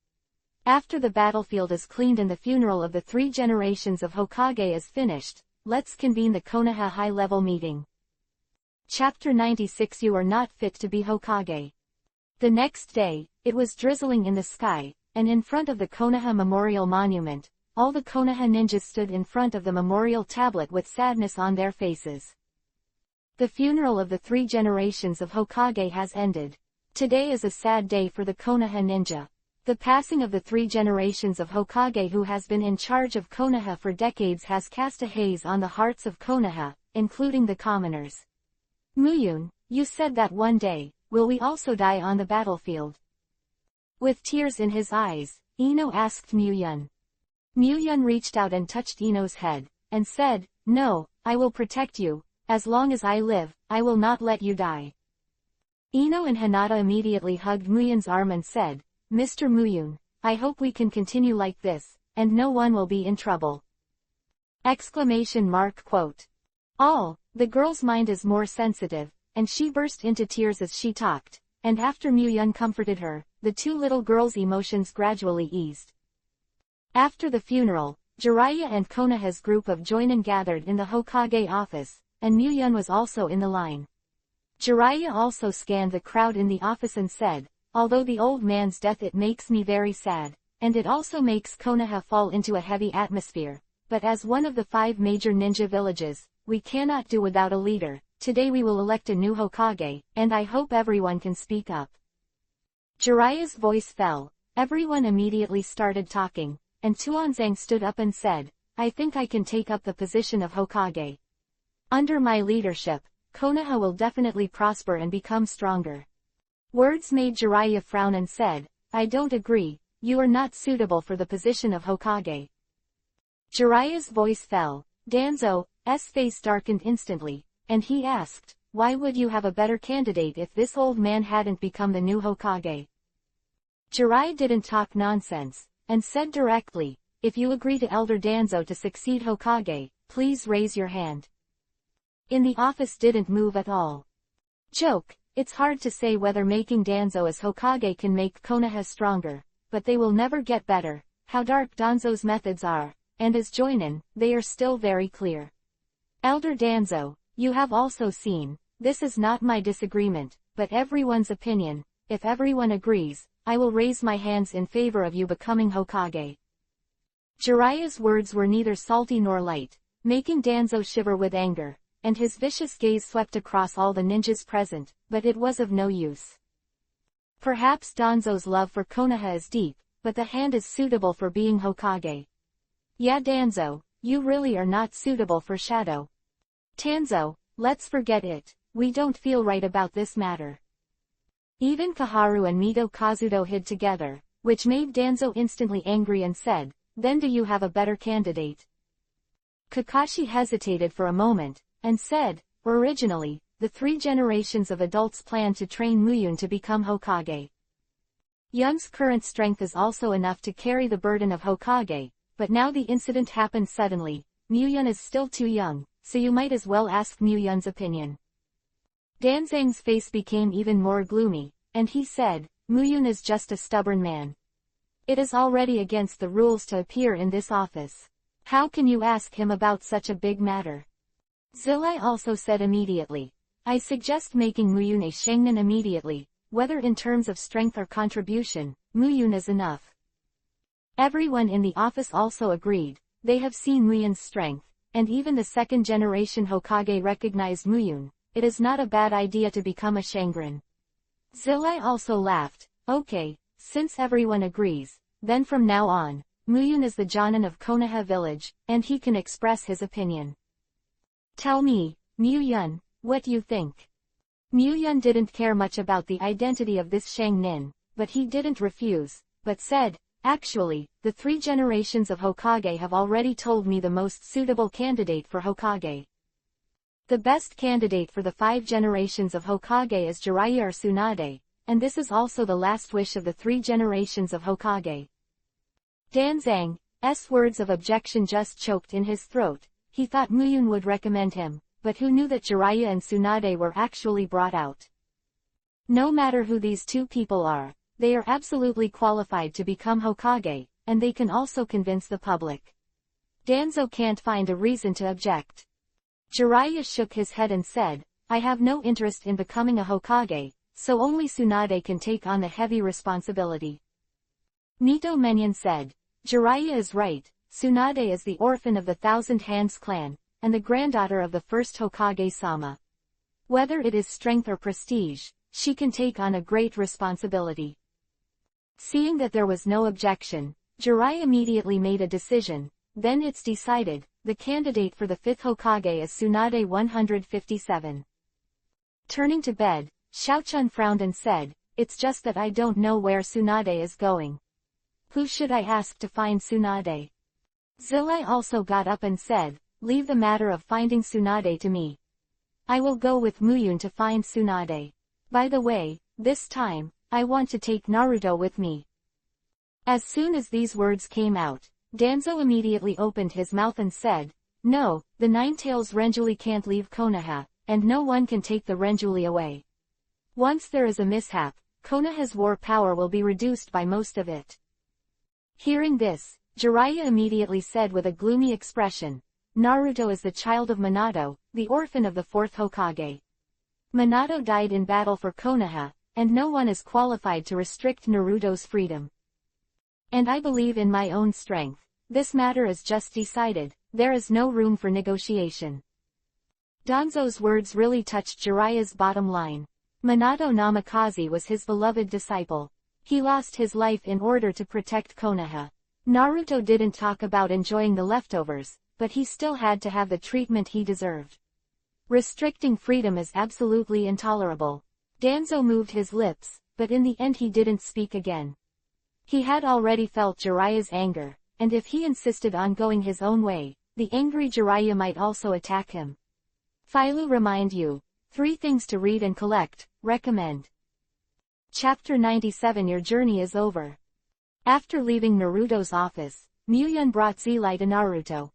After the battlefield is cleaned and the funeral of the 3 generations of Hokage is finished, let's convene the Konoha high-level meeting." Chapter 96 You are not fit to be Hokage. The next day, it was drizzling in the sky, and in front of the Konoha Memorial Monument, all the Konoha ninjas stood in front of the memorial tablet with sadness on their faces. The funeral of the 3 generations of Hokage has ended. Today is a sad day for the Konoha ninja. The passing of the 3 generations of Hokage who has been in charge of Konoha for decades has cast a haze on the hearts of Konoha, including the commoners. Muyun, you said that one day, will we also die on the battlefield? With tears in his eyes, Ino asked Muyun. Muyun reached out and touched Ino's head, and said, "No, I will protect you. As long as I live, I will not let you die." Ino and Hinata immediately hugged Muyun's arm and said, "Mr. Muyun, I hope we can continue like this, and no one will be in trouble." Quote. The girl's mind is more sensitive, and she burst into tears as she talked, and after Muyun comforted her, the 2 little girls' emotions gradually eased. After the funeral, Jiraiya and Konoha's group of Joinin gathered in the Hokage office, and Muyun was also in the line. Jiraiya also scanned the crowd in the office and said, "Although the old man's death it makes me very sad, and it also makes Konoha fall into a heavy atmosphere, but as one of the 5 major ninja villages, we cannot do without a leader. Today we will elect a new Hokage, and I hope everyone can speak up." Jiraiya's voice fell, everyone immediately started talking, and Tuanzang stood up and said, "I think I can take up the position of Hokage. Under my leadership, Konoha will definitely prosper and become stronger." Words made Jiraiya frown and said, "I don't agree, you are not suitable for the position of Hokage." Jiraiya's voice fell, Danzo's face darkened instantly, and he asked, "Why would you have a better candidate if this old man hadn't become the new Hokage?" Jiraiya didn't talk nonsense, and said directly, "If you agree to Elder Danzo to succeed Hokage, please raise your hand." In the office didn't move at all. Joke, it's hard to say whether making Danzo as Hokage can make Konoha stronger, but they will never get better. How dark Danzo's methods are, and as Joinin, they are still very clear. Elder Danzo, you have also seen, this is not my disagreement, but everyone's opinion. If everyone agrees, I will raise my hands in favor of you becoming Hokage. Jiraiya's words were neither salty nor light, making Danzo shiver with anger, and his vicious gaze swept across all the ninjas present, but it was of no use. Perhaps Danzo's love for Konoha is deep, but the hand is suitable for being Hokage. Yeah, Danzo, you really are not suitable for Shadow. Tanzo, let's forget it, we don't feel right about this matter. Even Kaharu and Mito Kazuto hid together, which made Danzo instantly angry and said, "Then do you have a better candidate?" Kakashi hesitated for a moment, and said, "Originally, the 3 generations of adults planned to train Muyun to become Hokage. Yun's current strength is also enough to carry the burden of Hokage, but now the incident happened suddenly. Muyun is still too young, so you might as well ask Muyun's opinion." Danzang's face became even more gloomy, and he said, "Muyun is just a stubborn man. It is already against the rules to appear in this office. How can you ask him about such a big matter?" Zilai also said immediately, "I suggest making Muyun a shengnan immediately, whether in terms of strength or contribution, Muyun is enough." Everyone in the office also agreed. They have seen Muyun's strength, and even the second-generation Hokage recognized Muyun. It is not a bad idea to become a shengran. Zilai also laughed. "Okay, since everyone agrees, then from now on, Muyun is the Jonin of Konoha village, and he can express his opinion. Tell me, Muyun, what you think?" Muyun didn't care much about the identity of this shengnin, but he didn't refuse, but said, "Actually, the 3 generations of Hokage have already told me the most suitable candidate for Hokage. The best candidate for the 5 generations of Hokage is Jiraiya or Tsunade, and this is also the last wish of the 3 generations of Hokage." Danzang's words of objection just choked in his throat. He thought Muyun would recommend him, but who knew that Jiraiya and Tsunade were actually brought out? No matter who these 2 people are, they are absolutely qualified to become Hokage, and they can also convince the public. Danzo can't find a reason to object. Jiraiya shook his head and said, "I have no interest in becoming a Hokage, so only Tsunade can take on the heavy responsibility." Nito Menyon said, "Jiraiya is right, Tsunade is the orphan of the Thousand Hands clan, and the granddaughter of the first Hokage-sama. Whether it is strength or prestige, she can take on a great responsibility." Seeing that there was no objection, Jiraiya immediately made a decision. "Then it's decided, the candidate for the 5th Hokage is Tsunade 157. Turning to bed, Xiaochun frowned and said, "It's just that I don't know where Tsunade is going. Who should I ask to find Tsunade?" Zilai also got up and said, "Leave the matter of finding Tsunade to me. I will go with Muyun to find Tsunade. By the way, this time, I want to take Naruto with me." As soon as these words came out, Danzo immediately opened his mouth and said, "No, the Nine-Tails Renjuli can't leave Konoha, and no one can take the Renjuli away. Once there is a mishap, Konoha's war power will be reduced by most of it." Hearing this, Jiraiya immediately said with a gloomy expression, "Naruto is the child of Minato, the orphan of the 4th Hokage. Minato died in battle for Konoha, and no one is qualified to restrict Naruto's freedom. And I believe in my own strength. This matter is just decided, there is no room for negotiation." Danzo's words really touched Jiraiya's bottom line. Minato Namikaze was his beloved disciple. He lost his life in order to protect Konoha. Naruto didn't talk about enjoying the leftovers, but he still had to have the treatment he deserved. Restricting freedom is absolutely intolerable. Danzo moved his lips, but in the end he didn't speak again. He had already felt Jiraiya's anger, and if he insisted on going his own way, the angry Jiraiya might also attack him. Philo remind you, 3 things to read and collect, recommend. Chapter 97. Your journey is over. After leaving Naruto's office, Muyun brought Zilai to Naruto.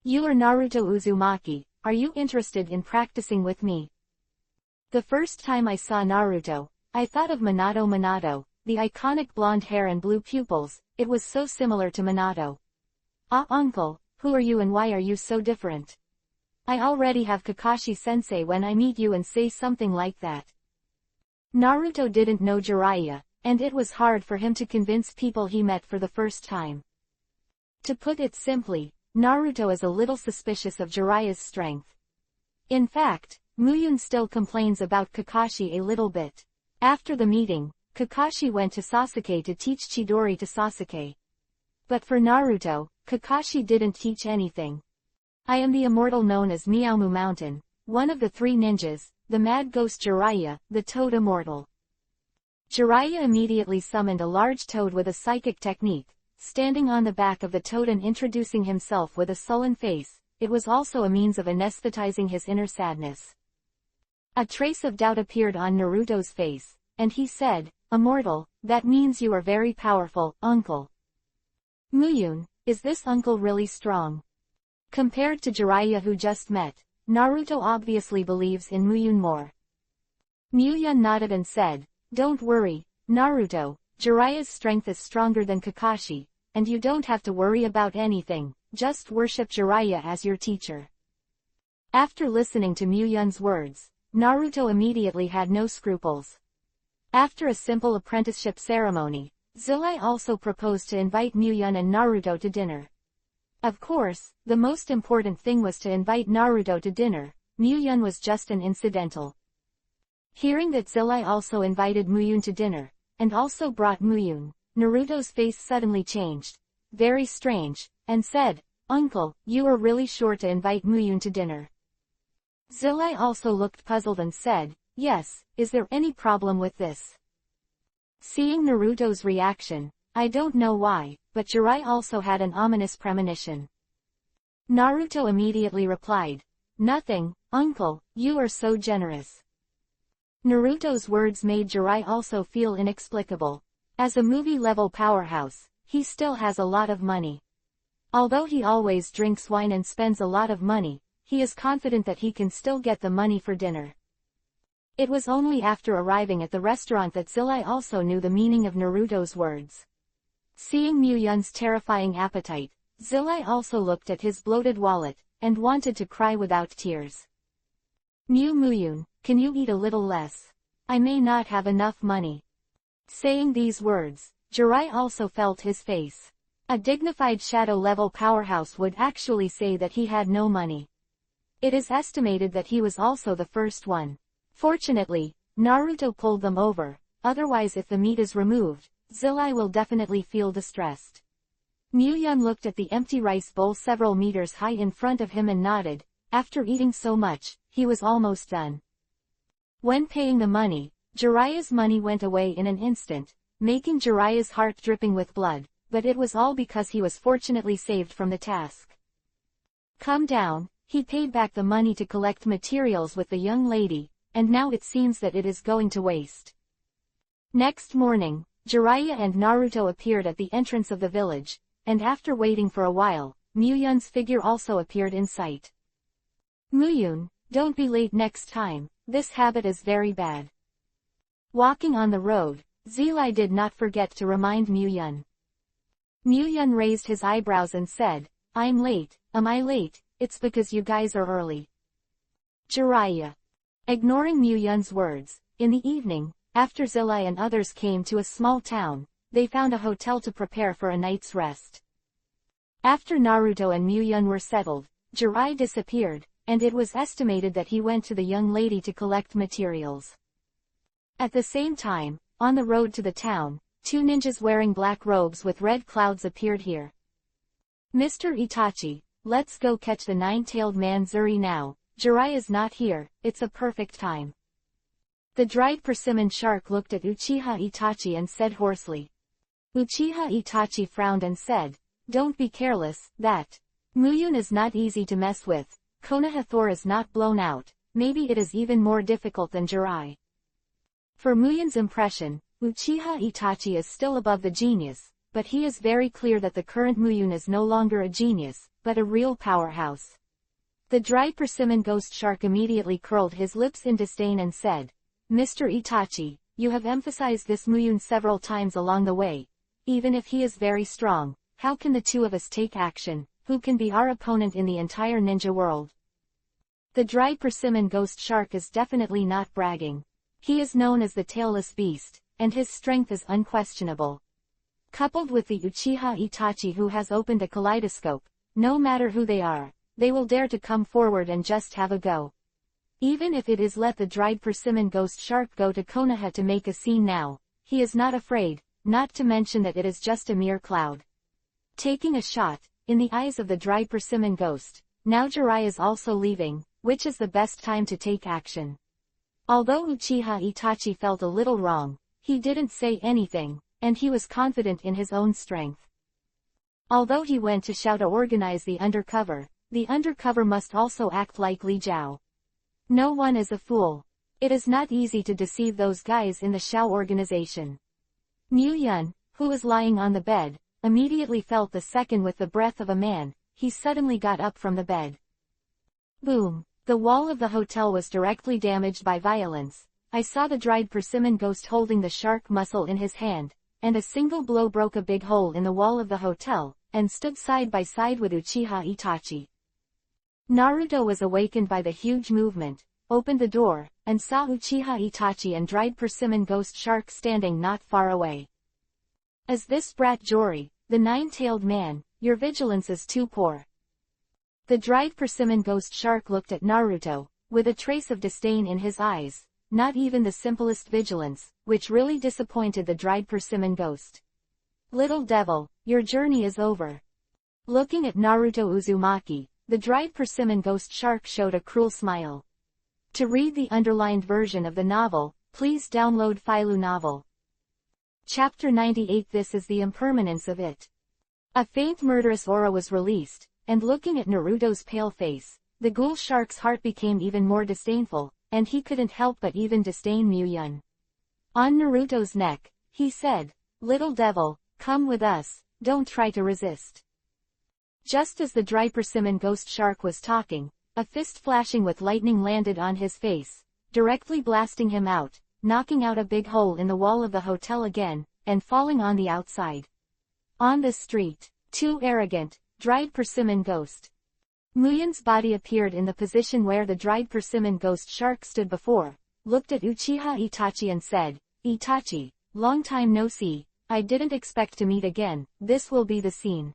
"You are Naruto Uzumaki, are you interested in practicing with me?" The first time I saw Naruto, I thought of Minato, the iconic blonde hair and blue pupils. It was so similar to Minato. "Ah, uncle, who are you and why are you so different? I already have Kakashi-sensei when I meet you and say something like that." Naruto didn't know Jiraiya, and it was hard for him to convince people he met for the first time. To put it simply, Naruto is a little suspicious of Jiraiya's strength. In fact, Muyun still complains about Kakashi a little bit. After the meeting, Kakashi went to Sasuke to teach Chidori to Sasuke. But for Naruto, Kakashi didn't teach anything. "I am the immortal known as Miaomu Mountain, one of the 3 ninjas, the mad ghost Jiraiya, the toad immortal." Jiraiya immediately summoned a large toad with a psychic technique, standing on the back of the toad and introducing himself with a sullen face. It was also a means of anesthetizing his inner sadness. A trace of doubt appeared on Naruto's face, and he said, "Immortal, that means you are very powerful, uncle." Muyun, is this uncle really strong? Compared to Jiraiya who just met, Naruto obviously believes in Muyun more. Muyun nodded and said, Don't worry, Naruto, Jiraiya's strength is stronger than Kakashi, and you don't have to worry about anything, just worship Jiraiya as your teacher. After listening to Muyun's words, Naruto immediately had no scruples. After a simple apprenticeship ceremony, Zilai also proposed to invite Muyun and Naruto to dinner. Of course, the most important thing was to invite Naruto to dinner. Muyun was just an incidental. Hearing that Zilai also invited Muyun to dinner, and also brought Muyun, Naruto's face suddenly changed, very strange, and said, "Uncle, you are really sure to invite Muyun to dinner?" Zilai also looked puzzled and said, "Yes, is there any problem with this?" Seeing Naruto's reaction, I don't know why, but Jiraiya also had an ominous premonition. Naruto immediately replied, "Nothing, uncle, you are so generous." Naruto's words made Jiraiya also feel inexplicable. As a movie-level powerhouse, he still has a lot of money. Although he always drinks wine and spends a lot of money, he is confident that he can still get the money for dinner. It was only after arriving at the restaurant that Zilai also knew the meaning of Naruto's words. Seeing Muyun's terrifying appetite, Zilai also looked at his bloated wallet, and wanted to cry without tears. Muyun, can you eat a little less? I may not have enough money." Saying these words, Jiraiya also felt his face. A dignified shadow-level powerhouse would actually say that he had no money. It is estimated that he was also the first one. Fortunately, Naruto pulled them over, otherwise if the meat is removed, Zilai will definitely feel distressed. Muyun looked at the empty rice bowl several meters high in front of him and nodded. After eating so much, he was almost done. When paying the money, Jiraiya's money went away in an instant, making Jiraiya's heart dripping with blood, but it was all because he was fortunately saved from the task. Calm down, he paid back the money to collect materials with the young lady, and now it seems that it is going to waste. Next morning, Jiraiya and Naruto appeared at the entrance of the village, and after waiting for a while, Muyun's figure also appeared in sight. "Muyun, don't be late next time, this habit is very bad." Walking on the road, Zilai did not forget to remind Muyun. Muyun raised his eyebrows and said, "I'm late, am I late? It's because you guys are early." Jiraiya. Ignoring Muyun's words, in the evening, after Zilai and others came to a small town, they found a hotel to prepare for a night's rest. After Naruto and Muyun were settled, Jiraiya disappeared, and it was estimated that he went to the young lady to collect materials. At the same time, on the road to the town, two ninjas wearing black robes with red clouds appeared here. "Mr. Itachi, let's go catch the nine-tailed man Zuri now. Jiraiya is not here, it's a perfect time." The dried persimmon shark looked at Uchiha Itachi and said hoarsely. Uchiha Itachi frowned and said, "Don't be careless, that Muyun is not easy to mess with. Konoha Thor is not blown out, maybe it is even more difficult than Jiraiya." For Muyun's impression, Uchiha Itachi is still above the genius, but he is very clear that the current Muyun is no longer a genius, but a real powerhouse. The dried persimmon ghost shark immediately curled his lips in disdain and said, "Mr. Itachi, you have emphasized this Muyun several times along the way. Even if he is very strong, how can the two of us take action? Who can be our opponent in the entire ninja world?" The dried persimmon ghost shark is definitely not bragging. He is known as the tailless beast, and his strength is unquestionable. Coupled with the Uchiha Itachi who has opened a kaleidoscope, no matter who they are, they will dare to come forward and just have a go. Even if it is let the dried persimmon ghost shark go to Konoha to make a scene now, he is not afraid, not to mention that it is just a mere cloud. Taking a shot, in the eyes of the dried persimmon ghost, now Jiraiya is also leaving, which is the best time to take action. Although Uchiha Itachi felt a little wrong, he didn't say anything, and he was confident in his own strength. Although he went to Shao to organize the undercover must also act like Li Jiao. No one is a fool. It is not easy to deceive those guys in the Shao organization. Muyun, who was lying on the bed, immediately felt the second with the breath of a man. He suddenly got up from the bed. Boom! The wall of the hotel was directly damaged by violence. I saw the dried persimmon ghost holding the shark muscle in his hand, and a single blow broke a big hole in the wall of the hotel, and stood side by side with Uchiha Itachi. Naruto was awakened by the huge movement, opened the door, and saw Uchiha Itachi and dried persimmon ghost shark standing not far away. "Is this brat Jory, the nine-tailed man? Your vigilance is too poor." The dried persimmon ghost shark looked at Naruto, with a trace of disdain in his eyes, not even the simplest vigilance, which really disappointed the dried persimmon ghost. "Little devil, your journey is over." Looking at Naruto Uzumaki, the dried persimmon ghost shark showed a cruel smile. To read the underlined version of the novel, please download Filu Novel. Chapter 98. This is the impermanence of it. A faint murderous aura was released, and looking at Naruto's pale face, the ghoul shark's heart became even more disdainful, and he couldn't help but even disdain Muyun. On Naruto's neck, he said, "Little devil, come with us, don't try to resist." Just as the dry persimmon ghost shark was talking, a fist flashing with lightning landed on his face, directly blasting him out, knocking out a big hole in the wall of the hotel again, and falling on the outside. On the street, too arrogant, dried persimmon ghost. Muyun's body appeared in the position where the dried persimmon ghost shark stood before, looked at Uchiha Itachi and said, "Itachi, long time no see, I didn't expect to meet again, this will be the scene."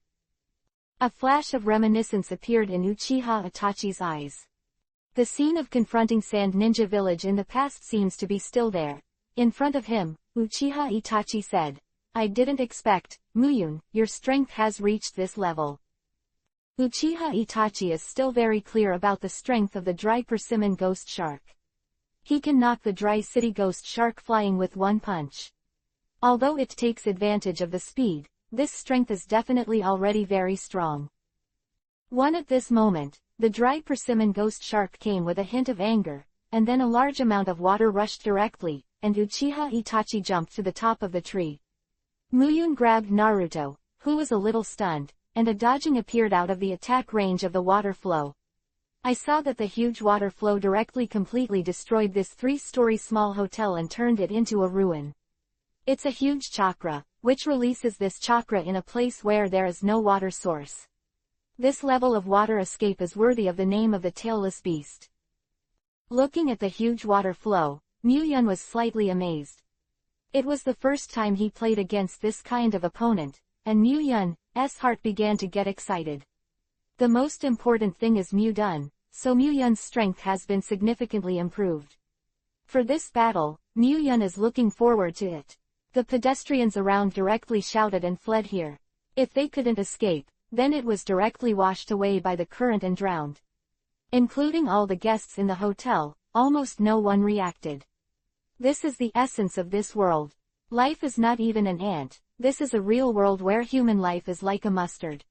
A flash of reminiscence appeared in Uchiha Itachi's eyes. The scene of confronting Sand Ninja Village in the past seems to be still there. In front of him, Uchiha Itachi said, "I didn't expect, Muyun, your strength has reached this level." Uchiha Itachi is still very clear about the strength of the dry persimmon ghost shark. He can knock the dry city ghost shark flying with one punch. Although it takes advantage of the speed, this strength is definitely already very strong. At this moment, the dry persimmon ghost shark came with a hint of anger, and then a large amount of water rushed directly, and Uchiha Itachi jumped to the top of the tree. Muyun grabbed Naruto, who was a little stunned, and a dodging appeared out of the attack range of the water flow. I saw that the huge water flow directly completely destroyed this 3-story small hotel and turned it into a ruin. It's a huge chakra, which releases this chakra in a place where there is no water source. This level of water escape is worthy of the name of the tailless beast. Looking at the huge water flow, Muyun was slightly amazed. It was the first time he played against this kind of opponent, and Muyun's heart began to get excited. The most important thing is Muyun, so Muyun's strength has been significantly improved. For this battle, Muyun is looking forward to it. The pedestrians around directly shouted and fled here. If they couldn't escape, then it was directly washed away by the current and drowned. Including all the guests in the hotel, almost no one reacted. This is the essence of this world. Life is not even an ant, this is a real world where human life is like a mustard.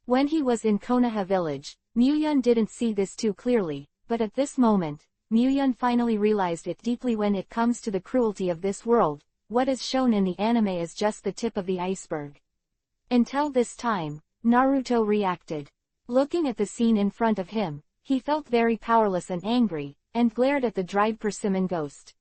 When he was in Konoha village, Muyun didn't see this too clearly, but at this moment, Muyun finally realized it deeply. When it comes to the cruelty of this world, what is shown in the anime is just the tip of the iceberg. Until this time, Naruto reacted. Looking at the scene in front of him, he felt very powerless and angry, and glared at the dried persimmon ghost.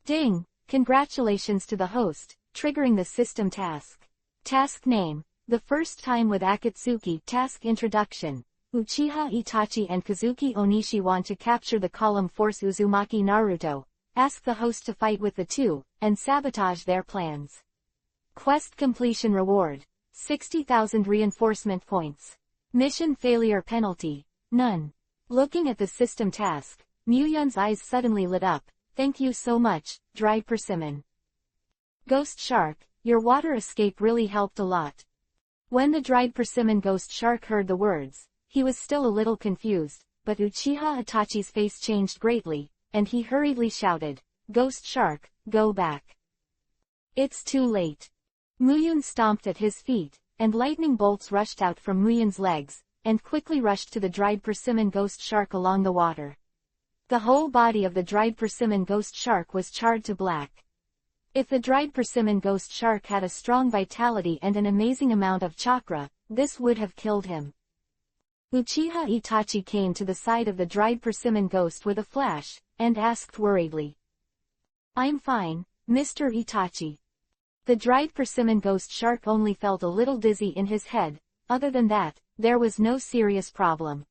Ding! Congratulations to the host, triggering the system task. Task name: The First Time with Akatsuki. Task introduction: Uchiha Itachi and Kazuki Onishi want to capture the column force Uzumaki Naruto. Ask the host to fight with the two, and sabotage their plans. Quest completion reward: 60,000 reinforcement points. Mission failure penalty: none. Looking at the system task, Muyun's eyes suddenly lit up. Thank you so much, dried persimmon ghost shark, your water escape really helped a lot. When the dried persimmon ghost shark heard the words, he was still a little confused, but Uchiha Itachi's face changed greatly, and he hurriedly shouted, "Ghost shark, go back. It's too late." Muyun stomped at his feet, and lightning bolts rushed out from Muyun's legs, and quickly rushed to the dried persimmon ghost shark along the water. The whole body of the dried persimmon ghost shark was charred to black. If the dried persimmon ghost shark had a strong vitality and an amazing amount of chakra, this would have killed him. Uchiha Itachi came to the side of the dried persimmon ghost with a flash, and asked worriedly, I'm fine, Mr. Itachi. The dried persimmon ghost shark only felt a little dizzy in his head. Other than that, there was no serious problem.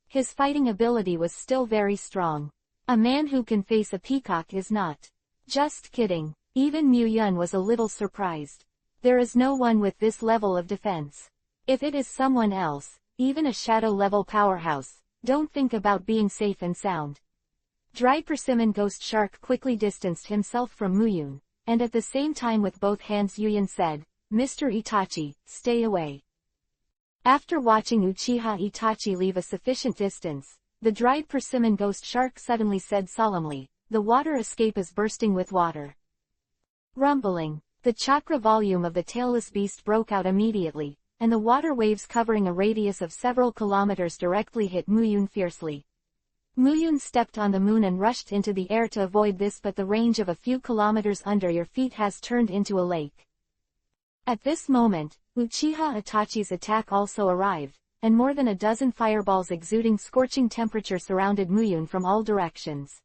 His fighting ability was still very strong. A man who can face a peacock is not. Just kidding. Even Mu Yun was a little surprised. There is no one with this level of defense. If it is someone else, even a shadow-level powerhouse, don't think about being safe and sound. Dried persimmon ghost shark quickly distanced himself from Mu Yun, and at the same time with both hands Yun said, Mr. Itachi, stay away. After watching Uchiha Itachi leave a sufficient distance, the dried persimmon ghost shark suddenly said solemnly, the water escape is bursting with water. Rumbling, the chakra volume of the tailless beast broke out immediately, and the water waves covering a radius of several kilometers directly hit Mu Yun fiercely. Mu Yun stepped on the moon and rushed into the air to avoid this, but the range of a few kilometers under your feet has turned into a lake. At this moment, Uchiha Itachi's attack also arrived, and more than a dozen fireballs exuding scorching temperature surrounded Mu Yun from all directions.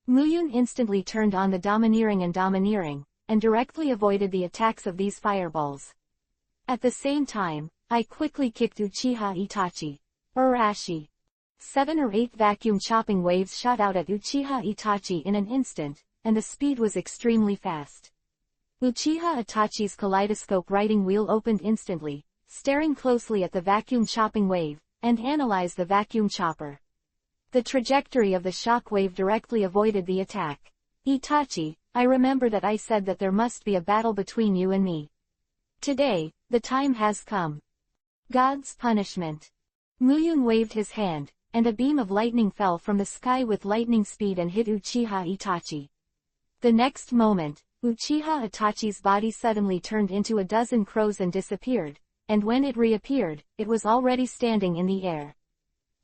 Mu Yun instantly turned on the domineering, and directly avoided the attacks of these fireballs. At the same time, I quickly kicked Uchiha Itachi. Urashi. 7 or 8 vacuum chopping waves shot out at Uchiha Itachi in an instant, and the speed was extremely fast. Uchiha Itachi's kaleidoscope writing wheel opened instantly, staring closely at the vacuum chopping wave, and analyzed the vacuum chopper. The trajectory of the shock wave directly avoided the attack. Itachi, I remember that I said that there must be a battle between you and me. Today, the time has come. God's punishment. Mu Yun waved his hand, and a beam of lightning fell from the sky with lightning speed and hit Uchiha Itachi. The next moment, Uchiha Itachi's body suddenly turned into a dozen crows and disappeared, and when it reappeared, it was already standing in the air.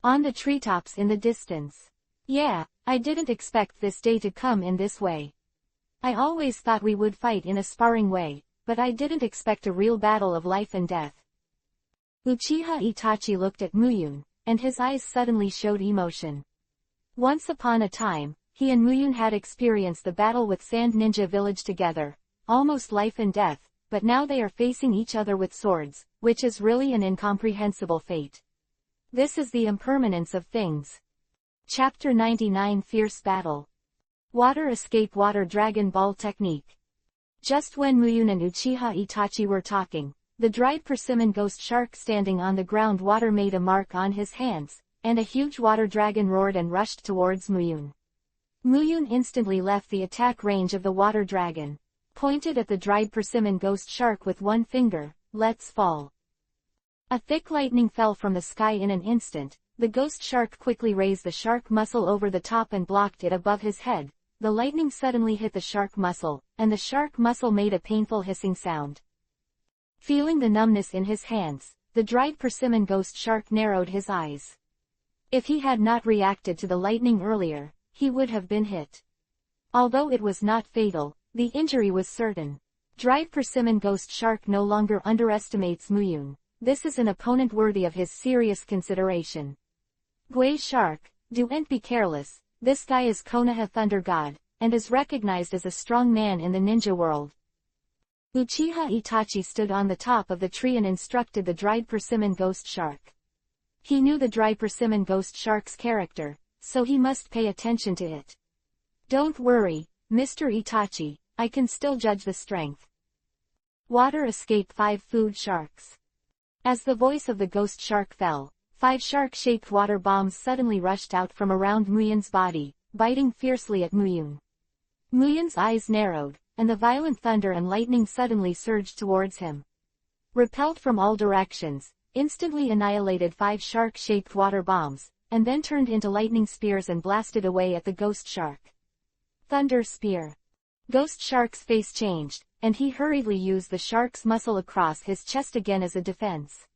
On the treetops in the distance. Yeah, I didn't expect this day to come in this way. I always thought we would fight in a sparring way, but I didn't expect a real battle of life and death. Uchiha Itachi looked at Mu Yun, and his eyes suddenly showed emotion. Once upon a time, he and Mu Yun had experienced the battle with Sand Ninja Village together, almost life and death, but now they are facing each other with swords, which is really an incomprehensible fate. This is the impermanence of things. Chapter 99 Fierce Battle. Water Escape Water Dragon Ball Technique. Just when Mu Yun and Uchiha Itachi were talking, the dried persimmon ghost shark standing on the ground water made a mark on his hands, and a huge water dragon roared and rushed towards Mu Yun. Mu Yun instantly left the attack range of the water dragon, pointed at the dried persimmon ghost shark with one finger, let's fall. A thick lightning fell from the sky in an instant. The ghost shark quickly raised the shark muscle over the top and blocked it above his head. The lightning suddenly hit the shark muscle, and the shark muscle made a painful hissing sound. Feeling the numbness in his hands, the dried persimmon ghost shark narrowed his eyes. If he had not reacted to the lightning earlier, he would have been hit. Although it was not fatal, the injury was certain. Dried persimmon ghost shark no longer underestimates Mu Yun. This is an opponent worthy of his serious consideration. Gui Shark, don't be careless, this guy is Konoha Thunder God, and is recognized as a strong man in the ninja world. Uchiha Itachi stood on the top of the tree and instructed the dried persimmon ghost shark. He knew the dried persimmon ghost shark's character, so he must pay attention to it. Don't worry, Mr. Itachi, I can still judge the strength. Water Escape 5 Food Sharks. As the voice of the ghost shark fell, 5 shark-shaped water bombs suddenly rushed out from around Mu Yun's body, biting fiercely at Mu Yun. Mu Yun's eyes narrowed, and the violent thunder and lightning suddenly surged towards him. Repelled from all directions, instantly annihilated 5 shark-shaped water bombs, and then turned into lightning spears and blasted away at the ghost shark. Thunder Spear. Ghost shark's face changed, and he hurriedly used the shark's muscle across his chest again as a defense.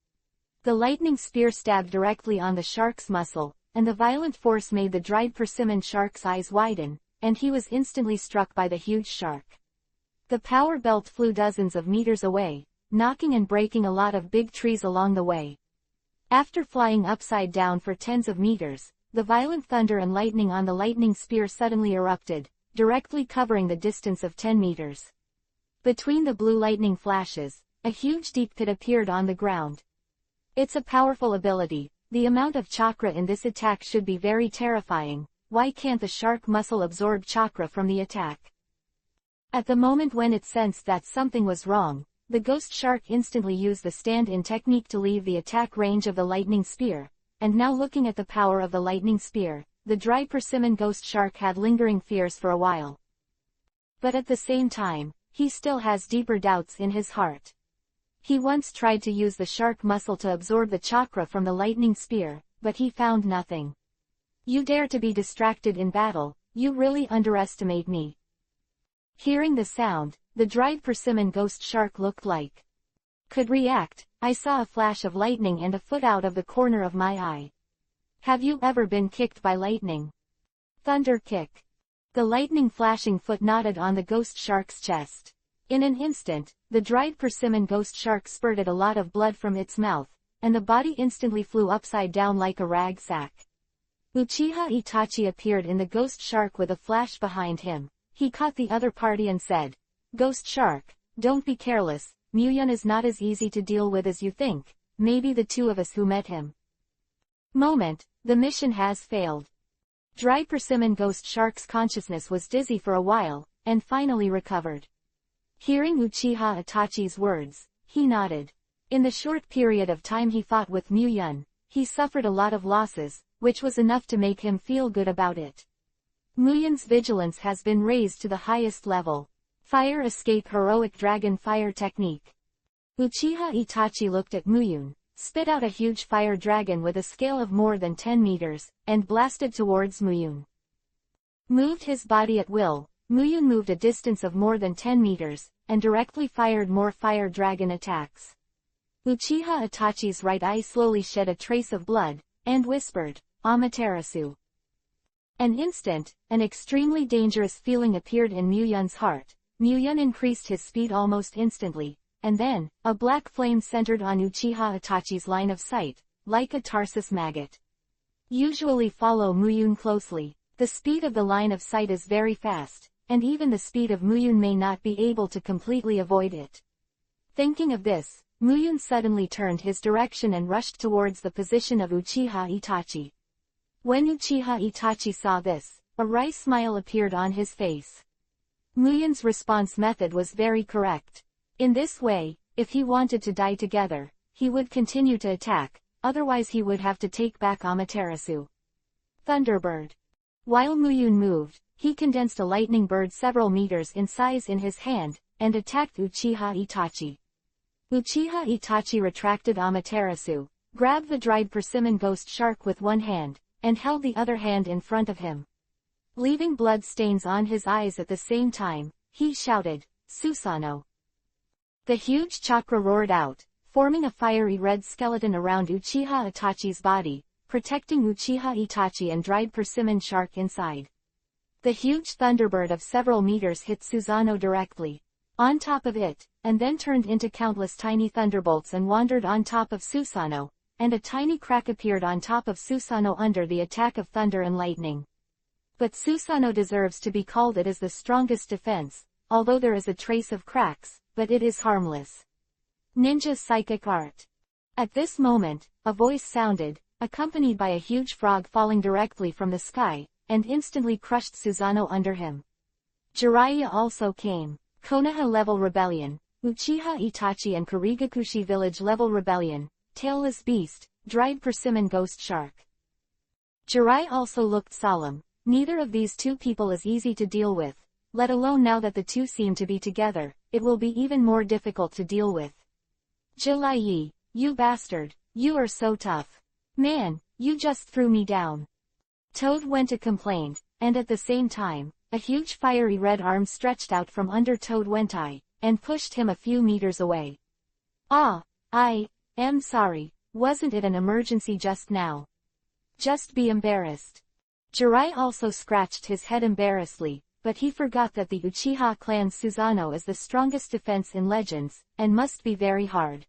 The lightning spear stabbed directly on the shark's muscle, and the violent force made the dried persimmon shark's eyes widen, and he was instantly struck by the huge shark. The power belt flew dozens of meters away, knocking and breaking a lot of big trees along the way. After flying upside down for tens of meters, the violent thunder and lightning on the lightning spear suddenly erupted, directly covering the distance of 10 meters. Between the blue lightning flashes, a huge deep pit appeared on the ground. It's a powerful ability. The amount of chakra in this attack should be very terrifying. Why can't the shark muscle absorb chakra from the attack? At the moment when it sensed that something was wrong, the ghost shark instantly used the stand-in technique to leave the attack range of the lightning spear, and now looking at the power of the lightning spear, the dry persimmon ghost shark had lingering fears for a while. But at the same time, he still has deeper doubts in his heart. He once tried to use the shark muscle to absorb the chakra from the lightning spear, but he found nothing. You dare to be distracted in battle, you really underestimate me. Hearing the sound, the dried persimmon ghost shark looked like could react. I saw a flash of lightning and a foot out of the corner of my eye. Have you ever been kicked by lightning? Thunder kick. The lightning flashing foot nodded on the ghost shark's chest. In an instant, the dried persimmon ghost shark spurted a lot of blood from its mouth, and the body instantly flew upside down like a rag sack. Uchiha Itachi appeared in the ghost shark with a flash behind him. He caught the other party and said, "Ghost shark, don't be careless, Muyun is not as easy to deal with as you think, maybe the two of us who met him." The mission has failed. Dry persimmon ghost shark's consciousness was dizzy for a while, and finally recovered. Hearing Uchiha Itachi's words, he nodded. In the short period of time he fought with Muyun, he suffered a lot of losses, which was enough to make him feel good about it. Muyun's vigilance has been raised to the highest level. Fire escape heroic dragon fire technique. Uchiha Itachi looked at Muyun, spit out a huge fire dragon with a scale of more than 10 meters, and blasted towards Muyun. Moved his body at will, Muyun moved a distance of more than 10 meters, and directly fired more fire dragon attacks. Uchiha Itachi's right eye slowly shed a trace of blood, and whispered, "Amaterasu." An instant, an extremely dangerous feeling appeared in Muyun's heart. Muyun increased his speed almost instantly, and then, a black flame centered on Uchiha Itachi's line of sight, like a Tarsus maggot. Usually follow Muyun closely. The speed of the line of sight is very fast, and even the speed of Muyun may not be able to completely avoid it. Thinking of this, Muyun suddenly turned his direction and rushed towards the position of Uchiha Itachi. When Uchiha Itachi saw this, a wry smile appeared on his face. Muyun's response method was very correct. In this way, if he wanted to die together, he would continue to attack, otherwise he would have to take back Amaterasu. Thunderbird. While Muyun moved, he condensed a lightning bird several meters in size in his hand, and attacked Uchiha Itachi. Uchiha Itachi retracted Amaterasu, grabbed the dried persimmon ghost shark with one hand, and held the other hand in front of him. Leaving blood stains on his eyes at the same time, he shouted, "Susanoo!" The huge chakra roared out, forming a fiery red skeleton around Uchiha Itachi's body, protecting Uchiha Itachi and dried persimmon shark inside. The huge thunderbird of several meters hit Susanoo directly on top of it, and then turned into countless tiny thunderbolts and wandered on top of Susanoo, and a tiny crack appeared on top of Susanoo under the attack of thunder and lightning. But Susanoo deserves to be called it as the strongest defense, although there is a trace of cracks, but it is harmless. Ninja psychic art. At this moment, a voice sounded, accompanied by a huge frog falling directly from the sky, and instantly crushed Susanoo under him. Jiraiya also came. Konoha level rebellion, Uchiha Itachi and Karigakushi village level rebellion, tailless beast, dried persimmon ghost shark. Jiraiya also looked solemn. Neither of these two people is easy to deal with, let alone now that the two seem to be together, it will be even more difficult to deal with. Jiraiya, you bastard, you are so tough. Man, you just threw me down. Toad Wenta complained, and at the same time, a huge fiery red arm stretched out from under Toad Wentai, and pushed him a few meters away. "Ah, I am sorry, wasn't it an emergency just now? Just be embarrassed." Jiraiya also scratched his head embarrassedly, but he forgot that the Uchiha clan's Susanoo is the strongest defense in Legends, and must be very hard.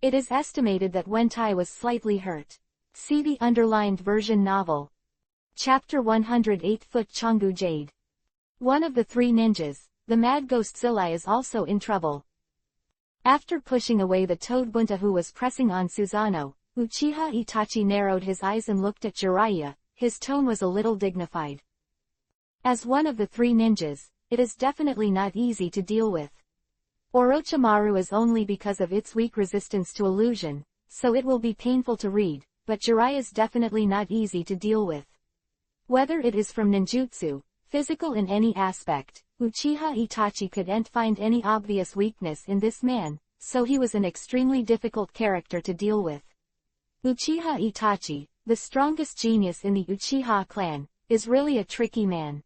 It is estimated that Wentai was slightly hurt. See the underlined version novel. Chapter 108 Foot Chongu Jade. One of the three ninjas, the Mad Ghostzilla, is also in trouble. After pushing away the Toad Bunta who was pressing on Susanoo, Uchiha Itachi narrowed his eyes and looked at Jiraiya. His tone was a little dignified. As one of the three ninjas, it is definitely not easy to deal with. Orochimaru is only because of its weak resistance to illusion, so it will be painful to read, but Jiraiya's definitely not easy to deal with. Whether it is from ninjutsu, physical in any aspect, Uchiha Itachi couldn't find any obvious weakness in this man, so he was an extremely difficult character to deal with. Uchiha Itachi, the strongest genius in the Uchiha clan, is really a tricky man.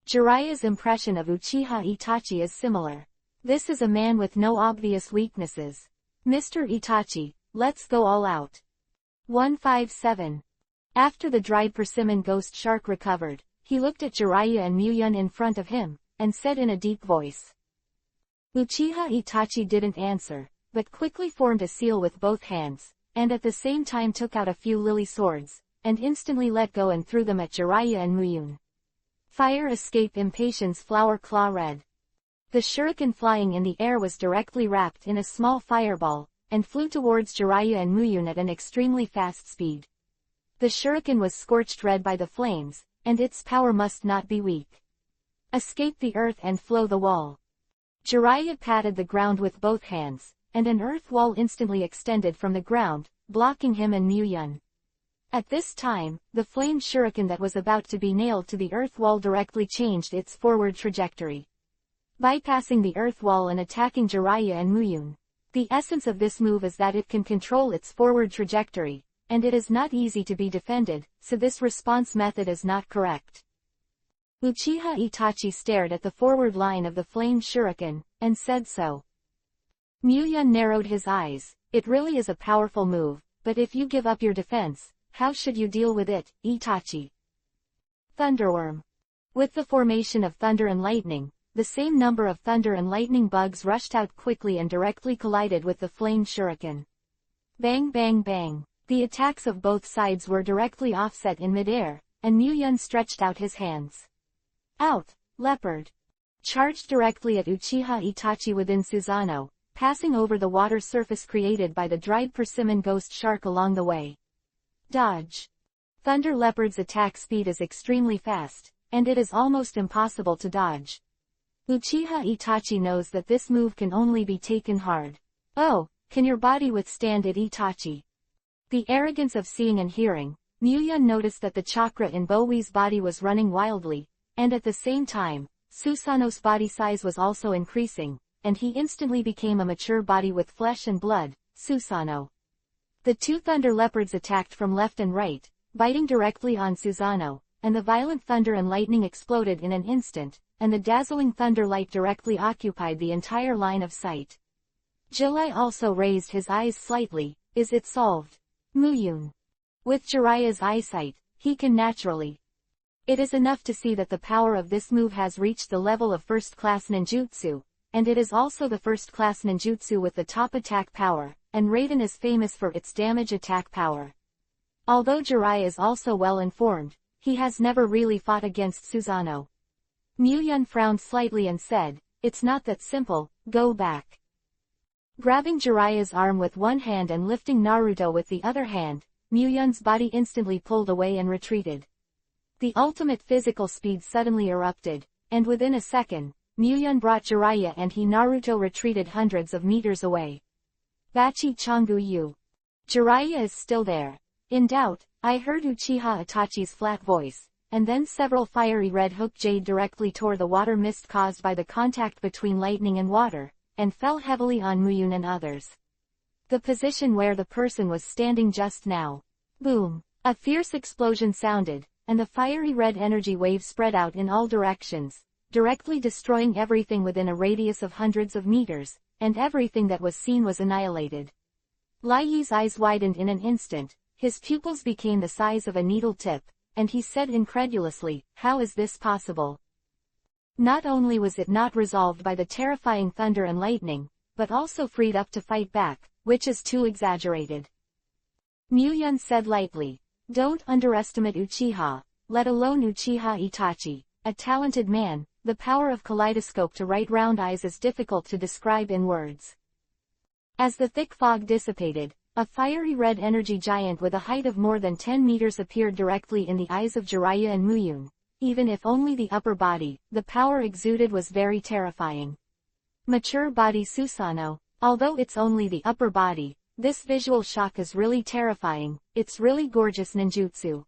Jiraiya's impression of Uchiha Itachi is similar. This is a man with no obvious weaknesses. Mr. Itachi, let's go all out. 157. After the dried persimmon ghost shark recovered, he looked at Jiraiya and Muyun in front of him, and said in a deep voice. Uchiha Itachi didn't answer, but quickly formed a seal with both hands, and at the same time took out a few lily swords, and instantly let go and threw them at Jiraiya and Muyun. Fire escape impatience flower claw red. The shuriken flying in the air was directly wrapped in a small fireball, and flew towards Jiraiya and Muyun at an extremely fast speed. The shuriken was scorched red by the flames, and its power must not be weak. Escape the earth and flow the wall. Jiraiya patted the ground with both hands, and an earth wall instantly extended from the ground, blocking him and Muyun. At this time, the flame shuriken that was about to be nailed to the earth wall directly changed its forward trajectory, bypassing the earth wall and attacking Jiraiya and Muyun. The essence of this move is that it can control its forward trajectory, and it is not easy to be defended, so this response method is not correct. Uchiha Itachi stared at the forward line of the flame shuriken, and said so. Muyun narrowed his eyes. It really is a powerful move, but if you give up your defense, how should you deal with it, Itachi? Thunderworm. With the formation of thunder and lightning, the same number of thunder and lightning bugs rushed out quickly and directly collided with the flame shuriken. Bang bang bang. The attacks of both sides were directly offset in midair, and Muyun stretched out his hands. Out, leopard! Charged directly at Uchiha Itachi within Susanoo, passing over the water surface created by the dried persimmon ghost shark along the way. Dodge. Thunder Leopard's attack speed is extremely fast, and it is almost impossible to dodge. Uchiha Itachi knows that this move can only be taken hard. Oh, can your body withstand it, Itachi? The arrogance of seeing and hearing, Muyun noticed that the chakra in Bowie's body was running wildly, and at the same time, Susanoo's body size was also increasing, and he instantly became a mature body with flesh and blood, Susanoo. The two thunder leopards attacked from left and right, biting directly on Susanoo, and the violent thunder and lightning exploded in an instant, and the dazzling thunder light directly occupied the entire line of sight. Jiraiya also raised his eyes slightly. Is it solved? Muyun. With Jiraiya's eyesight, he can naturally. It is enough to see that the power of this move has reached the level of first-class ninjutsu, and it is also the first-class ninjutsu with the top attack power, and Raiden is famous for its damage attack power. Although Jiraiya is also well informed, he has never really fought against Susanoo. Muyun frowned slightly and said, "It's not that simple, go back." Grabbing Jiraiya's arm with one hand and lifting Naruto with the other hand, Muyun's body instantly pulled away and retreated. The ultimate physical speed suddenly erupted, and within a second, Muyun brought Jiraiya and Naruto retreated hundreds of meters away. Bachi Changu Yu. Jiraiya is still there. In doubt, I heard Uchiha Itachi's flat voice, and then several fiery red hook jade directly tore the water mist caused by the contact between lightning and water, and fell heavily on Muyun and others. The position where the person was standing just now. Boom! A fierce explosion sounded, and the fiery red energy wave spread out in all directions, directly destroying everything within a radius of hundreds of meters, and everything that was seen was annihilated. Lai Yi's eyes widened in an instant, his pupils became the size of a needle tip, and he said incredulously, "How is this possible?" Not only was it not resolved by the terrifying thunder and lightning, but also freed up to fight back, which is too exaggerated. Muyun said lightly, "Don't underestimate Uchiha, let alone Uchiha Itachi. a talented man. The power of kaleidoscope to write round eyes is difficult to describe in words. As the thick fog dissipated, a fiery red energy giant with a height of more than 10 meters appeared directly in the eyes of Jiraiya and Muyun. Even if only the upper body, the power exuded was very terrifying. Mature body Susanoo. Although it's only the upper body, this visual shock is really terrifying. It's really gorgeous ninjutsu.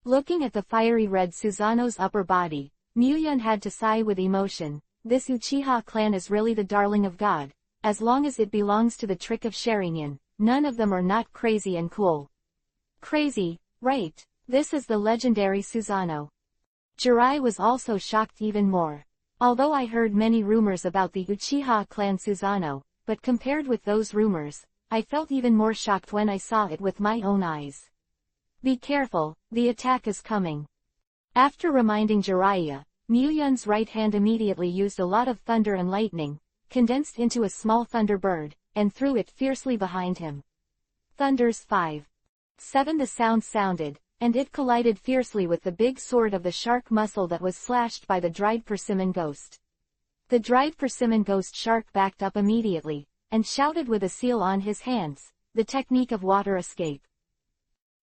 Looking at the fiery red Susanoo's upper body, Muyun had to sigh with emotion. This Uchiha clan is really the darling of God. As long as it belongs to the trick of Sharingan, none of them are not crazy and cool. Crazy, right? This is the legendary Susanoo. Jirai was also shocked even more. Although I heard many rumors about the Uchiha clan Susanoo, but compared with those rumors, I felt even more shocked when I saw it with my own eyes. Be careful, the attack is coming. After reminding Jiraiya, Muyun's right hand immediately used a lot of thunder and lightning, condensed into a small thunder bird, and threw it fiercely behind him. Thunders 5. 7 The sound sounded, and it collided fiercely with the big sword of the shark muscle that was slashed by the dried persimmon ghost. The dried persimmon ghost shark backed up immediately, and shouted with a seal on his hands, the technique of water escape.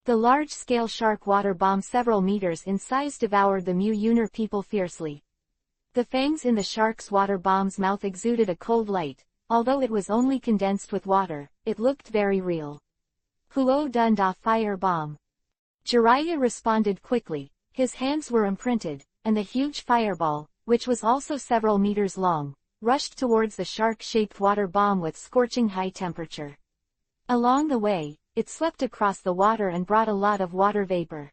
The large-scale shark water bomb several meters in size devoured the Muyuner people fiercely. The fangs in the shark's water bomb's mouth exuded a cold light. Although it was only condensed with water, it looked very real. Huo Dunda fire bomb. Jiraiya responded quickly. His hands were imprinted, and the huge fireball, which was also several meters long, rushed towards the shark-shaped water bomb with scorching high temperature. Along the way, it swept across the water and brought a lot of water vapor.